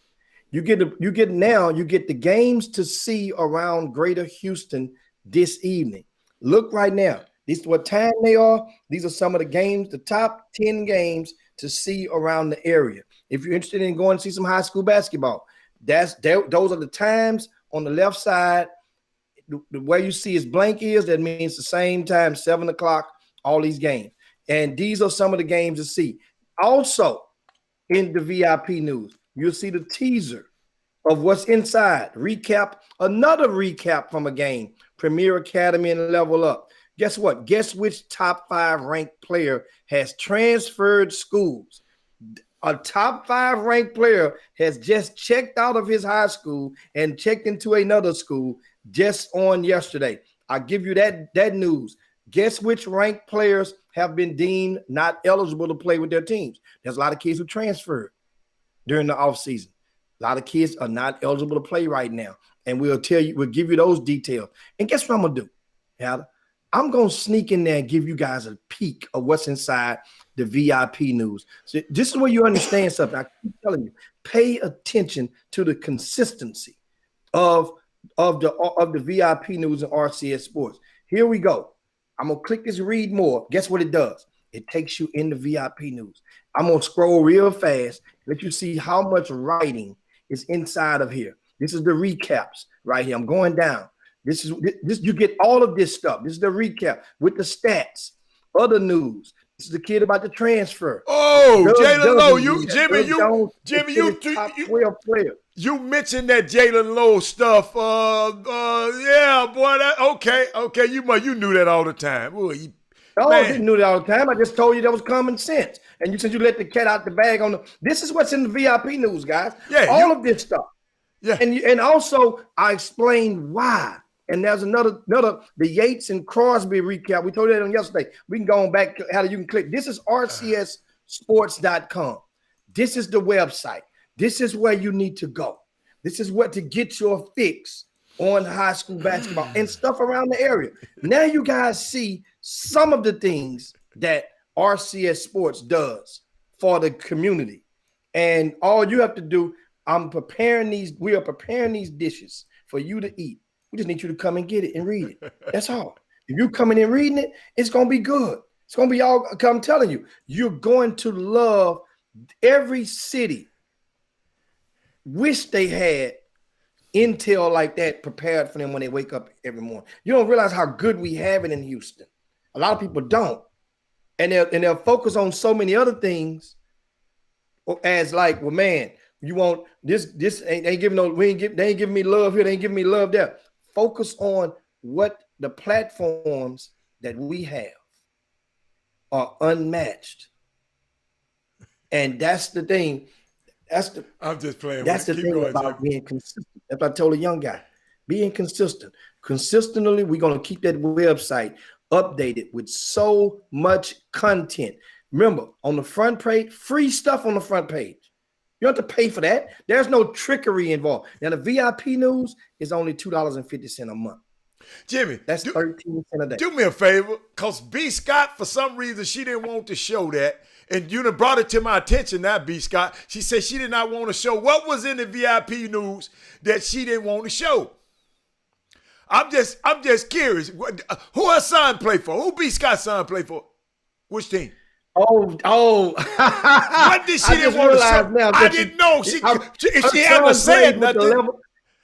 C: You get the games to see around Greater Houston this evening. Look right now. This is what time they are. These are some of the games, the top 10 games to see around the area. If you're interested in going to see some high school basketball, those are the times on the left side. The way you see is blank that means the same time, 7:00, all these games. And these are some of the games to see. Also, in the VIP news. You'll see the teaser of what's inside. Another recap from a game, Premier Academy and Level Up. Guess what? Guess which top 5 ranked player has transferred schools? A top 5 ranked player has just checked out of his high school and checked into another school just on yesterday. I'll give you that news. Guess which ranked players have been deemed not eligible to play with their teams? There's a lot of kids who transferred during the offseason. A lot of kids are not eligible to play right now. And we'll give you those details. And guess what I'm going to do, Heather? I'm going to sneak in there and give you guys a peek of what's inside the VIP news. So this is where you understand something. I keep telling you, pay attention to the consistency of the VIP news and RCS Sports. Here we go. I'm going to click this read more. Guess what it does? It takes you into VIP news. I'm going to scroll real fast, let you see how much writing is inside of here. This is the recaps right here. I'm going down. This you get all of this stuff. This is the recap with the stats, other news. This is the kid about the transfer.
A: Oh, Jalen Lowe, Jimmy,
C: top 12 player.
A: You mentioned that Jalen Lowe stuff. Yeah, boy. Okay. You knew that all the time. Ooh,
C: I didn't know that all the time. I just told you that was common sense. And you said you let the cat out the bag on the. This is what's in the VIP news, guys. Yeah, all of this stuff. Yeah, and also I explained why. And there's another the Yates and Crosby recap. We told you that on yesterday. We can go on back to how you can click. This is rcssports.com. This is the website. This is where you need to go. This is what to get your fix on high school basketball and stuff around the area. Now you guys see some of the things that RCS Sports does for the community. And all you have to do, we are preparing these dishes for you to eat. We just need you to come and get it and read it. That's all. If you coming in reading it, it's going to be good. It's going to be all, I'm telling you, you're going to love every city. Wish they had intel like that prepared for them when they wake up every morning. You don't realize how good we have it in Houston. A lot of people don't. And they'll focus on so many other things as like, well, man, you want this ain't giving they ain't giving me love here, they ain't giving me love there. Focus on what the platforms that we have are unmatched. And that's the thing.
A: I'm just playing.
C: That's the thing about being consistent. That's what I told a young guy. Being consistent. Consistently, we're going to keep that website updated with so much content. Remember, on the front page, free stuff on the front page. You don't have to pay for that. There's no trickery involved. Now, the VIP news is only $2.50 a month.
A: Jimmy,
C: that's 13 cents a day.
A: Do me a favor, because B. Scott, for some reason, she didn't want to show that. And you done brought it to my attention now, B. Scott. She said she did not want to show what was in the VIP news that she didn't want to show. I'm just curious. Who her son play for? Who B. Scott's son play for? Which team?
C: Oh.
A: What did she didn't want to show? Now, I didn't know. She ever said nothing.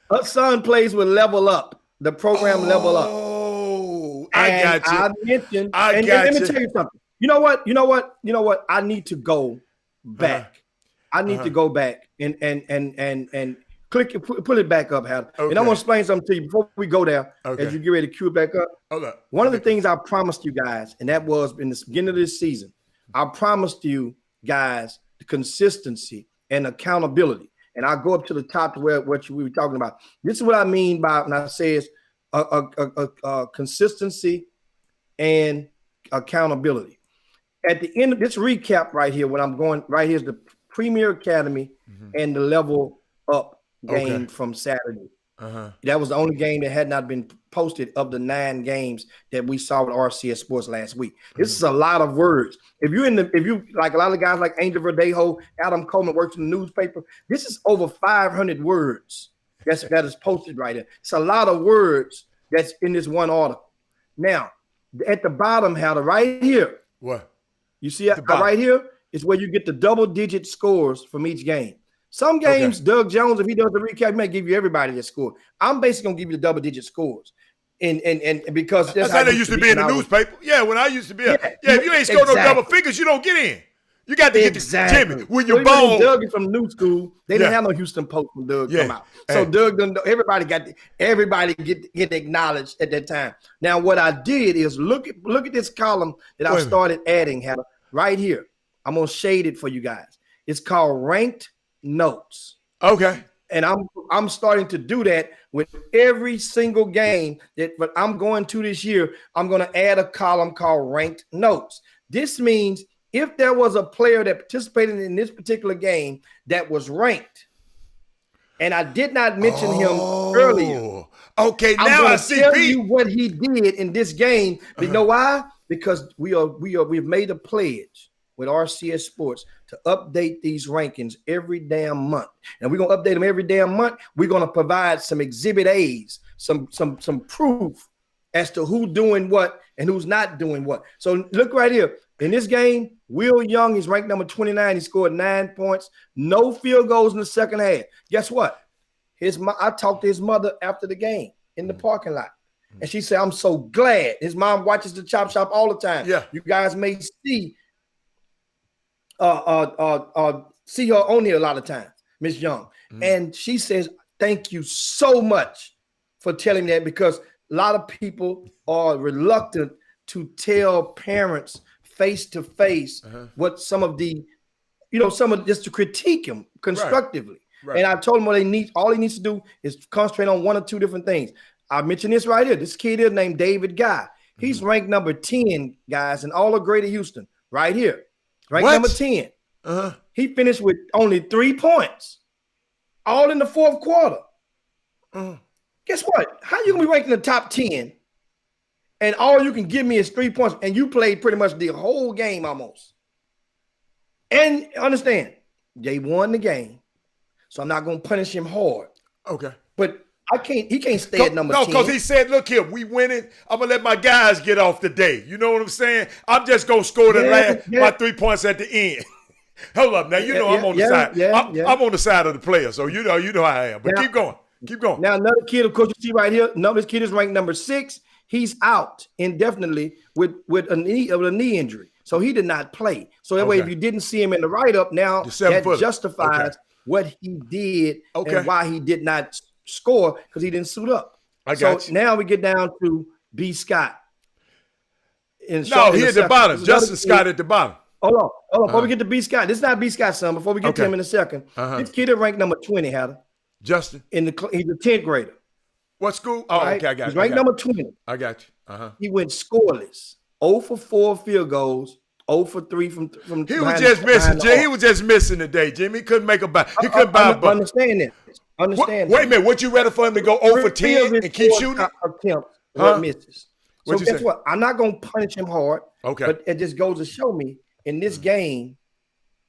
C: Her son plays with Level Up, the program Level Up.
A: Oh, I got you.
C: I mentioned, let me tell you something. You know what? I need to go back. I need to go back and pull it back up, Hal. Okay. And I'm gonna explain something to you before we go there. Okay. As you get ready to cue it back up. Okay. One of the things I promised you guys, and that was in the beginning of this season, I promised you guys the consistency and accountability. And I'll go up to the top to what we were talking about. This is what I mean by when I say consistency and accountability. At the end of this recap right here, when I'm going right here is the Premier Academy and the Level Up game from Saturday. That was the only game that had not been posted of the 9 games that we saw with RCS Sports last week. This is a lot of words. If you like a lot of guys like Angel Verdejo, Adam Coleman works in the newspaper, this is over 500 words that is posted right there. It's a lot of words that's in this one article. Now, at the bottom, right here.
A: What?
C: You see right here is where you get the double-digit scores from each game. Some games, Doug Jones, if he does the recap, he may give you everybody that score. I'm basically gonna give you the double-digit scores, and because
A: that's how they used to be in the newspaper. Yeah, when I used to be, if you ain't scored no double figures, you don't get in. You got to get Jimmy when you're bald.
C: Doug is from new school. They didn't
A: Yeah.
C: have no Houston Post when Doug
A: Yeah.
C: come out. So
A: Hey.
C: Doug done, everybody get acknowledged at that time. Now what I did is look at this column that I started adding, Heather, right here. I'm gonna shade it for you guys. It's called ranked notes.
A: Okay.
C: And I'm starting to do that with every single game that I'm going to this year. I'm going to add a column called ranked notes. This means if there was a player that participated in this particular game that was ranked, and I did not mention him earlier.
A: Okay, now I see.
C: Tell you what he did in this game. But you know why? Because we've made a pledge with RCS Sports to update these rankings every damn month. And we're going to update them every damn month. We're going to provide some exhibit A's, some proof as to who's doing what and who's not doing what. So look right here. In this game, Will Young is ranked number 29. He scored 9 points. No field goals in the second half. Guess what? I talked to his mother after the game in the parking lot. And she said, I'm so glad. His mom watches the Chop Shop all the time.
A: Yeah.
C: You guys may see see her on here a lot of times, Miss Young. And she says, thank you so much for telling me that, because a lot of people are reluctant to tell parents face to face what some of the, just to critique him constructively. Right. And I told him all he needs to do is concentrate on one or two different things. I mentioned this right here. This kid is named David Guy. He's ranked number 10, guys, in all of Greater Houston, right here. Ranked number 10. He finished with only 3 points, all in the fourth quarter. Guess what? How you gonna be ranked in the top 10 and all you can give me is 3 points, and you played pretty much the whole game almost? And understand, they won the game, so I'm not gonna punish him hard. Okay. But he can't stay at number 10. No,
A: because he said, look here, we winning. I'm going to let my guys get off the day. You know what I'm saying? I'm just going to score my 3 points at the end. Hold up. Now, I'm on the side. I'm on the side of the player, so you know how I am. But keep going. Keep going.
C: Now, another kid, of course, you see right here, this kid is ranked number 6. He's out indefinitely with a knee injury. So he did not play. So that way, if you didn't see him in the write-up, now that justifies what he did and why he did not score, because he didn't suit up. I got you. Now we get down to B. Scott.
A: He at the bottom. Justin Scott at the bottom.
C: Hold on. Before we get to B. Scott, this is not B. Scott's son. Before we get to him in a second, this kid is ranked number 20, Heather.
A: Justin?
C: He's a 10th grader.
A: What school? Oh,
C: right?
A: Okay, I got you.
C: He's ranked number 20.
A: I got you.
C: He went scoreless. 0 for 4 field goals. 0 for 3 from
A: He was just missing, Jim. He was just missing today, Jimmy. He couldn't make a buy. He couldn't buy a buck.
C: Understand that.
A: Wait a minute. Would you rather for him to go 0 for 10 and keep shooting?
C: Misses. So guess what? I'm not going to punish him hard. Okay. But it just goes to show me in this game,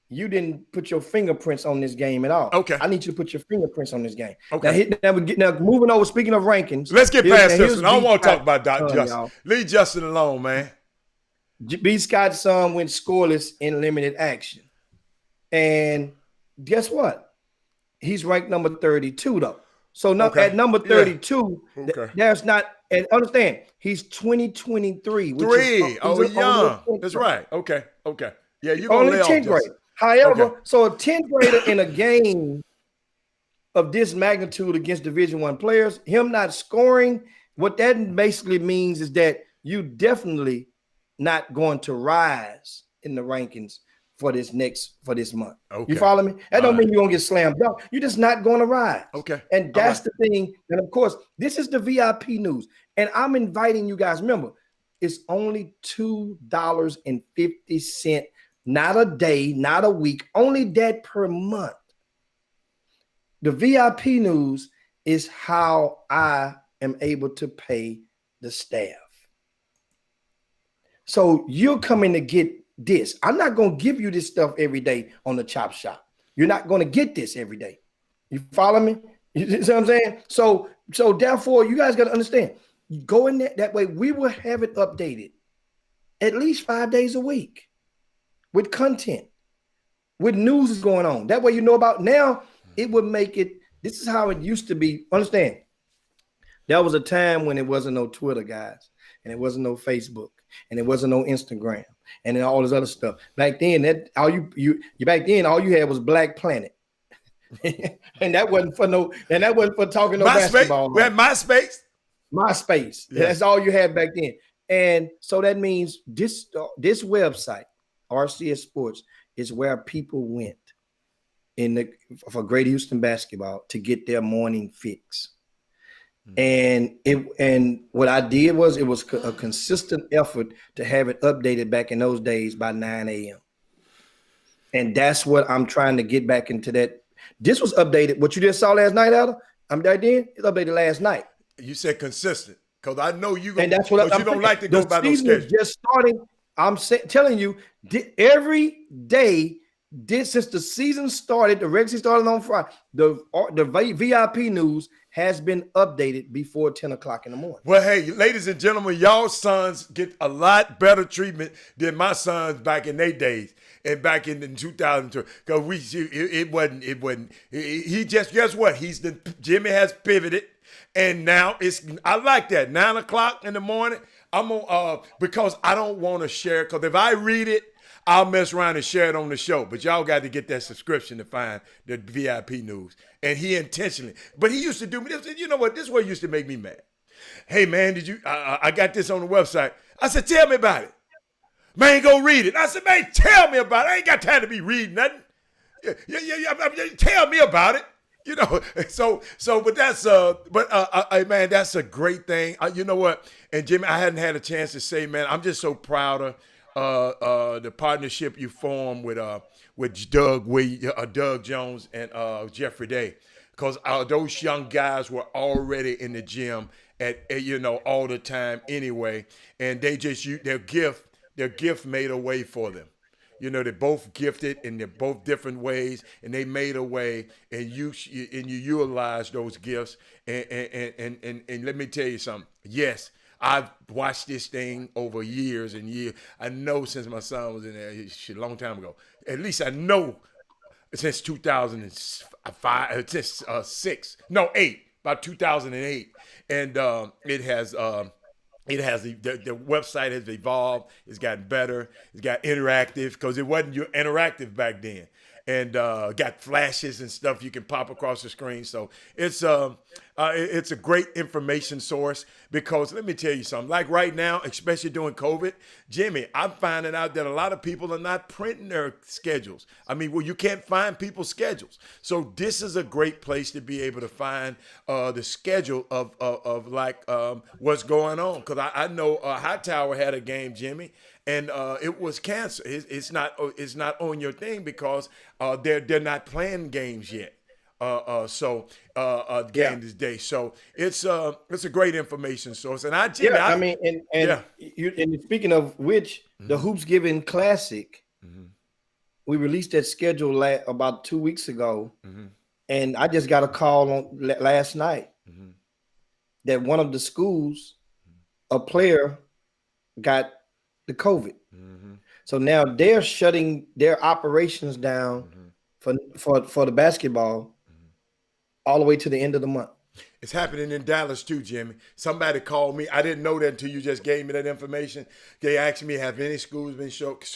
C: you didn't put your fingerprints on this game at all. Okay. I need you to put your fingerprints on this game. Okay. Now moving over, speaking of rankings.
A: Let's get past this one. I don't want to talk about Justin. Y'all. Leave Justin alone, man.
C: B. Scott's son went scoreless in limited action. And guess what? He's ranked number 32, though. So at number 32, there's not, and understand, he's 2023.
A: Young. That's right. Okay. Yeah, you're going to lay off
C: 10th grade. However, so a 10th grader in a game of this magnitude against Division I players, him not scoring, what that basically means is that you definitely not going to rise in the rankings for this month. Okay. You follow me? That don't mean you're gonna get slammed dunk. You're just not gonna rise. Okay. And that's the thing. And of course, this is the VIP news. And I'm inviting you guys. Remember, it's only $2.50, not a day, not a week, only that per month. The VIP news is how I am able to pay the staff. So you're coming to get this. I'm not going to give you this stuff every day on the Chop Shop. You're not going to get this every day. You follow me? You see what I'm saying? So therefore, you guys got to understand. You go in there, that way we will have it updated at least 5 days a week with content, with news is going on. That way you know about. Now it would make it. This is how it used to be. Understand? There was a time when it wasn't no Twitter, guys, and it wasn't no Facebook, and it wasn't no Instagram. and then all this other stuff. Back then, that all you back then all you had was Black Planet. and that wasn't for talking no basketball.
A: We had MySpace.
C: MySpace.
A: Yes.
C: That's all you had back then. And so that means this website, RCS Sports, is where people went for Greater Houston basketball to get their morning fix. And what I did was it was a consistent effort to have it updated back in those days by 9 a.m. And that's what I'm trying to get back into that. This was updated. What you just saw last night, Adam, it's updated last night.
A: You said consistent because I know you.
C: And that's what
A: you don't like to go by those schedules.
C: Just starting. I'm telling you, every day since the season started, the regular season started on Friday. The VIP news has been updated before 10 o'clock in the morning.
A: Well, hey, ladies and gentlemen, y'all sons get a lot better treatment than my sons back in their days. And back in 2002, because it wasn't. He just, guess what? Jimmy has pivoted, and now I like that 9 o'clock in the morning. I'm on because I don't want to share. Because if I read it, I'll mess around and share it on the show. But y'all got to get that subscription to find the VIP news. And he intentionally, but he used to do me this. You know what? This is what used to make me mad. Hey man, did you? I got this on the website. I said, tell me about it. Man, go read it. I said, man, tell me about it. I ain't got time to be reading nothing. Tell me about it. You know, but that's man, that's a great thing. You know what? And Jimmy, I hadn't had a chance to say, man, I'm just so proud of the partnership you formed with Doug Jones and Jeffrey Day, because those young guys were already in the gym at all the time anyway, and they just their gift made a way for them. You know, they're both gifted in they're both different ways, and they made a way, and you utilize those gifts. And let me tell you something. Yes, I've watched this thing over years and years. I know since my son was in there, a long time ago. At least I know since 2005, since 8, about 2008, and it has. The website has evolved. It's gotten better. It's got interactive because it wasn't interactive back then, and got flashes and stuff you can pop across the screen. So it's a great information source, because let me tell you something. Like right now, especially during COVID, Jimmy, I'm finding out that a lot of people are not printing their schedules. I mean, well, you can't find people's schedules. So this is a great place to be able to find the schedule of what's going on. Because I know Hightower had a game, Jimmy, and it was canceled. It's not on your thing because they're not playing games yet. Game this day. So it's a great information source. And
C: speaking of which, the Hoops Giving Classic, we released that schedule about 2 weeks ago, and I just got a call last night that one of the schools, a player got the COVID. So now they're shutting their operations down for the basketball all the way to the end of the month.
A: It's happening in Dallas too, Jimmy. Somebody called me. I didn't know that until you just gave me that information. They asked me, have any schools been shutting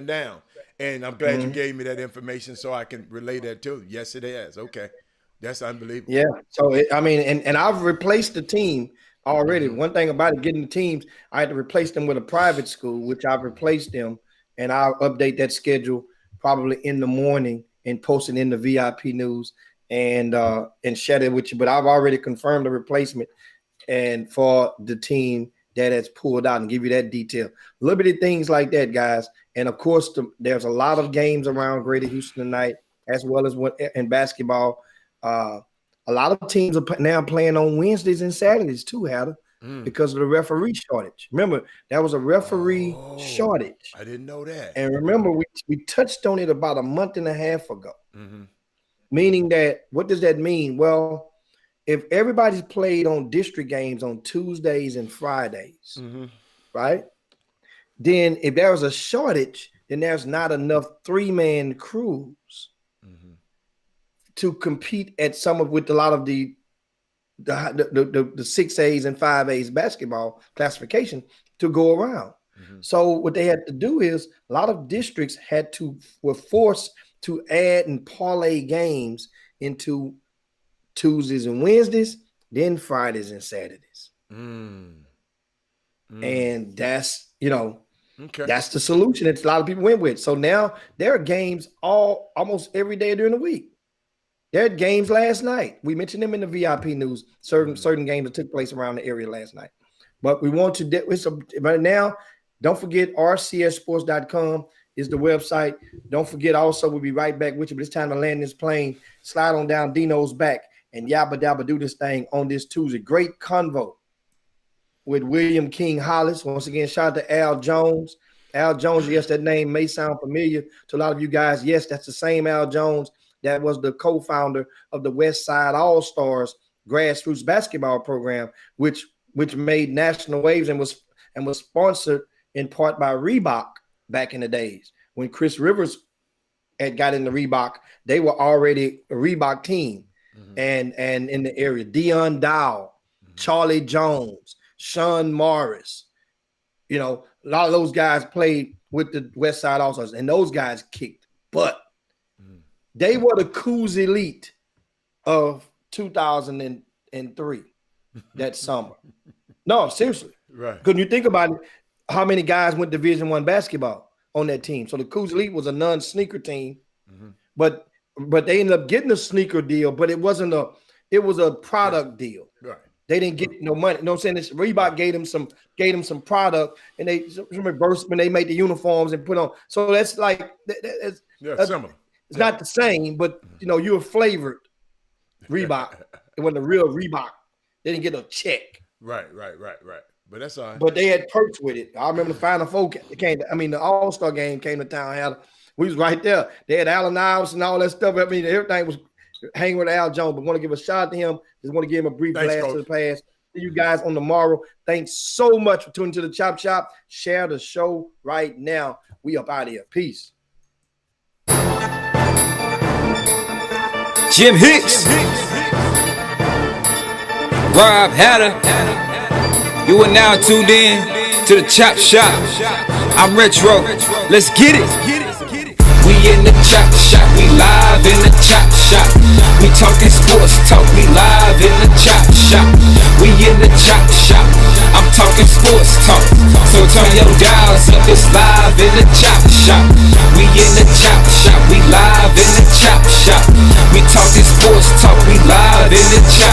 A: down? And I'm glad you gave me that information so I can relay that to you. Yes, it has. Okay. That's unbelievable.
C: Yeah. So, and I've replaced the team already. One thing about it, getting the teams, I had to replace them with a private school, which I've replaced them, and I'll update that schedule probably in the morning and post it in the VIP news and share it with you. But I've already confirmed the replacement and for the team that has pulled out, and give you that detail. Little bitty things like that, guys. And of course, there's a lot of games around Greater Houston tonight, as well as in basketball. A lot of teams are now playing on Wednesdays and Saturdays too, Hatter, because of the referee shortage. Remember, that was a referee shortage.
A: I didn't know that.
C: And remember, we touched on it about a month and a half ago. Meaning that, what does that mean? Well, if everybody's played on district games on Tuesdays and Fridays, right? Then if there was a shortage, then there's not enough 3-man crews to compete at with a lot of the 6As and 5As basketball classification to go around. So what they had to do is a lot of districts were forced to add and parlay games into Tuesdays and Wednesdays, then Fridays and Saturdays. And that's, that's the solution that a lot of people went with. So now there are games almost every day during the week. There had games last night. We mentioned them in the VIP news, certain games that took place around the area last night. But we want to right now, don't forget rcsports.com is the website. Don't forget also, we'll be right back with you, but it's time to land this plane, slide on down Dino's back, and yabba dabba do this thing on this Tuesday. Great convo with William King Hollis. Once again, shout out to Al Jones. Al Jones, yes, that name may sound familiar to a lot of you guys. Yes, that's the same Al Jones that was the co-founder of the West Side All-Stars grassroots basketball program, which made national waves and was sponsored in part by Reebok back in the days. When Chris Rivers had got in the Reebok, they were already a Reebok team. And in the area, Dion Dow, Charlie Jones, Sean Morris, a lot of those guys played with the West Side All-Stars, and those guys kicked butt. They were the Coos Elite of 2003 that summer. No, seriously.
A: Right.
C: Because you think about it, how many guys went Division I basketball on that team? So the Coos Elite was a non-sneaker team, but they ended up getting a sneaker deal, but it was a product deal. Right. They didn't get no money. You know what I'm saying? This Reebok gave them some product, and they reimbursed when they made the uniforms and put on. So that's like that's
A: similar.
C: It's not the same, but you were flavored Reebok. It wasn't a real Reebok. They didn't get a check.
A: Right. But that's all right.
C: But they had perks with it. I remember the Final Four the All-Star game came to town. We was right there. They had Allen Iverson and all that stuff. I mean, everything was hanging with Al Jones. But want to give a shout out to him. Just want to give him a brief blast to the past. See you guys on tomorrow. Thanks so much for tuning to the Chop Shop. Share the show right now. We up out of here. Peace.
F: Jim Hicks, Rob Hatter, you are now tuned in to the Chop Shop. I'm Retro, let's get it. We in the Chop Shop, we live in the Chop Shop. We talking sports talk, we live in the Chop Shop. We in the Chop Shop, I'm talking sports talk. So turn your dials up, it's live in the Chop Shop. We in the Chop Shop, we live in the Chop Shop. We talking sports talk, we live in the Chop